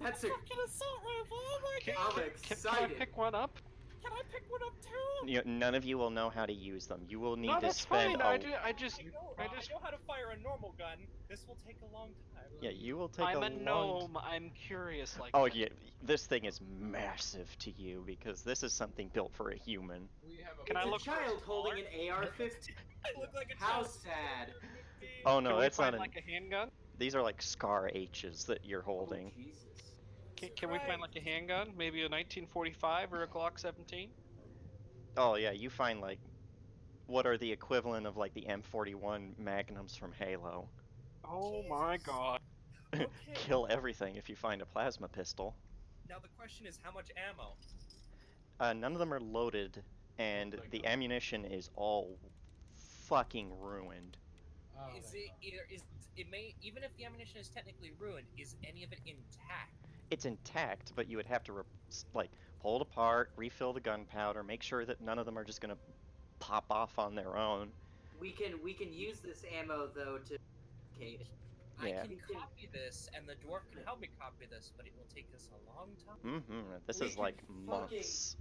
That's a. Fucking assault rifle! Oh my Can, I'm god! can I excited. pick one up? Can I pick one up too? You know, none of you will know how to use them. You will need No, to that's spend fine. a. I I just know how to fire a normal gun. This will take a long time. Yeah, you will take I'm a a long. gnome. I'm curious like Oh that. yeah, this thing is massive to you because this is something built for a human. We have a Can I It's a look for a child holding an scar? AR-15. I look like a How child. sad. Oh no, Can we that's not find an. like a handgun? These are like Scar H's that you're Oh holding. Jesus. Can we find like a handgun? Maybe a 1945 or a Glock 17? Oh yeah, you find like what are the equivalent of like the M41 Magnums from Halo. Oh my god. Okay. Kill everything if you find a plasma pistol. Now the question is, how much ammo? None of them are loaded, and thank the God. ammunition is all fucking ruined. Oh, Is thank it either is it may even if the ammunition is technically ruined, is any of it intact? It's intact, but you would have to like pull it apart, refill the gunpowder, make sure that none of them are just gonna pop off on their own. We can use this ammo though to communicate it. I Yeah. can We can- copy this, and the dwarf can help me copy this, but it will take us a long time. This We is can like fucking- months.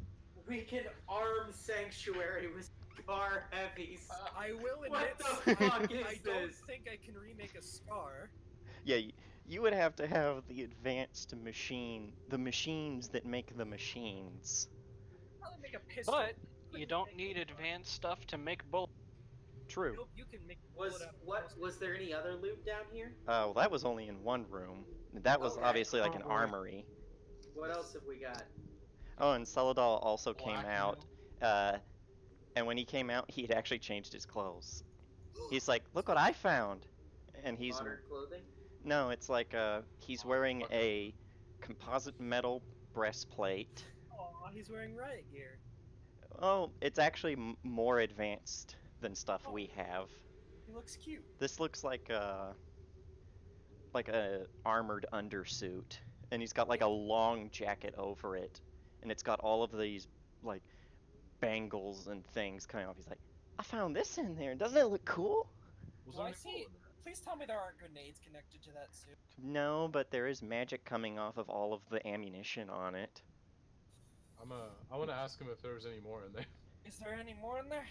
We can arm sanctuary with Scar heavies. I will What admit, the fuck is I don't this? think I can remake a scar. Yeah, you would have to have the advanced machine, the machines that make the machines. Probably make a pistol. But you don't need advanced stuff to make bullets. True. Nope, you can make a bullet Was out of what almost was there any other loot down here? Well, that was only in one room. That was Okay. obviously like an Oh, boy. armory. What else have we got? Oh, and Celadol also came Blackmail. out. And when he came out, he had actually changed his clothes. He's like, "Look what I found," and he's Modern clothing? no, it's like he's wearing a composite metal breastplate. Aw, he's wearing riot gear. Oh, it's actually more advanced than stuff we have. He looks cute. This looks like a armored undersuit, and he's got like a long jacket over it, and it's got all of these like bangles and things coming off. He's like, "I found this in there. Doesn't it look cool?" Was Do there I any see? bullet in there? Please tell me there aren't grenades connected to that suit. No, but there is magic coming off of all of the ammunition on it. I want to ask him if there was any more in there. Is there any more in there?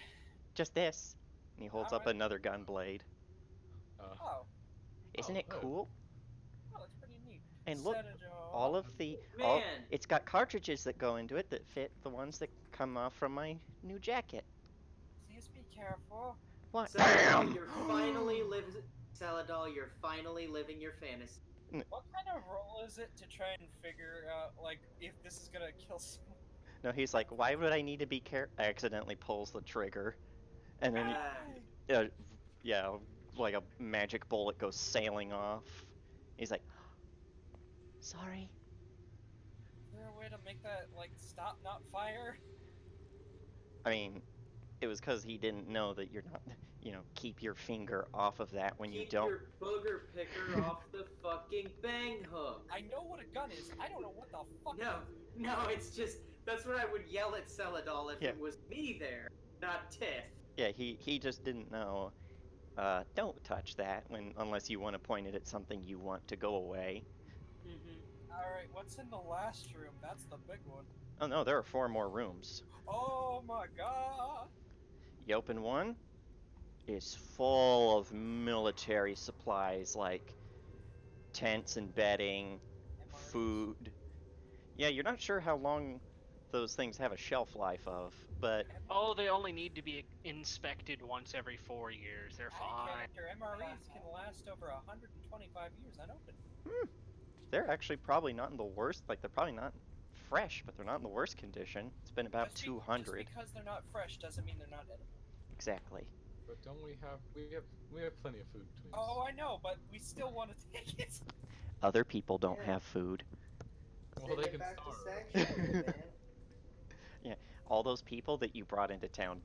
Just this. And he holds up Alright. another gun blade. Oh, Isn't Oh, it good. cool? oh, that's pretty neat. And look, Citadel. all of the all, Man, it's got cartridges that go into it that fit the ones that come off from my new jacket. Please be careful. What? Celadol, you're finally living. Celadol, you're finally living your fantasy. What kind of roll is it to try and figure out, like, if this is gonna kill someone? No, he's like, why would I need to be accidentally pulls the trigger, and then Ah. yeah, like a magic bullet goes sailing off. He's like, sorry. Is there a way to make that, like, stop, not fire? I mean, it was because he didn't know that you're not, keep your finger off of that when you Keep don't. your booger picker off the fucking bang hook. I know what a gun is. I don't know what the fuck. No, it's just that's what I would yell at Celadol if Yeah. it was me there, not Tiff. Yeah, he just didn't know. Don't touch that unless you want to point it at something you want to go away. Mm-hmm. Alright, what's in the last room? That's the big one. Oh no, there are 4 more rooms. Oh my god! You open one, it's full of military supplies like tents and bedding, MREs. food. Yeah, you're not sure how long those things have a shelf life of, but Oh, they only need to be inspected once every 4 years. They're fine. Character MREs can last over 125 years unopened. they're actually probably not in the worst. Like they're probably not fresh, but they're not in the worst condition. It's been about Just 200. because they're not fresh doesn't mean they're not edible. Exactly. But don't we have plenty of food between us? Oh, I know, but we still want to take it. Other people don't Yeah. have food. Well, Send they it can back to starve. Sanctuary, man. Yeah, all those people that you brought into town,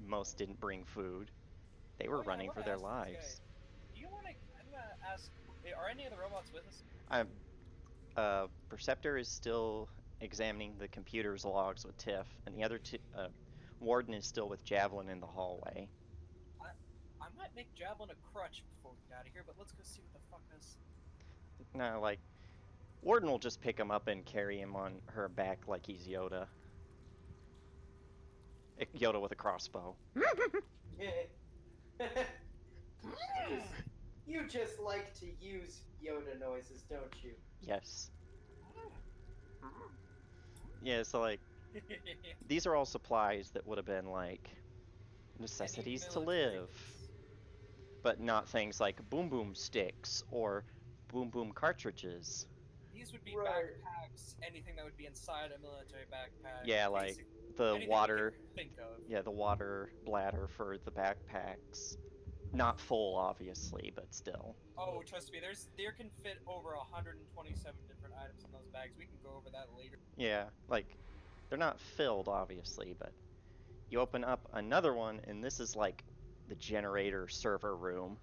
most didn't bring food. They were Oh yeah, I running want for to their ask these guys. lives. Do you want to? I'm gonna ask. Are any of the robots with us? I'm, Perceptor is still examining the computer's logs with Tiff, and the other two, Warden is still with Javelin in the hallway. I might make Javelin a crutch before we get out of here, but let's go see what the fuck is. No, like, Warden will just pick him up and carry him on her back like he's Yoda. Yoda with a crossbow. You just like to use Yoda noises, don't you? Yes. Yeah, so like, these are all supplies that would have been like necessities to live, but not things like boom boom sticks or boom boom cartridges. These would be Right. backpacks. Anything that would be inside a military backpack. Yeah, like basically, the anything water, we can think of. yeah, the water bladder for the backpacks. Not full, obviously, but still. Oh, trust me, there can fit over 127 different items in those bags. We can go over that later. Yeah, like, they're not filled, obviously, but you open up another one, and this is like the generator server room.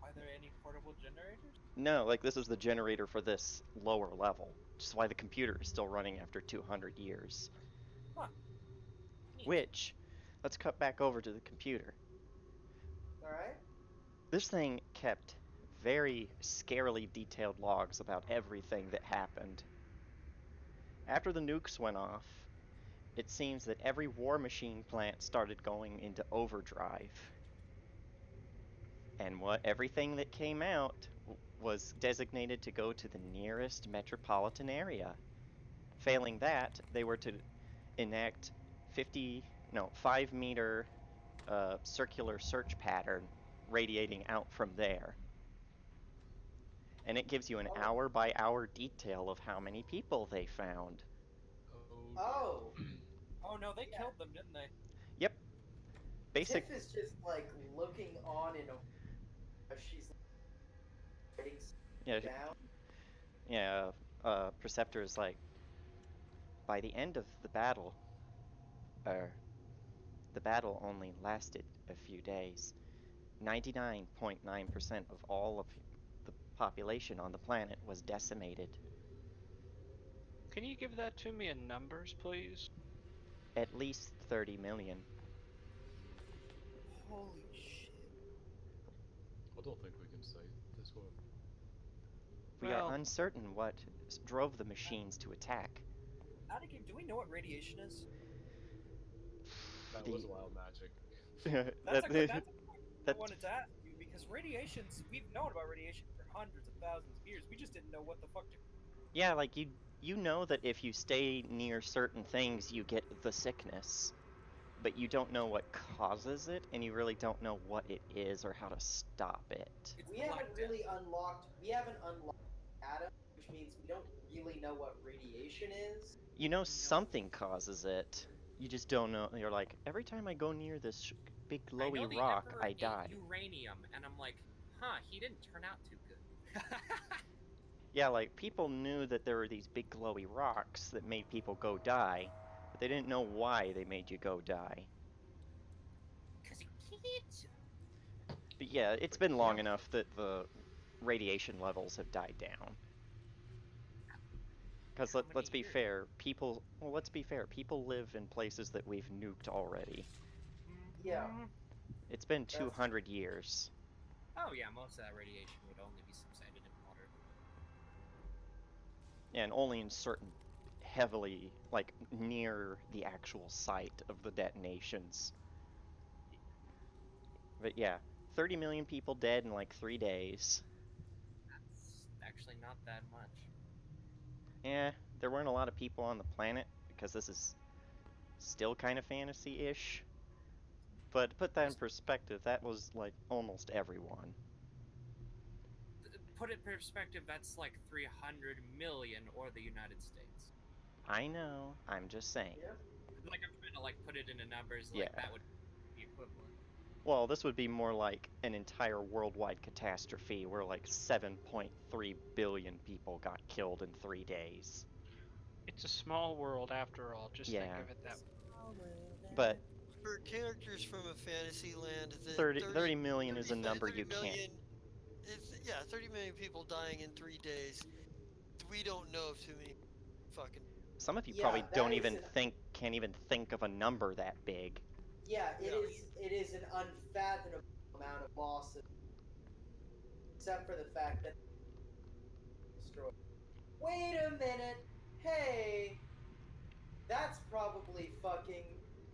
Are there any portable generators? No, like, this is the generator for this lower level, which is why the computer is still running after 200 years. Huh. Neat. Which, let's cut back over to the computer. Alright? This thing kept very scarily detailed logs about everything that happened. After the nukes went off, it seems that every war machine plant started going into overdrive. And everything that came out was designated to go to the nearest metropolitan area. Failing that, they were to enact 5-meter circular search pattern radiating out from there. And it gives you an Oh. hour by hour detail of how many people they found. Oh. Oh. Oh no, they Yeah. killed them, didn't they? Yep. Basic. Tiff is just like looking on in as she's writing Yeah. down. Yeah. Preceptor is like, by the end of the battle only lasted a few days. 99.9% of all of the population on the planet was decimated. Can you give that to me in numbers, please? At least 30 million. Holy shit. I don't think we can say this one. We are Well, uncertain what drove the machines to attack. Out of game, do we know what radiation is? That was wild magic. That's a good I that, wanted to ask you because we've known about radiation for hundreds of thousands of years. We just didn't know what the fuck to. yeah, like you know that if you stay near certain things, you get the sickness, but you don't know what causes it, and you really don't know what it is or how to stop it. It's We the Black haven't Death. really unlocked. We haven't unlocked Adam, which means we don't really know what radiation is. You know something causes it. You just don't know. You're like, every time I go near this big I know glowy the rock, Emperor I ate die. uranium, and I'm like, huh, he didn't turn out too good. Yeah, like people knew that there were these big glowy rocks that made people go die, but they didn't know why they made you go die. Cause he can't. But yeah, it's But been long yeah. enough that the radiation levels have died down. Because How let's many be years? fair, let's be fair, people live in places that we've nuked already. Yeah. Mhm. It's been That's 200 years. Oh yeah, most of that radiation would only be subsided in water. And only in certain heavily, like, near the actual site of the detonations. But yeah, 30 million people dead in like 3 days. That's actually not that much. Yeah, there weren't a lot of people on the planet because this is still kind of fantasy-ish. But to put that in perspective, that was like almost everyone. Put it in perspective, that's like 300 million or the United States. I know. I'm just saying. Yeah. Like I'm trying to like put it into numbers, Yeah. like that would be equivalent. Well, this would be more like an entire worldwide catastrophe where like 7.3 billion people got killed in 3 days. It's a small world after all. Just think Yeah. of it that way. But For characters from a fantasy land, that 30 million is a number 30 you can't. million, yeah, 30 million people dying in 3 days. We don't know of too many fucking. Some of you Yeah, probably that don't is even can't even think of a number that big. Yeah, it No, is. It is an unfathomable amount of losses, except for the fact that it's destroyed. Wait a minute. Hey, that's probably fucking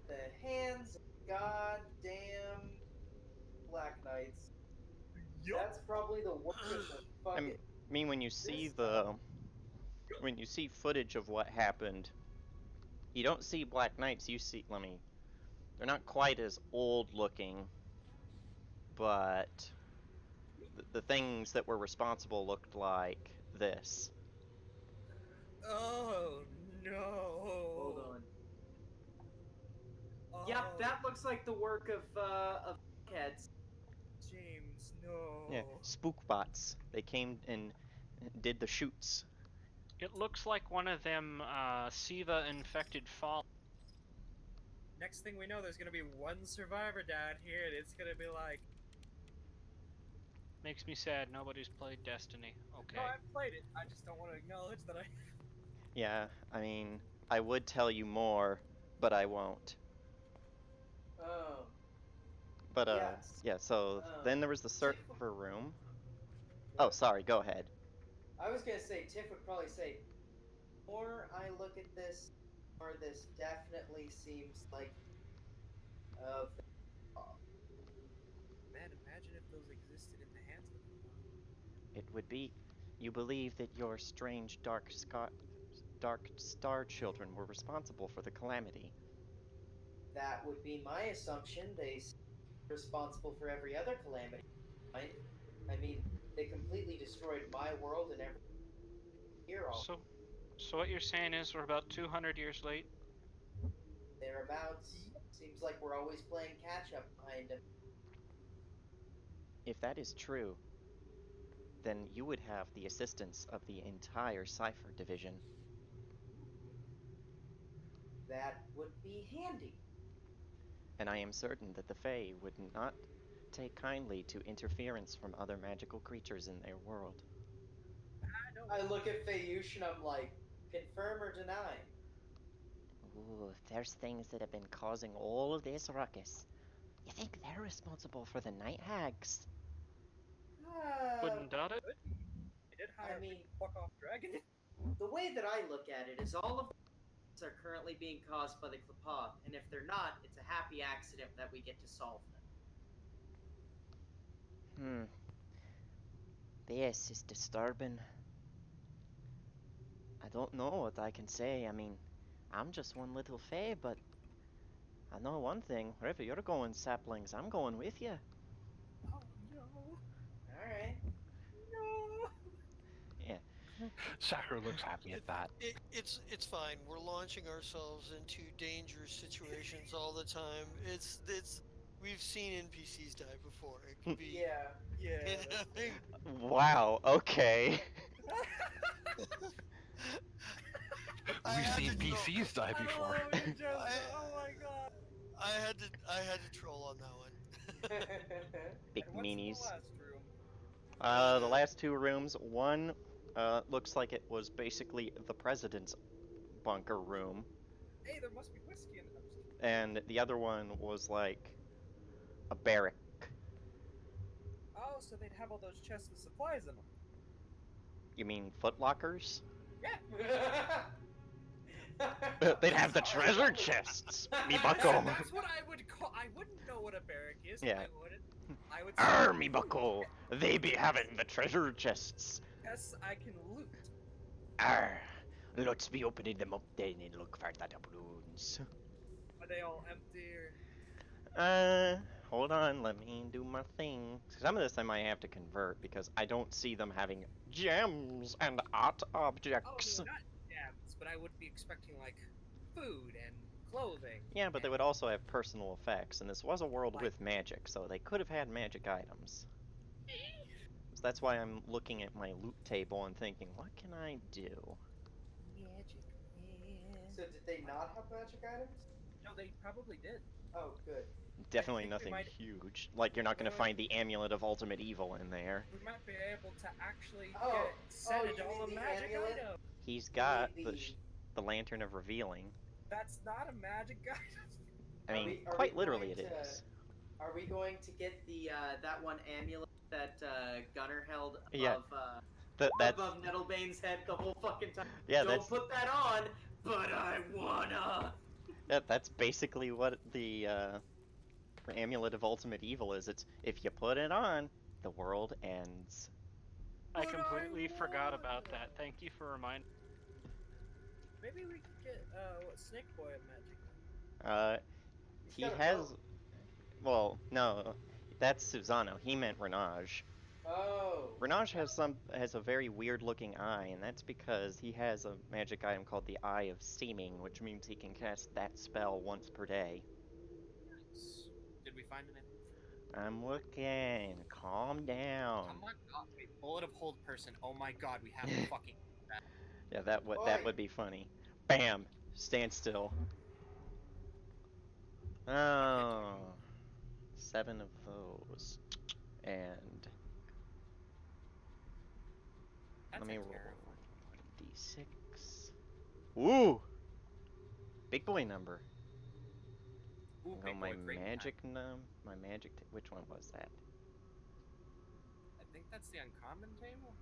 the hands of goddamn Black Knights. That's probably the work of the fucking. Mean, when you see This time. footage of what happened, you don't see Black Knights. You see, they're not quite as old looking, but the things that were responsible looked like this. Oh no! Hold on. Oh, Yep, that looks like the work of heads. James, no. Yeah, spook bots. They came and did the shoots. It looks like one of them Siva infected fall. Next thing we know, there's gonna be one survivor down here, and it's gonna be like, Makes me sad. Nobody's played Destiny. Okay. no, I've played it. I just don't want to acknowledge that I. Yeah, I mean, I would tell you more, but I won't. Um. But Yes. yeah. So then there was the Tiff. server room. Oh, What? sorry. Go ahead. I was gonna say Tiff would probably say, the more I look at this, the more this definitely seems like of Man, imagine if those existed in the hands of the Cthulhu. It would be. You believe that your strange dark star children were responsible for the calamity. that would be my assumption. They seem responsible for every other calamity. I mean, they completely destroyed my world and every year all So what you're saying is we're about 200 years late? thereabouts. Seems like we're always playing catch up behind them. If that is true, then you would have the assistance of the entire Cipher Division. That would be handy. And I am certain that the Fae would not take kindly to interference from other magical creatures in their world. I look at Fayush and I'm like, confirm or deny? Ooh, there's things that have been causing all of this ruckus. You think they're responsible for the night hags? Wouldn't doubt it. They did hire I mean, a fuck off dragon. the way that I look at it is all of these are currently being caused by the Klapath, and if they're not, it's a happy accident that we get to solve them. This is disturbing. I don't know what I can say. I mean, I'm just one little Fae, but I know one thing. Wherever you're going, saplings, I'm going with you. Oh no! All right. No! Yeah. Sacker looks happy at that. It's fine. We're launching ourselves into dangerous situations all the time. It's we've seen NPCs die before. It could be Yeah. Yeah. Wow, okay. I We've had seen to troll. PCs die before. Oh, you just, I, oh my god! I had to troll on that one. Big And what's in the meanies. last room? The last two rooms, one looks like it was basically the president's bunker room, Hey, there must be whiskey in. I'm just kidding. and the other one was like a barrack. Oh, so they'd have all those chests with supplies in them. You mean footlockers? Yeah. They'd have the treasure chests, me bucko. That's what I would call. I wouldn't know what a barrack is. Yeah. I wouldn't. I would. Arr, me bucko. They be having the treasure chests. Yes, I can loot. Arr. Let's be opening them up then and look for the doubloons. Are they all empty? Or... Hold on, let me do my thing. Some of this I might have to convert because I don't see them having gems and art Oh objects. no, not gems, but I would be expecting like food and clothing. Yeah, but they and, would also have personal effects, and this was a world like, with magic, so they could have had magic items. So that's why I'm looking at my loot table and thinking, what can I do? magic man. So did they not have magic items? No, they probably did. Oh, good. I Definitely think we nothing might huge. Like, you're not going to find the Amulet of Ultimate Evil in there. we might be able to actually Oh, get oh, send you all mean a the magic amulet? item. He's You mean got the Lantern of Revealing. That's not a magic item. I mean, are quite we literally going it to, is. Are we going to get the that one amulet that Gunner held Yeah, that above Nettlebane's head the whole fucking time? yeah, Don't put that on, but I wanna. that's basically what the Amulet of Ultimate Evil is. It's if you put it on, the world ends. I But completely forgot about wanna. that. Thank you for reminding. Maybe we could get Snake Boy a magic item. Uh, He's he got a has, boat. well, no, that's Susano. He meant Renage. Oh. Renage has a very weird looking eye, and that's because he has a magic item called the Eye of Seeming, which means he can cast that spell once per day. Nice. Did we find anything? I'm looking. Calm down. Oh my god! Wait, bullet of hold person. Oh my god, we have to fucking. Yeah, that Oi. would be funny. Bam! Stand still. Okay, do we? Oh, 7 of those. And That's let a me roll terrifying. d6. Ooh! Big boy number. Ooh, Go big my boy, great time. magic my magic. Which one was that? I think that's the uncommon table.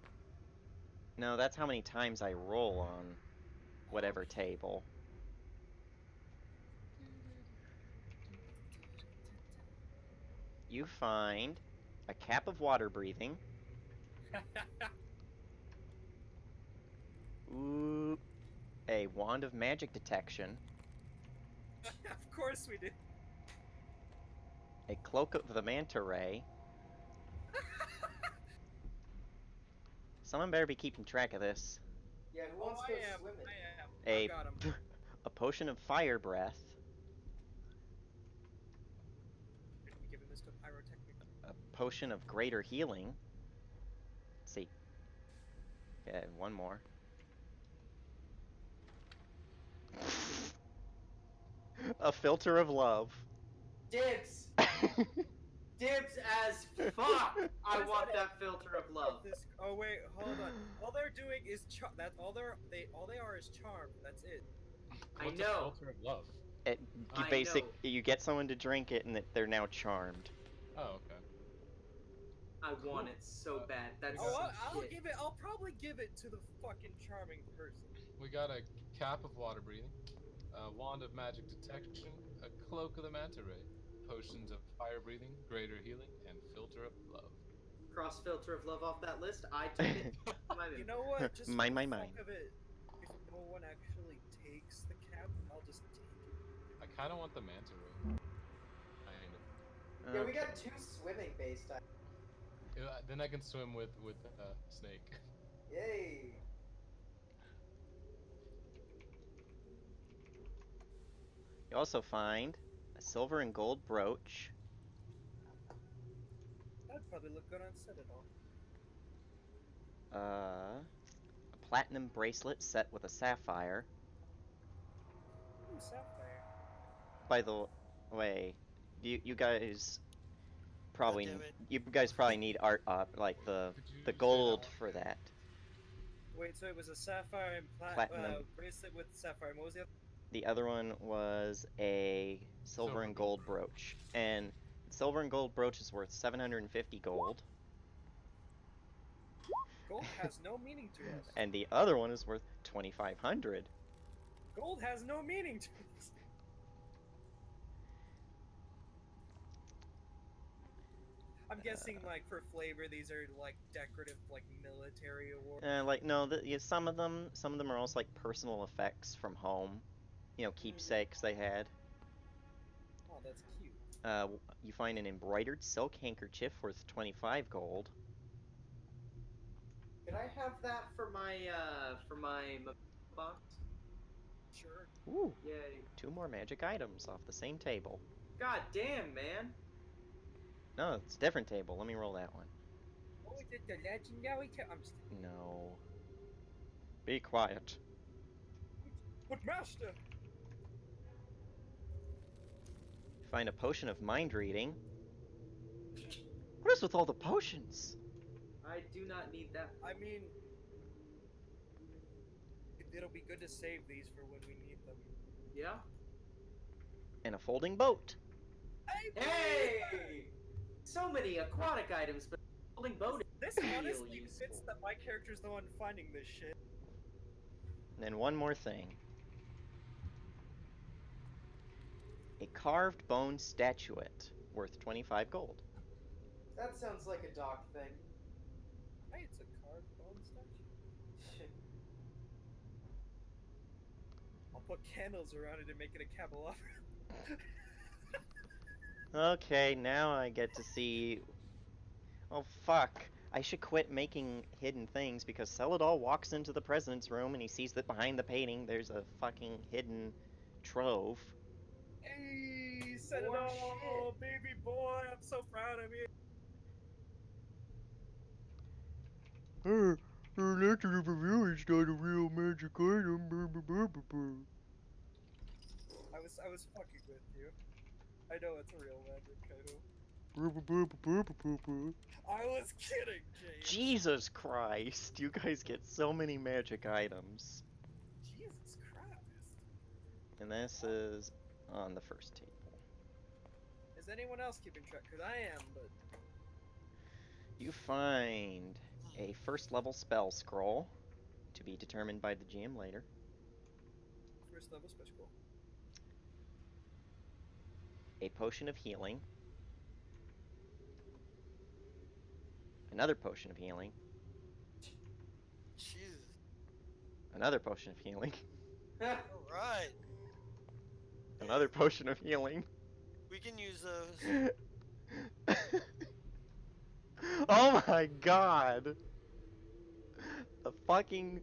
No, that's how many times I roll on Oh. whatever table. You find a cap of water breathing. Ooh, a wand of magic detection. Of course we did. A cloak of the manta ray. Someone better be keeping track of this. Yeah, who Oh, wants to I go am. swimming? I am. I A got him. a potion of fire breath. Did we give him this to pyrotechnic? A potion of greater healing. Let's see. Okay, one more. A filter of love. Dibs! Dibs as fuck! I want that filter of love. This. Oh wait, hold on. All they're doing is that's all they are is charmed. That's it. I What's know. a filter of love? I know. You get someone to drink it and they're now charmed. Oh, okay. I want Cool. it so bad. That's Oh, some I'll shit. give it. I'll probably give it to the fucking charming person. We got a cap of water breathing, a wand of magic detection, a cloak of the manta ray, potions of fire breathing, greater healing, and filter of love. Cross filter of love off that list. I took it. You know what? Just for Mine, the mine, fuck mine. of it, if no one actually takes the cap, I'll just take it. I kind of want the manta ray. Kind of. Yeah, we Okay. got 2 swimming based items. Then I can swim with Snake. Yay! You also find a silver and gold brooch, That'd probably look good on Citadel. a platinum bracelet set with a sapphire. Ooh, sapphire. By the way, you guys God probably damn it. you guys probably need art like Could you the say that gold one for again? that. Wait, so it was a sapphire and Platinum. bracelet with sapphire. What was the other? The other one was a silver and gold brooch. And silver and gold brooch is worth 750 gold. Gold has no meaning to us. And the other one is worth 2,500. Gold has no meaning to us. I'm guessing, like, for flavor, these are like decorative, like military awards. Like no, yeah, some of them are also like personal effects from home. You know, keepsakes they had. Oh, that's cute. You find an embroidered silk handkerchief worth 25 gold. Could I have that for my box? Ooh, Yay. 2 more magic items off the same table. God damn, man. No, it's a different table. Let me roll that one. Oh, is it the legendary? I'm just kidding. No. Be quiet. But master, Find a potion of mind reading. What is with all the potions? I do not need that. I mean, it'll be good to save these for when we need them. Yeah. And a folding boat. Hey! So many aquatic items, but holding boat This is real honestly useful. fits that my character's the one finding this shit. And then one more thing. A carved bone statuette worth 25 gold. That sounds like a dock thing. Hey, it's a carved bone statue. I'll put candles around it and make it a candelabra. Okay, now I get to see... Oh, fuck. I should quit making hidden things because Celadol walks into the president's room and he sees that behind the painting there's a fucking hidden trove. Hey, said it More all, baby boy. I'm so proud of you. Legend of a View is not a real magic item. I was fucking with you. I know it's a real magic item. I was kidding, James. Jesus Christ, you guys get so many magic items. Jesus Christ. And this is on the first table. Is anyone else keeping track? Because I am, but... You find a first level spell scroll to be determined by the GM later. First level special. A potion of healing. Another potion of healing. Jesus. Another potion of healing. All right. Another potion of healing. We can use those. Oh my god! The fucking...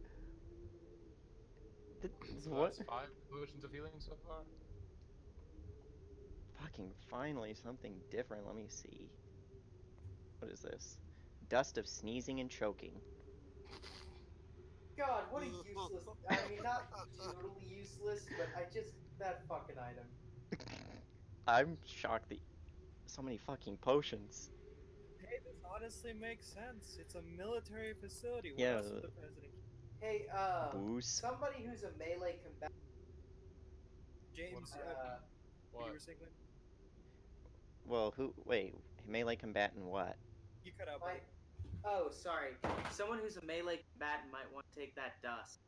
So What? that's 5 potions of healing so far. Fucking finally something different. Let me see. What is this? Dust of sneezing and choking. God, what a useless. I mean, not totally useless, but that fucking item. I'm shocked that so many fucking potions. Hey, this honestly makes sense. It's a military facility. What Yeah. else would the president keep? Hey, Booze. somebody who's a melee combatant. James, Uh, you What? were saying that? Well, who? Wait, melee combatant what? You cut out, my, buddy. oh, sorry. Someone who's a melee combatant might want to take that dust.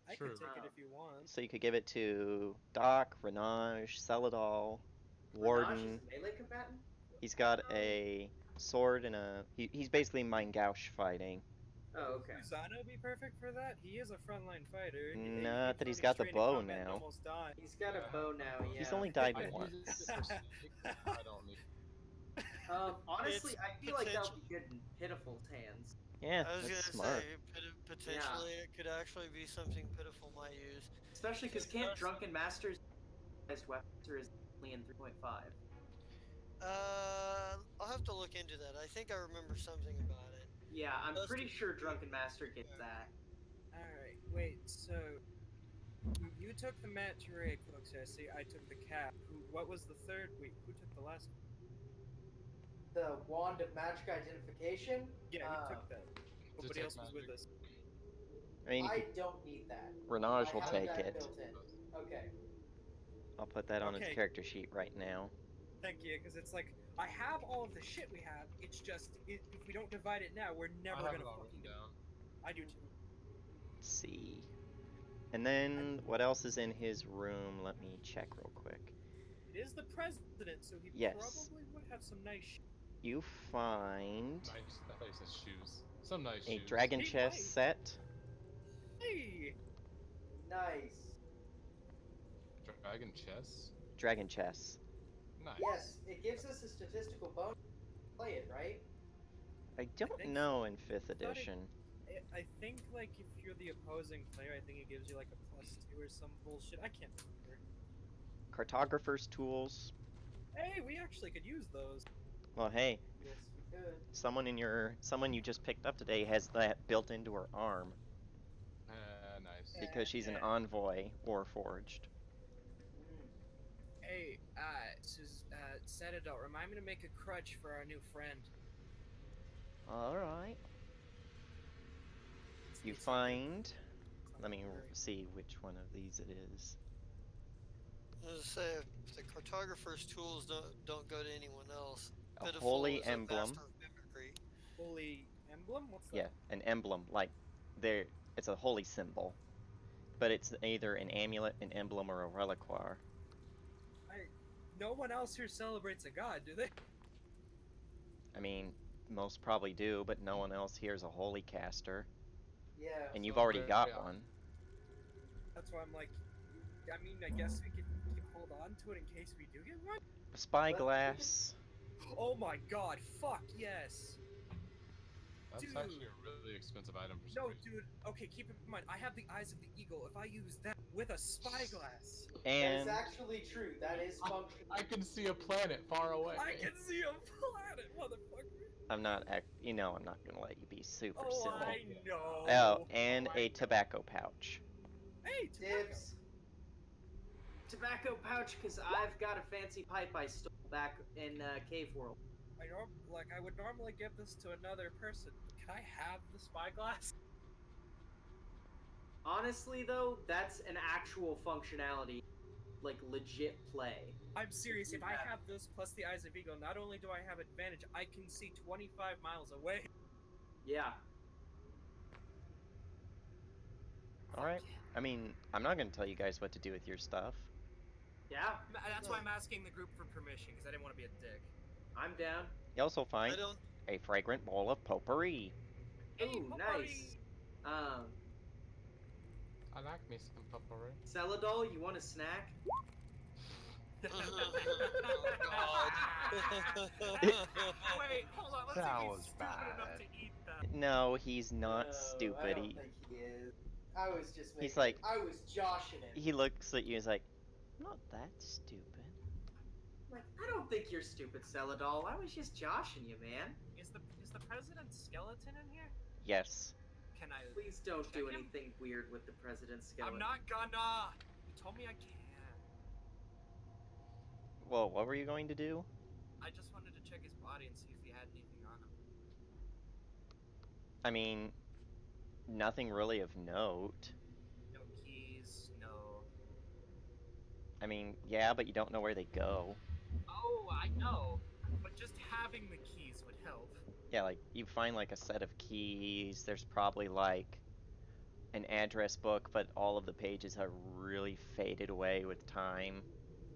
I True. can take it if you want. So you could give it to Doc, Renage, Celadol, Renage Warden. is a melee combatant? He's got a sword and a. He's basically Mein Gauche fighting. Oh, okay. Susano would be perfect for that. He is a frontline fighter. Not that he's got the bow now. He's got a bow now, yeah. He's only died I once. use it for sneak. I don't need. Honestly, It's I feel like that would be good in Pitiful's hands. Yeah, I was that's gonna smart. say potentially it could actually be something Pitiful might use. Especially because can't Drunken Masters weapons are only in 3.5? I'll have to look into that. I think I remember something about it. Yeah, I'm Let's pretty do- sure Drunken Master gets that. Alright, wait, so you took the Manta Ray Quixote, I took the cap. What was the third? Wait, who took the last one? The Wand of Magic Identification? Yeah, you took that. Nobody take else was with magic. us. I mean, I don't need that. Renage will I have take that it. built in. Okay. I'll put that on his Okay. character sheet right now. Thank you, because it's like, I have all of the shit we have, it's just, if we don't divide it now, we're never I have gonna it all fucking written down. I do too. Let's see. And then what else is in his room? Let me check real quick. It is the president, so he Yes. probably would have some nice shit. You find Nice. I thought you said shoes. Some nice a shoes. dragon He chest might. set. Hey! Nice. Dragon chess. Dragon chess. Nice. Yes, it gives us a statistical bonus to play it, right? I don't think know in 5th thought it- edition. I think like if you're the opposing player, I think it gives you like a +2 or some bullshit. I can't remember. Cartographer's tools. Hey, we actually could use those. Well, hey, Yes, we could. someone you just picked up today has that built into her arm Nice. because she's an envoy warforged. Mm. Hey, Citadel, remind me to make a crutch for our new friend. All right. You It's something- find. Let me something very- see which one of these it is. I was gonna say, if the cartographer's tools don't go to anyone else, A Pitiful holy is a emblem. master of mimicry. holy emblem. What's that? Yeah, an emblem. Like there, it's a holy symbol, but it's either an amulet, an emblem, or a reliquary. No one else here celebrates a god, do they? I mean, most probably do, but no one else here is a holy caster, Yeah. and you've already Celebrate, got yeah. one. That's why I'm like, I mean, I guess we could hold on to it in case we do get one. A spyglass. Oh my god, fuck yes. That's Dude. actually a really expensive item for some No, reason. dude. Okay, keep in mind, I have the eyes of the eagle. If I use that with a spyglass, That is And actually true. That is functional. I can see a planet far away. I can see a planet, motherfucker. I'm not, I'm not gonna let you be super Oh, silly. I know. Oh, and I a know. tobacco pouch. Hey, tobacco. Dibs. Tobacco pouch, because I've got a fancy pipe I stole back in Cave World. I would normally give this to another person, but can I have the spyglass? Honestly, though, that's an actual functionality, like legit play. I'm serious. If I have this plus the eyes of eagle, not only do I have advantage, I can see 25 miles away. Yeah. Alright. I mean, I'm not gonna tell you guys what to do with your stuff. Yeah, That's why I'm asking the group for permission, because I didn't want to be a dick. I'm down. You also find I don't. a fragrant bowl of potpourri. Ooh, nice. I like me some potpourri. Celadol, you want a snack? Oh God. Wait, hold on. Let's That see if was he's stupid enough bad. to eat that. No, he's not No, stupid. I don't think he is. I was just making. He's like- I was joshing him. He looks at you and is like, I'm not that stupid. Like, I don't think you're stupid, Celadol. I was just joshing you, man. Is the president's skeleton in here? Yes. Can I? Please don't do Check him? anything weird with the president's skeleton. I'm not gonna. You told me I can. Well, what were you going to do? I just wanted to check his body and see if he had anything on him. I mean, nothing really of note. No keys. No. I mean, yeah, but you don't know where they go. Oh, I know. But just having the keys would help. Yeah, like, you find like a set of keys. There's probably like an address book, but all of the pages are really faded away with time.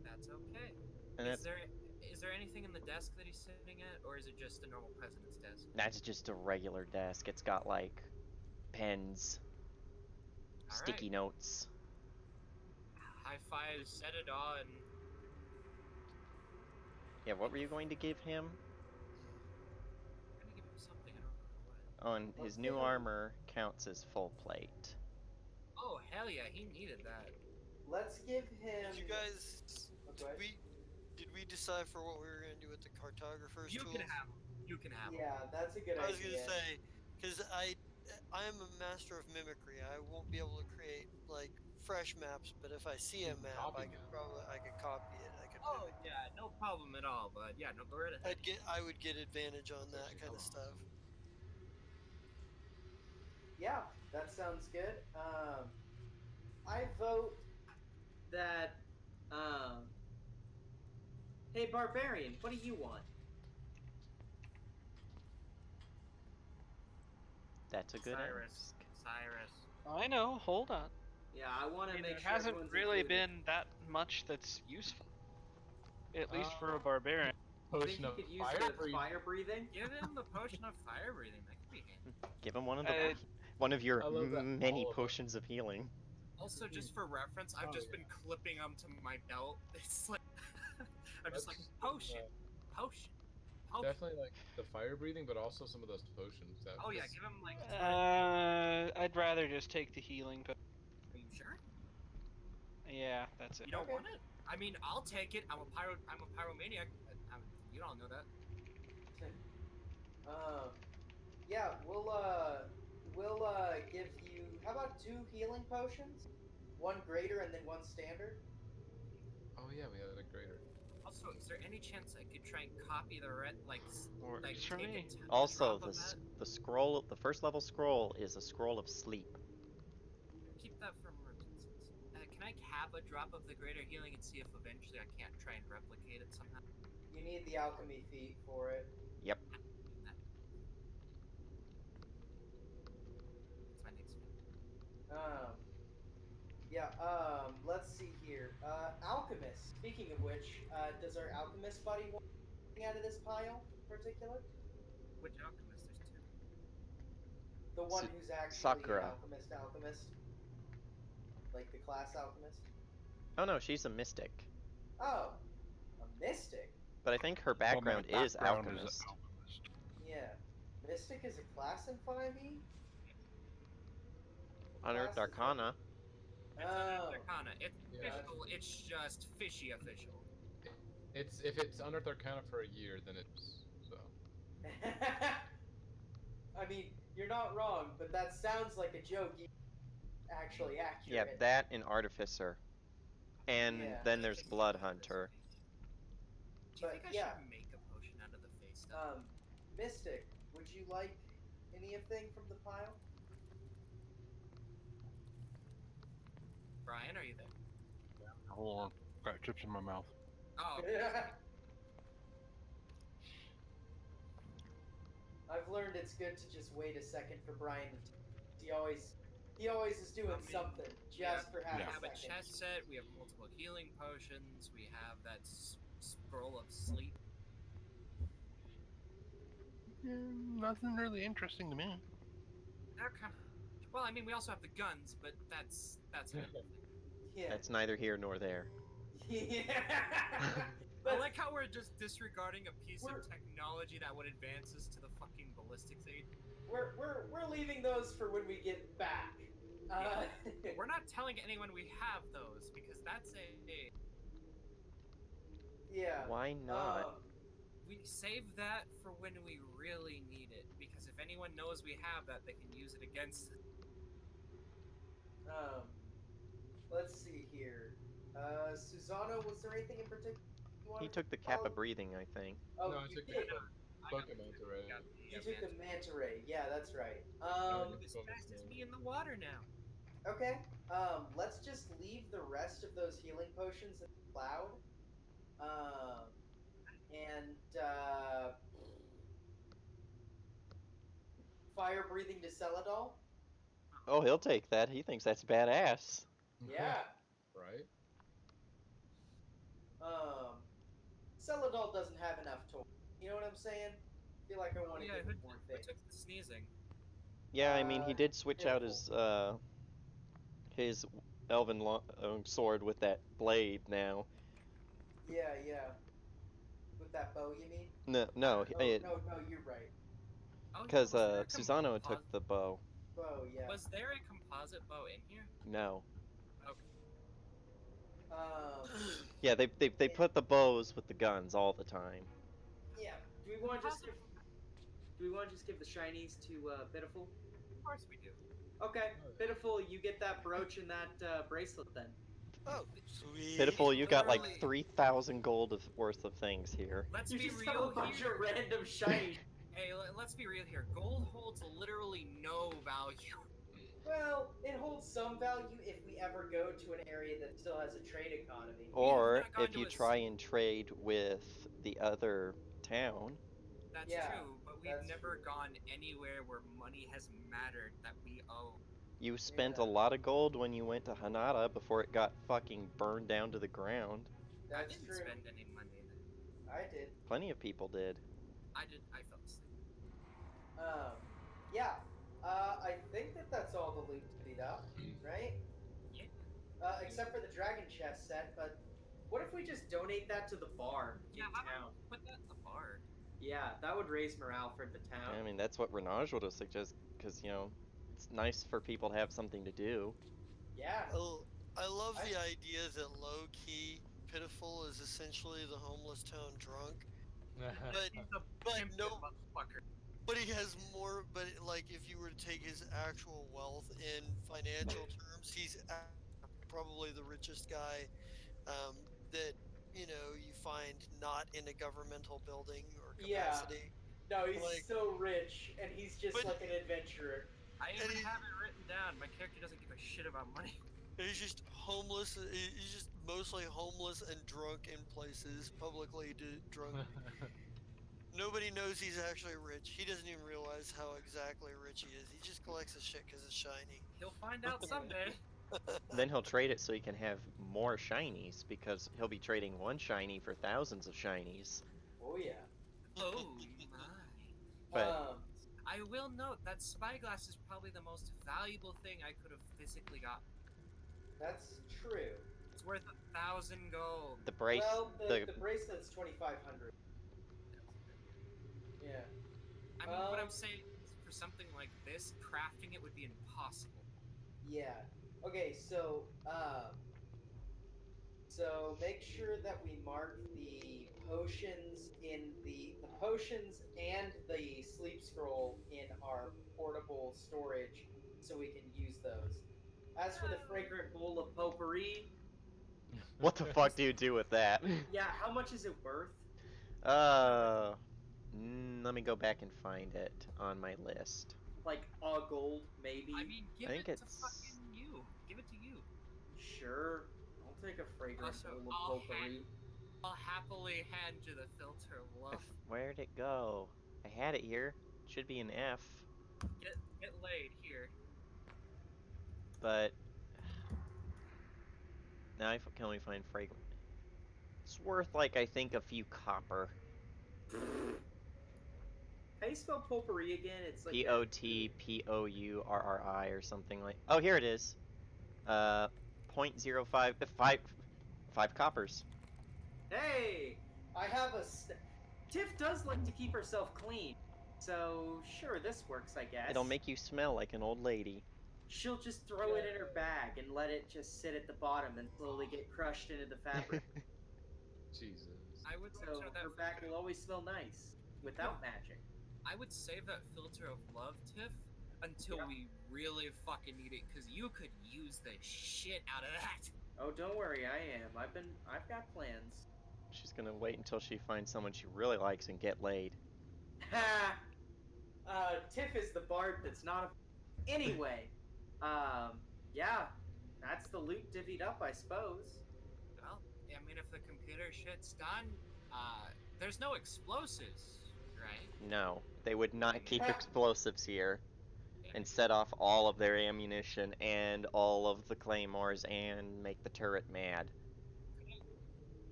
That's okay. And Is there anything in the desk that he's sitting at, or is it just a normal president's desk? that's just a regular desk. It's got like pens, All sticky right. notes. High five, set it on. Yeah, what were you going to give him? I'm gonna give him something. I don't know what. Oh, and his Let's new give him- armor counts as full plate. Oh hell yeah, he needed that. Let's give him. Did you guys? Okay. Did we decipher what we were gonna do with the cartographer's You tools? can have him. You can have him. Yeah, that's a good I was idea. gonna say, because I am a master of mimicry. I won't be able to create like fresh maps, but if I see a can map, copy I could maps. copy it. I could. Oh mimic it. yeah, no problem at all. But yeah, no, go right ahead. I would get advantage on That's that actually kind of helpful. stuff. Yeah, that sounds good. I vote that. Hey, barbarian, what do you want? That's a good Cyrus. ask. Cyrus. I know. Hold on. Yeah, I want to Hey, make There sure hasn't everyone's really included. been that much that's useful. At least for a Uh, barbarian. I think Potion you of could use fire the breathing. fire breathing. Give him the potion of fire breathing. That could be handy. Give him one of the Uh, one of your I love that. many All of it. potions of healing. Also, just for reference, I've Oh, just yeah. been clipping them to my belt. It's like I'm just like Let's, potion, uh, potion, Definitely like the fire breathing, but also some of those potions. That Oh yeah, 'cause give him like. I'd rather just take the healing. Are you sure? Yeah, that's it. You don't Okay. want it? I mean, I'll take it. I'm a pyromaniac. You all know that. um, yeah, we'll give you. How about 2 healing potions? One greater and then one standard. oh yeah, we had a greater. Also, is there any chance I could try and copy the Works for take me. a Also, drop of that? the scroll, the first level scroll is a scroll of sleep. Keep that for emergencies. Can I have a drop of the greater healing and see if eventually I can't try and replicate it somehow? You need the alchemy feat for it. Yep. That- That's my next feat. Um, yeah. Let's see here. Alchemist. Speaking of which, does our alchemist buddy want anything out of this pile in particular? Which alchemist? There's two. The one who's actually an Sakura. alchemist, like the class alchemist. Oh no, she's a mystic. Oh, a mystic. But I think her Well, my background is background is alchemist. alchemist. Yeah, mystic is a class in 5e. What Unearthed class is that? Arcana. It's under Oh, Arcana. It's gotcha. official. It's just fishy official. It's if it's Unearthed Arcana for a year, then it's so. I mean, you're not wrong, but that sounds like a joke. Actually Yeah, accurate. that and Artificer. And Yeah. then there's Blood Hunter. Do you But think I yeah, should make a potion out of the face stuff? Mystic, would you like anything from the pile? Brian, are you there? Hold on. Got chips in my mouth. Oh, I've learned it's good to just wait a second for Brian to. He always is doing something just for half we a have a second. chest set. We have multiple healing potions. We have that scroll of sleep. Nothing really interesting to me. Okay. Well, I mean, we also have the guns, but that's another thing. Yeah. That's neither here nor there. Yeah. I like how we're just disregarding a piece We're- of technology that would advance us to the fucking ballistics age. We're leaving those for when we get back. We're not telling anyone we have those because that's a Yeah. Why not? we save that for when we really need it, because if anyone knows we have that, they can use it against us. Let's see here. Susano, was there anything in particular you He wanted took the to Kappa follow? breathing, I think. Oh, No, I you took did. I got the manta ray. You took the manta. manta ray. Yeah, that's right. I As got fast as me in the water now. Okay. Let's just leave the rest of those healing potions in the cloud. And fire breathing to Celadol. Oh, he'll take that. He thinks that's badass. Yeah. Right? Celadol doesn't have enough toys. You know what I'm saying? I feel like I want to Yeah, give who him more things. took the sneezing? Yeah, I mean, he did switch out Pitiful. his elven sword with that blade now. Yeah, yeah. With that bow, you mean? No, no, No, you're right. Oh yeah, because was there a Susano took the bow. Bow, yeah. Was there a composite bow in here? No. Okay. Yeah, they put the bows with the guns all the time. Yeah. Do we want to just Composite- give the shinies to Pitiful? Of course we do. Okay, Oh, yeah. Pitiful, you get that brooch and that bracelet then. Oh, sweet. Pitiful, you got like Literally- 3,000 gold worth of things here. Let's You be just have real a bunch here. of random shinies. Hey, let's be real here. Gold holds literally no value. Well, it holds some value if we ever go to an area that still has a trade economy. Or not gone if to you a try and trade with the other town. That's Yeah, true, but we've that's never true. gone anywhere where money has mattered that we owe. You spent Yeah. a lot of gold when you went to Hanada before it got fucking burned down to the ground. I That's didn't true. spend any money there. I did. Plenty of people did. I did. I fell asleep. Yeah. I think that's all the loot divvied up, right? Yeah. Except for the dragon chest set, but what if we just donate that to the bar in Yeah. How town? about put that in the bar? Yeah, that would raise morale for the town. I mean, that's what Renage would have suggested, because, it's nice for people to have something to do. Yeah. I love I, the idea that low key pitiful is essentially the homeless town drunk, but He's a but pimpin' no, motherfucker. but he has more. But like, if you were to take his actual wealth in financial terms, he's probably the richest guy that you find not in a governmental building or yeah. capacity. No, he's Like, so rich, and he's just but like an adventurer. I and even have it written down. My character doesn't give a shit about money. he's just homeless. He's just mostly homeless and drunk in places, publicly drunk. Nobody knows he's actually rich. He doesn't even realize how exactly rich he is. He just collects his shit because it's shiny. He'll find out someday. Then he'll trade it so he can have more shinies, because he'll be trading one shiny for thousands of shinies. Oh yeah. Oh my. But I will note that spyglass is probably the most valuable thing I could have physically got. That's true. It's worth 1,000 gold. the brace, Well, the the bracelet's 2,500. Yeah. I mean, what I'm saying is, for something like this, crafting it would be impossible. Yeah. Okay, so make sure that we mark the potions in the potions and the sleep scroll in our portable storage so we can use those. As for the fragrant bowl of potpourri, what the fuck do you do with that? yeah, how much is it worth? Uh, Let me go back and find it on my list. Like a gold, I maybe? mean, I give it think to it's fucking you. Give it to you. Sure. I'll take a fragrant Also, bowl of potpourri. I'll happily hand you the filter of love. where'd it go? I had it here. Should be an F, Get laid here. but now I can only find fragrant. It's worth like I think a few copper. How do you spell potpourri again? It's like a Potpourri or something like. Oh, here it is. 0.05 5 coppers. Hey, I have a. Tiff does like to keep herself clean, so sure, this works, I guess. It'll make you smell like an old lady. She'll just throw it in her bag and let it just sit at the bottom and slowly get crushed into the fabric. Jesus. I would So consider that her bag will always smell nice without magic. I would save that filter of love, Tiff, until Yeah. we really fucking need it, because you could use the shit out of that. Oh, don't worry, I am. I've got plans. She's gonna wait until she finds someone she really likes and get laid. Ha! Tiff is the bard that's not a. Anyway, yeah, that's the loot divvied up, I suppose. Well, I mean, if the computer shit's done, there's no explosives, right? No, they would not keep explosives here and set off all of their ammunition and all of the claymores and make the turret mad.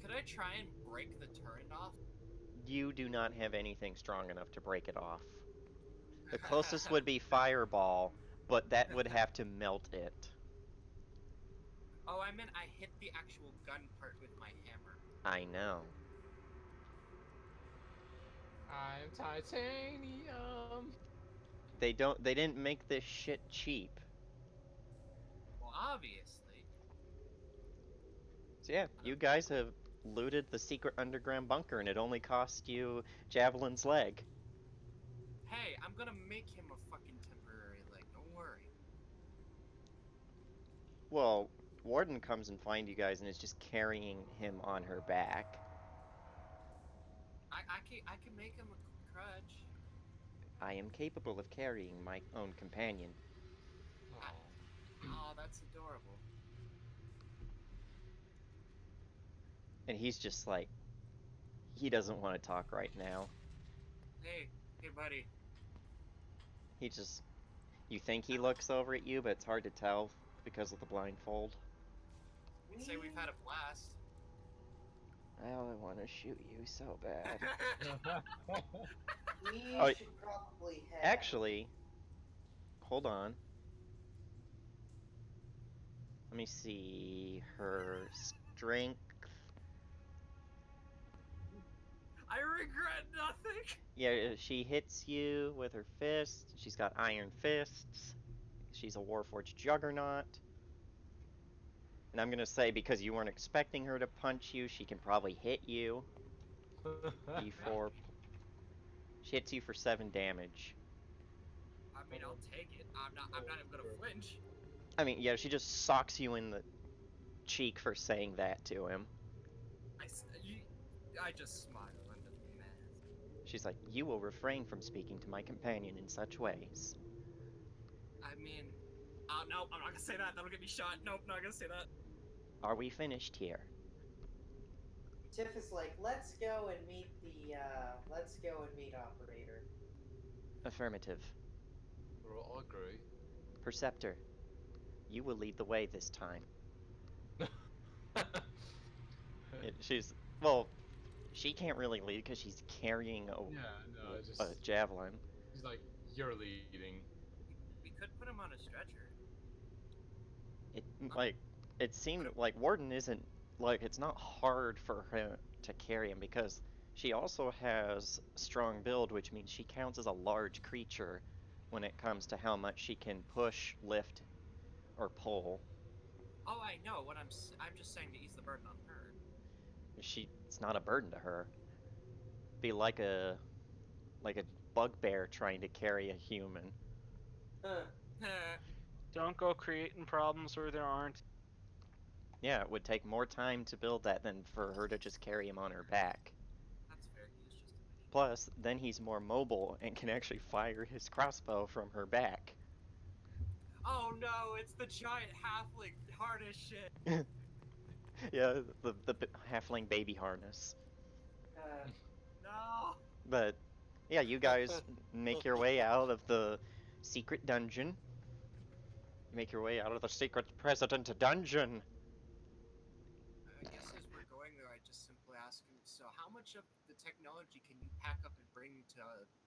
Could I try and break the turret off? You do not have anything strong enough to break it off. The closest would be fireball, but that would have to melt it. Oh, I meant I hit the actual gun part with my hammer. I know. I'm titanium. They didn't make this shit cheap. Well, obviously. So yeah, you guys have looted the secret underground bunker and it only cost you Javelin's leg. Hey, I'm gonna make him a fucking temporary leg. Don't worry. Well, Warden comes and finds you guys and is just carrying him on her back. I can make him a crutch. I am capable of carrying my own companion. Oh, that's adorable. And he's just like, he doesn't want to talk right now. Hey, buddy. He just, you think he looks over at you, but it's hard to tell because of the blindfold. I'd say we've had a blast. Well, I want to shoot you so bad. We Oh, should probably head. Actually, hold on. Let me see her strength. I regret nothing. Yeah, she hits you with her fist. She's got iron fists. She's a Warforged Juggernaut. And I'm gonna say because you weren't expecting her to punch you, she can probably hit you. D4. She hits you for 7 damage. I mean, I'll take it. I'm not even gonna flinch. I mean, yeah, she just socks you in the cheek for saying that to him. I just smile under the mask. She's like, "You will refrain from speaking to my companion in such ways." I mean, no, I'm not gonna say that. That'll get me shot. Nope, not gonna say that. Are we finished here? Tiff is like, let's go and meet operator. Affirmative. We'll all agree. Perceptor, you will lead the way this time. She's, well, she can't really lead because she's carrying Yeah, no, I just. a javelin. He's like, you're leading. We could put him on a stretcher. It seemed like Warden isn't, it's not hard for her to carry him because she also has strong build, which means she counts as a large creature when it comes to how much she can push, lift, or pull. Oh, I know. I'm just saying to ease the burden on her. It's not a burden to her. Be like a bugbear trying to carry a human. Don't go creating problems where there aren't. Yeah, it would take more time to build that than for her to just carry him on her back. That's fair. He is just a minion. Plus, then he's more mobile and can actually fire his crossbow from her back. Oh no, it's the giant halfling. Hard as shit. Yeah, the halfling baby harness. No. But yeah, you guys make your way out of the secret dungeon. You make your way out of the secret president dungeon. I guess as we're going there, I just simply ask him. So, how much of the technology can you pack up and bring to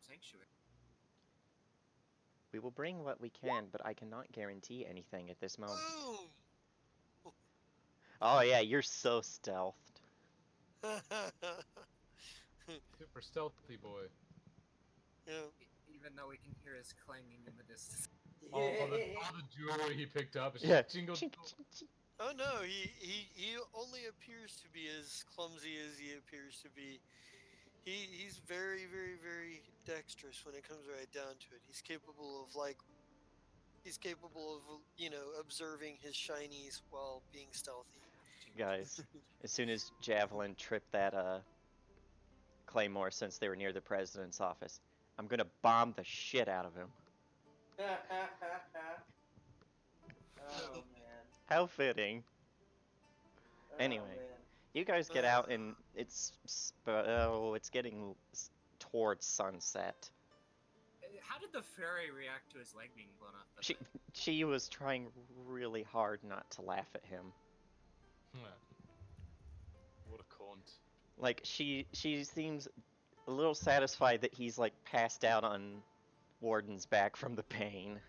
Sanctuary? We will bring what we can, but I cannot guarantee anything at this moment. Boom! Oh yeah, you're so stealthed. Super stealthy boy. Yeah. Even though we can hear his clanging in the distance. All the jewelry he picked up is Yeah. just jingle. Oh no, he only appears to be as clumsy as he appears to be. He's very, very, very dexterous when it comes right down to it. He's capable of observing his shinies while being stealthy. Guys, as soon as Javelin tripped that Claymore since they were near the president's office, I'm gonna bomb the shit out of him. Oh man. How fitting. Anyway, Oh man. you guys get out and it's getting towards sunset. How did the fairy react to his leg being blown off? She was trying really hard not to laugh at him. What a cunt. Like she seems a little satisfied that he's like passed out on Warden's back from the pain.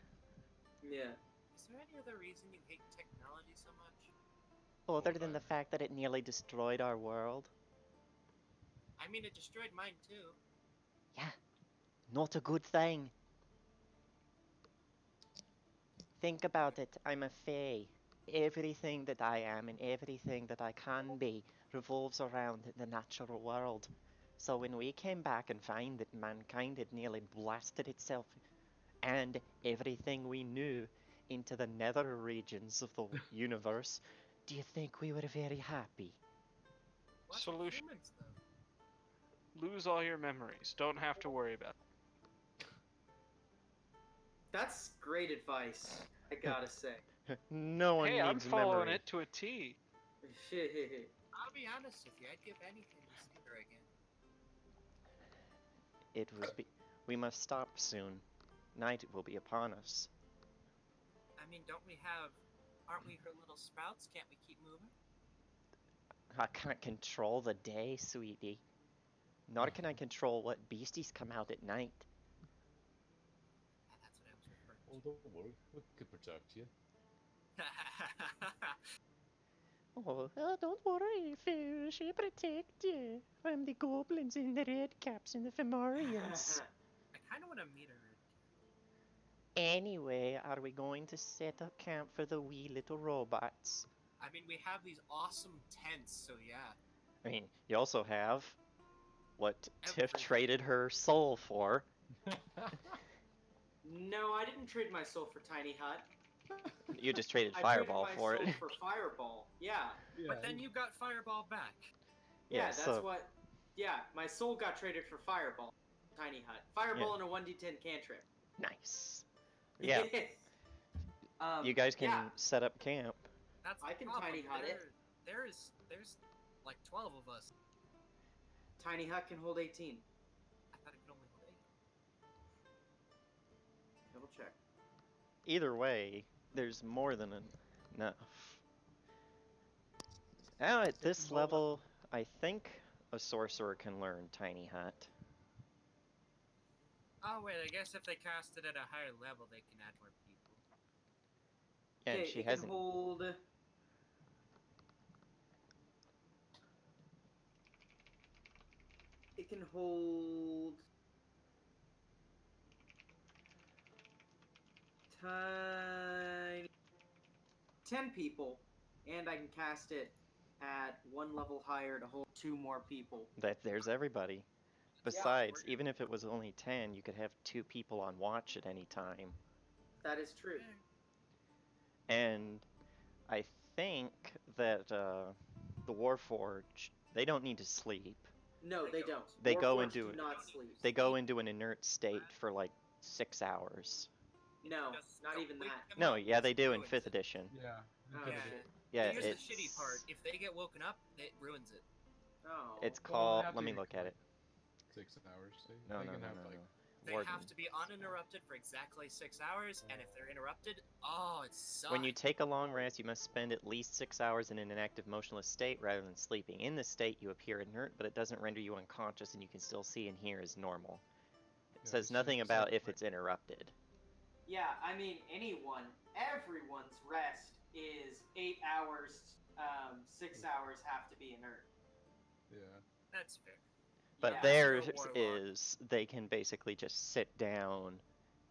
Yeah. Is there any other reason you hate technology so much? Other than the fact that it nearly destroyed our world. I mean, it destroyed mine too. Yeah, not a good thing. Think about it, I'm a fae. Everything that I am and everything that I can be revolves around the natural world. So when we came back and find that mankind had nearly blasted itself and everything we knew into the nether regions of the universe, do you think we were very happy? What Solution. humans, though? Lose all your memories. Don't have to worry about it. That's great advice, I gotta say. No one Hey, I'm needs following memory. it to a T. I'll be honest with you, I'd give anything to see her again. We must stop soon. Night will be upon us. I mean, aren't we her little sprouts? Can't we keep moving? I can't control the day, sweetie. Nor can I control what beasties come out at night. That's what I was referring Oh, don't worry. We could protect you. to. Oh, don't worry, Phil. She protect you from the goblins and the red caps and the Fomorians. I kind of want to meet her. Anyway, are we going to set up camp for the wee little robots? I mean, we have these awesome tents, so yeah. I mean, you also have what Tiff Everything. traded her soul for. No, I didn't trade my soul for Tiny Hut. You just traded I Fireball traded my for soul it. for Fireball. Yeah. But then you got Fireball back. Yeah, Yeah, that's so what. Yeah, my soul got traded for Fireball. Tiny Hut. Fireball and a 1d10 cantrip. nice. Yeah, you guys can Yeah, set up camp. That's I the can problem. Tiny Hut it. There's like 12 of us. Tiny Hut can hold 18. I thought it could only hold 8. Double check. Either way, there's more than enough. Now at this level, I think a sorcerer can learn Tiny Hut. Oh wait, I guess if they cast it at a higher level, they can add more people. Yeah, and Okay, she it can hasn't. hold. It can hold. 10 people, and I can cast it at one level higher to hold 2 more people. There's everybody. Besides, even if it was only 10, you could have 2 people on watch at any time. That is true. And I think that the Warforged, they don't need to sleep. No, they don't. They go Warforged into do not sleep. They go into an inert state for like 6 hours. No, Just not don't even wake that. them No, up, yeah, it they do in ruins 5th it. edition. Yeah. Oh, Yeah. shit. Yeah, Here's it's the shitty part. If they get woken up, it ruins it. Oh. it's Well, called. they have Let to me be look at it. 6 hours. No, they no, can no, have no, like no. They Warden. have to be uninterrupted for exactly 6 hours, and if they're interrupted, oh, it sucks. When you take a long rest, you must spend at least 6 hours in an inactive, motionless state rather than sleeping. In this state, you appear inert, but it doesn't render you unconscious, and you can still see and hear as normal. It Yeah, says it's nothing just about like if it's interrupted. Yeah, I mean, everyone's rest is 8 hours. 6 hours have to be inert. Yeah. That's fair. But Yeah. theirs You're a warlock. is they can basically just sit down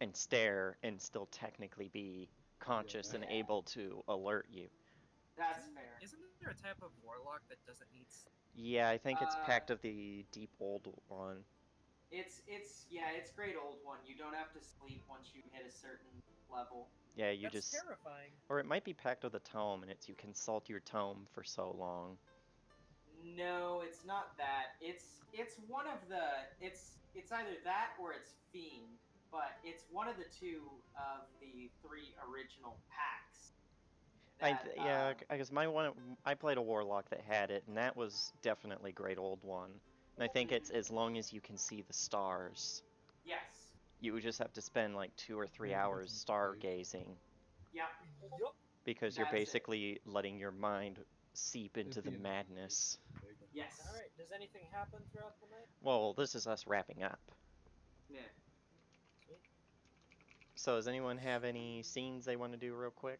and stare and still technically be conscious and Yeah. able to alert you. That's fair. Isn't there a type of warlock that doesn't need sleep? Yeah, I think it's Uh, Pact of the Deep Old One. It's Great Old One. You don't have to sleep once you hit a certain level. Yeah, you That's just. terrifying. Or it might be Pact of the Tome, and it's you consult your tome for so long. No, it's not that. It's one of the it's either that or it's Fiend, but it's one of the two of the 3 original packs. Yeah, I guess I played a Warlock that had it, and that was definitely Great Old One. And I think it's as long as you can see the stars. Yes. You would just have to spend like 2 or 3 hours stargazing. Yep. Yup. Because you're That's it. basically letting your mind seep into the madness. Yes. Alright, does anything happen throughout the night? Well, this is us wrapping up. Yeah. Sweet. So does anyone have any scenes they want to do real quick?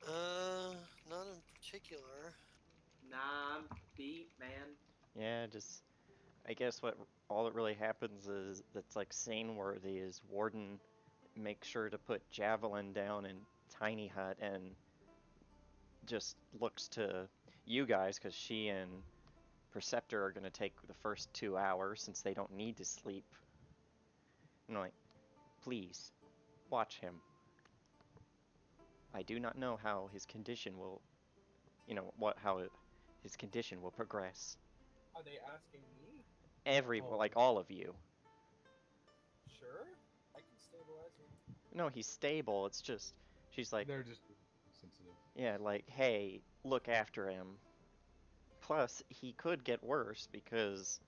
Not in particular. Nah, I'm beat, man. Yeah, just I guess all that really happens is that's like scene worthy is Warden makes sure to put Javelin down in Tiny Hut and just looks to you guys because she and Perceptor are going to take the first 2 hours since they don't need to sleep. And like, please, watch him. I do not know how his condition will, his condition will progress. Are they asking me? Like all of you. Sure. I can stabilize him. No, he's stable. It's just, she's like, They're just sensitive. yeah, like, hey, look after him. Plus, he could get worse because,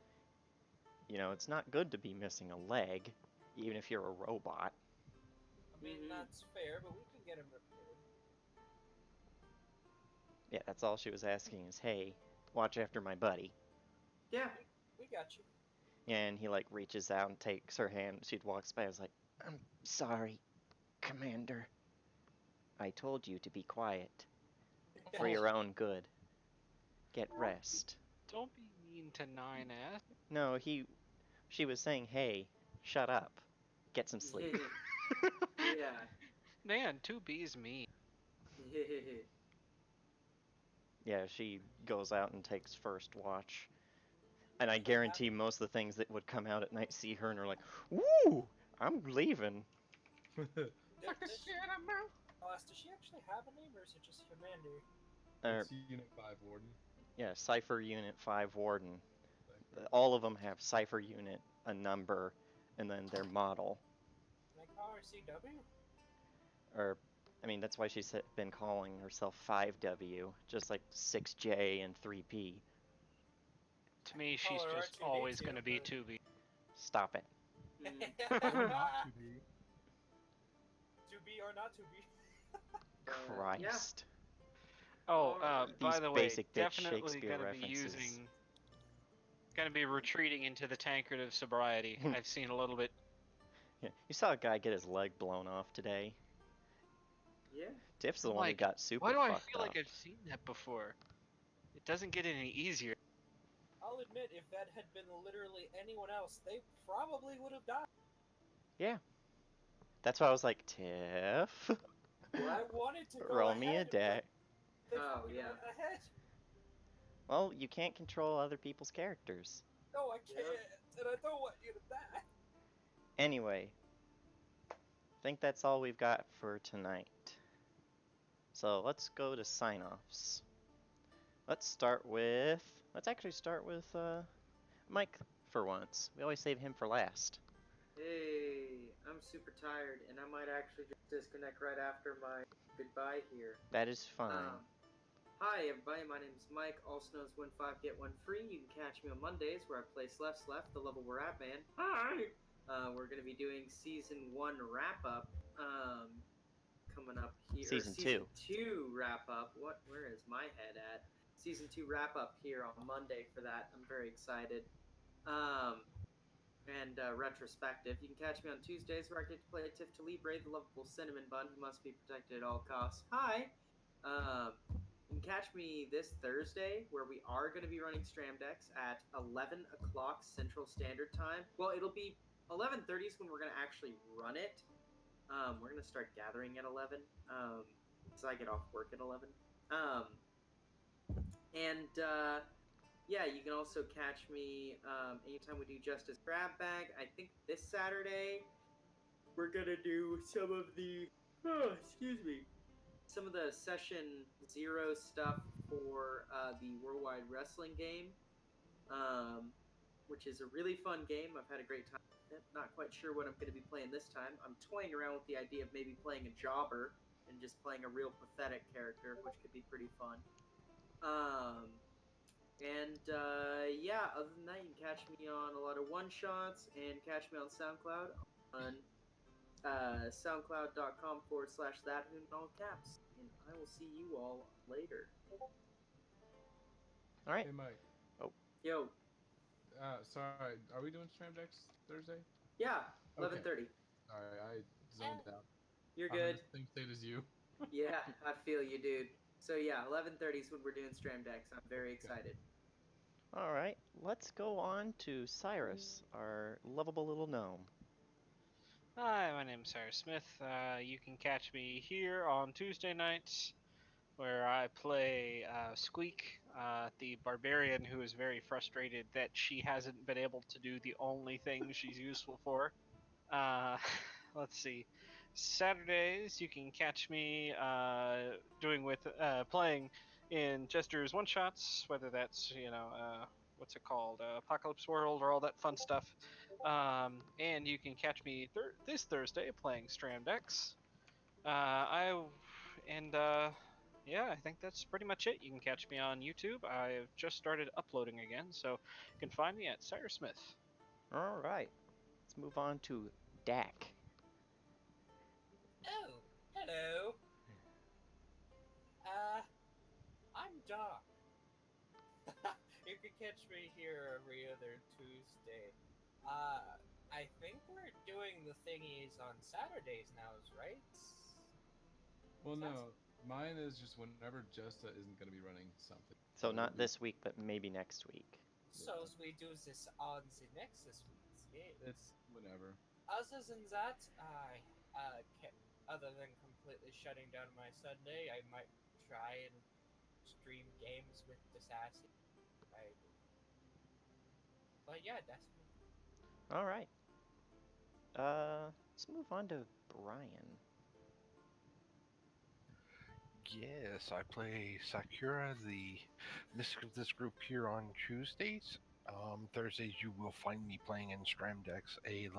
it's not good to be missing a leg, even if you're a robot. I mean, that's fair, but we can get him repaired. Yeah, that's all she was asking is, hey, watch after my buddy. Yeah. We got you. And he, like, reaches out and takes her hand. She walks by and is like, I'm sorry, Commander. I told you to be quiet. for your own good. Get rest. Don't be mean to 9S. No, she was saying, hey, shut up. Get some sleep. Yeah. Man, 2B's me. Yeah, she goes out and takes first watch. And I guarantee most of the things that would come out at night see her and are like, woo, I'm leaving. Alas, does she actually have a name, or is it just Commander? Er, It's Unit 5 Warden. yeah, Cypher Unit 5 Warden. Cypher. All of them have Cypher Unit, a number, and then their model. Can I call her CW? Or, I mean, that's why she's been calling herself 5W, just like 6J and 3P. To me, call she's her just R2D2, always going to be but- 2B. Stop it. Or not to be. To be or not to be. Christ. Oh, Alright. by These the way, basic bitch definitely Shakespeare going to be references. going to be retreating into the tankard of sobriety. I've seen a little bit. Yeah, you saw a guy get his leg blown off today. Yeah. Tiff's the I'm one who like, got super Why do I fucked feel up. like I've seen that before? It doesn't get any easier. I'll admit, if that had been literally anyone else, they probably would have died. Yeah. That's why I was like, Tiff, But I wanted to go roll me a ahead, deck. but they Oh, fucking yeah. went ahead. Well, you can't control other people's characters. No, I can't, and I don't want you to die. Anyway, I think that's all we've got for tonight. So let's go to sign-offs. Let's actually start with Mike for once. We always save him for last. Hey, I'm super tired, and I might actually just disconnect right after my goodbye here. That is fine. Hi everybody, my name is Mike, also known as Win 5 Get 1 Free. You can catch me on Mondays where I play Sleft, the level we're at, man. Hi! We're going to be doing Season 1 wrap-up coming up here. Season Season 2. 2 wrap-up. Where is my head at? Season 2 wrap-up here on Monday for that. I'm very excited. And retrospective. You can catch me on Tuesdays where I get to play Tiff Libre, the lovable cinnamon bun who must be protected at all costs. Hi! You can catch me this Thursday where we are going to be running Stram Decks at 11 o'clock Central Standard Time. Well, it'll be 11:30 is when we're going to actually run it. We're going to start gathering at 11 because I get off work at 11. Yeah, you can also catch me anytime we do Justice Grab Bag. I think this Saturday we're gonna do some of the some of the Session 0 stuff for the Worldwide Wrestling game, which is a really fun game. I've had a great time with it. Not quite sure what I'm going to be playing this time. I'm toying around with the idea of maybe playing a jobber and just playing a real pathetic character, which could be pretty fun. Yeah, other than that, you can catch me on a lot of one-shots and catch me on SoundCloud on soundcloud.com/thathoon in all caps. And I will see you all later. All right. Hey, Mike. Yo, Sorry, are we doing Stram Decks Thursday? yeah, Okay. 11:30. Sorry, I zoned out. You're I'm in good. the same state as you. Yeah, I feel you, dude. So yeah, 11:30 is when we're doing Stram Decks. I'm very excited. All right, let's go on to Cyrus, our lovable little gnome. Hi, my name's Cyrus Smith. You can catch me here on Tuesday nights where I play Squeak, the barbarian who is very frustrated that she hasn't been able to do the only thing she's useful for. Let's see. Saturdays you can catch me playing in Jester's one shots, whether that's what's it called, Apocalypse World or all that fun stuff. And you can catch me this Thursday playing Stram Decks. Yeah, I think that's pretty much it. You can catch me on YouTube. I've just started uploading again, so you can find me at Cyrus Smith. All right, let's move on to Dak. Oh, hello. I'm Doc. You can catch me here every other Tuesday. I think we're doing the thingies on Saturdays now, right? Well, no. Mine is just whenever Justa isn't going to be running something. So So it'll not be this week, but maybe next week. So yeah. we do this on the next this week's game. It's whenever. Other than that, I other than completely shutting down my Sunday, I might try and stream games with the sassy. I, but yeah, that's me. All right. Let's move on to Brian. Yes, I play Sakura, the mystic of this group, here on Tuesdays. Thursdays, you will find me playing in Stramdex, a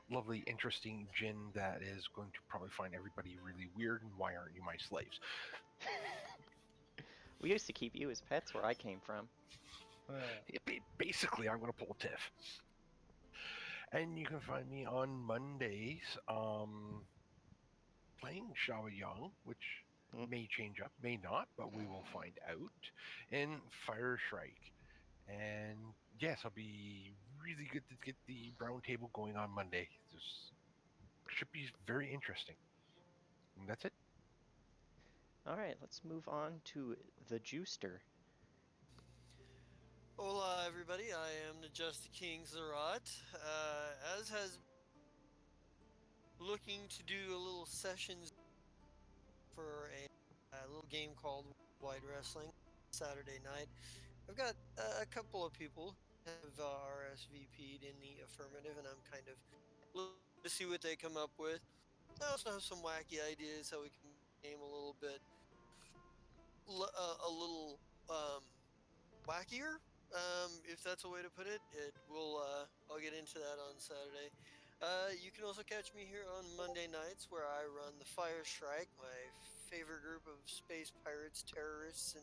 lovely, interesting djinn that is going to probably find everybody really weird. And why aren't you my slaves? We used to keep you as pets where I came from. Basically, I'm going to pull a tiff. And you can find me on Mondays, playing Shawa Young, which Mm. may change up, may not, but we will find out. And Fire Shrike. And yes, I'll be really good to get the brown table going on Monday. This should be very interesting. And that's it. All right, let's move on to the Juicer. Hola, everybody. I am the Just the King Zerat. As has looking to do a little sessions for a little game called Wide Wrestling Saturday night. I've got a couple of people have RSVP'd in the affirmative, and I'm kind of looking to see what they come up with. I also have some wacky ideas how we can make the game a little bit, a little wackier, if that's a way to put it. It will. I'll get into that on Saturday. You can also catch me here on Monday nights, where I run the Fire Strike, my favorite group of space pirates, terrorists,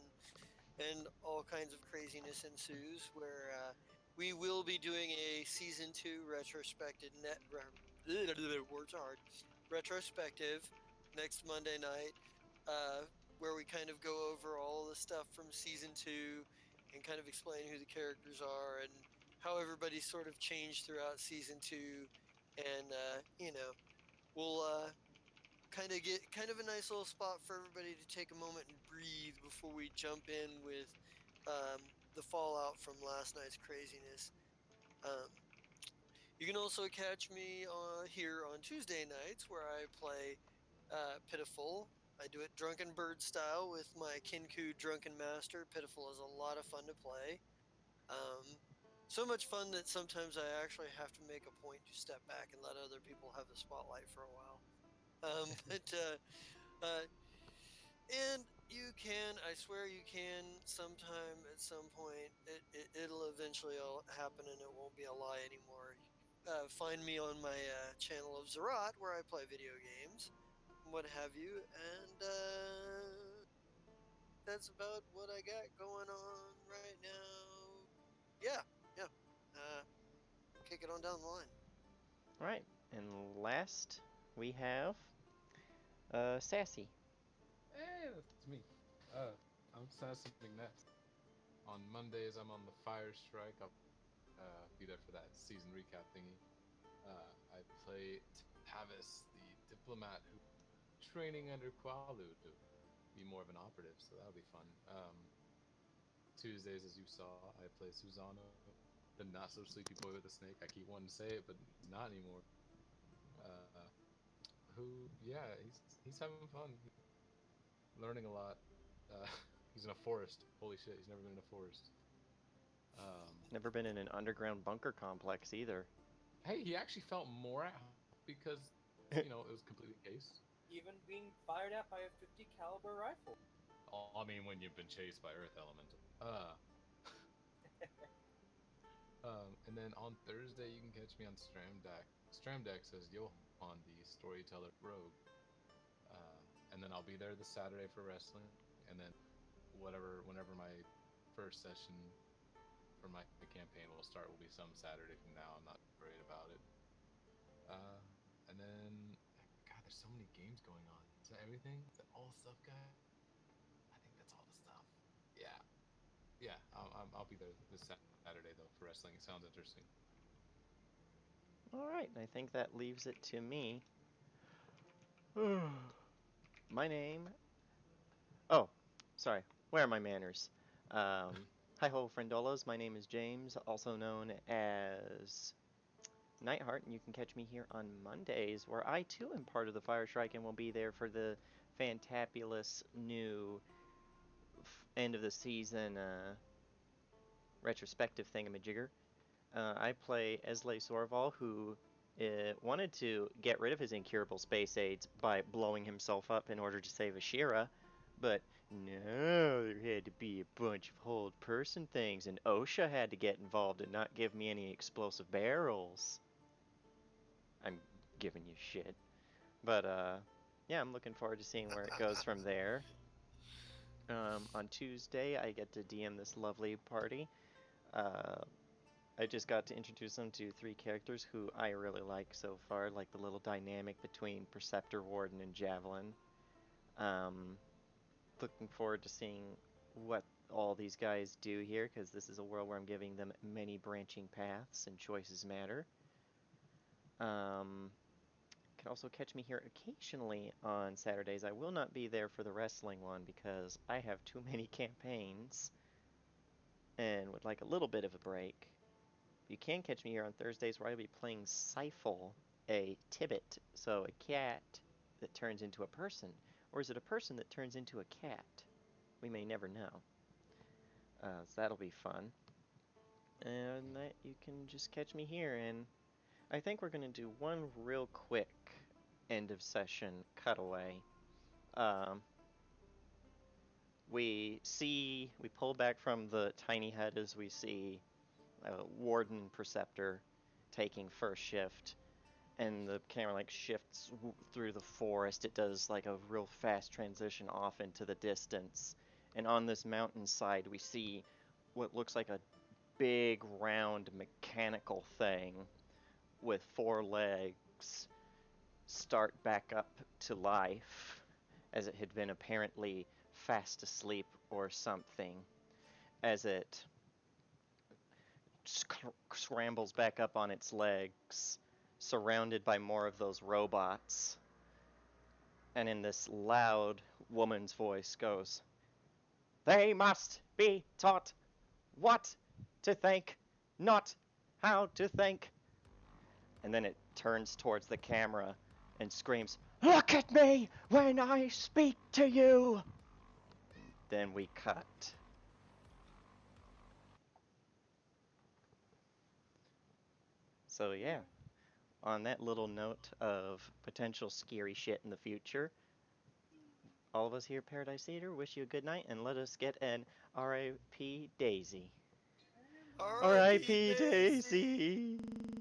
and all kinds of craziness ensues. Where we will be doing a season 2 retrospective words hard retrospective next Monday night, where we kind of go over all the stuff from season 2 and kind of explain who the characters are and how everybody sort of changed throughout season 2, and we'll kind of get kind of a nice little spot for everybody to take a moment and breathe before we jump in with the fallout from last night's craziness. Um, you can also catch me here on Tuesday nights, where I play Pitiful. I do it Drunken Bird style with my Kinku Drunken Master. Pitiful is a lot of fun to play. Um, so much fun that sometimes I actually have to make a point to step back and let other people have the spotlight for a while. Uh, and you can, I swear you can, sometime at some point, it'll eventually all happen and it won't be a lie anymore. Find me on my channel of Zerat, where I play video games, what have you, and that's about what I got going on right now. Yeah, yeah. Kick it on down the line. All right, and last we have Sassy. Hey, that's me. Uh, I'm Assassin McNess. On Mondays, I'm on the Fire Strike. I'll be there for that season recap thingy. I play Tavis, the diplomat who training under Qualu to be more of an operative, so that'll be fun. Tuesdays, as you saw, I play Susano, the not so sleepy boy with a snake. I keep wanting to say it, but he's not anymore. Uh, who, yeah, he's having fun. He's learning a lot. Uh, he's in a forest. Holy shit, he's never been in a forest. Um, Never been in an underground bunker complex either. hey, he actually felt more at home because it was completely encased. Even being fired at by a 50 caliber rifle. I mean, when you've been chased by Earth Elemental. And then on Thursday, you can catch me on Stramdeck. Stramdeck says Johan, the storyteller rogue. And then I'll be there this Saturday for wrestling, and then whenever my first session for my campaign will start will be some Saturday from now. I'm not worried about it. And then God, there's so many games going on. Is that everything? Is that all the stuff, guys? I think that's all the stuff. Yeah, yeah. I'll be there this Saturday though for wrestling. It sounds interesting. All right, I think that leaves it to me. My name. Oh, sorry. Where are my manners? Hi ho, friendolas. My name is James, also known as Nightheart, and you can catch me here on Mondays, where I too am part of the Fire Strike and will be there for the fantabulous new end of the season retrospective thingamajigger. I play Esley Sorval, who wanted to get rid of his incurable space aids by blowing himself up in order to save Ashira, but no, there had to be a bunch of hold person things, and OSHA had to get involved and not give me any explosive barrels. I'm giving you shit. But, yeah, I'm looking forward to seeing where it goes from there. On Tuesday, I get to DM this lovely party. I just got to introduce them to 3 characters who I really like so far, like the little dynamic between Preceptor, Warden, and Javelin. Looking forward to seeing what all these guys do here, because this is a world where I'm giving them many branching paths and choices matter. Can also catch me here occasionally on Saturdays. I will not be there for the wrestling one because I have too many campaigns and would like a little bit of a break. You can catch me here on Thursdays where I'll be playing Seifel, a Tibbet, so a cat that turns into a person. Or is it a person that turns into a cat? We may never know. So that'll be fun. And that you can just catch me here. And I think we're going to do one real quick end of session cutaway. We pull back from the tiny hut as we see Warden Preceptor taking first shift, and the camera like shifts through the forest. It does like a real fast transition off into the distance, and on this mountainside we see what looks like a big round mechanical thing with 4 legs start back up to life as it had been apparently fast asleep or something, as it scrambles back up on its legs, surrounded by more of those robots. And in this loud woman's voice goes, "They must be taught what to think, not how to think." And then it turns towards the camera and screams, "Look at me when I speak to you!" Then we cut. So yeah, on that little note of potential scary shit in the future, all of us here at Paradise Theater wish you a good night, and let us get an R.I.P. Daisy. R.I.P. R.I.P. Daisy. Daisy!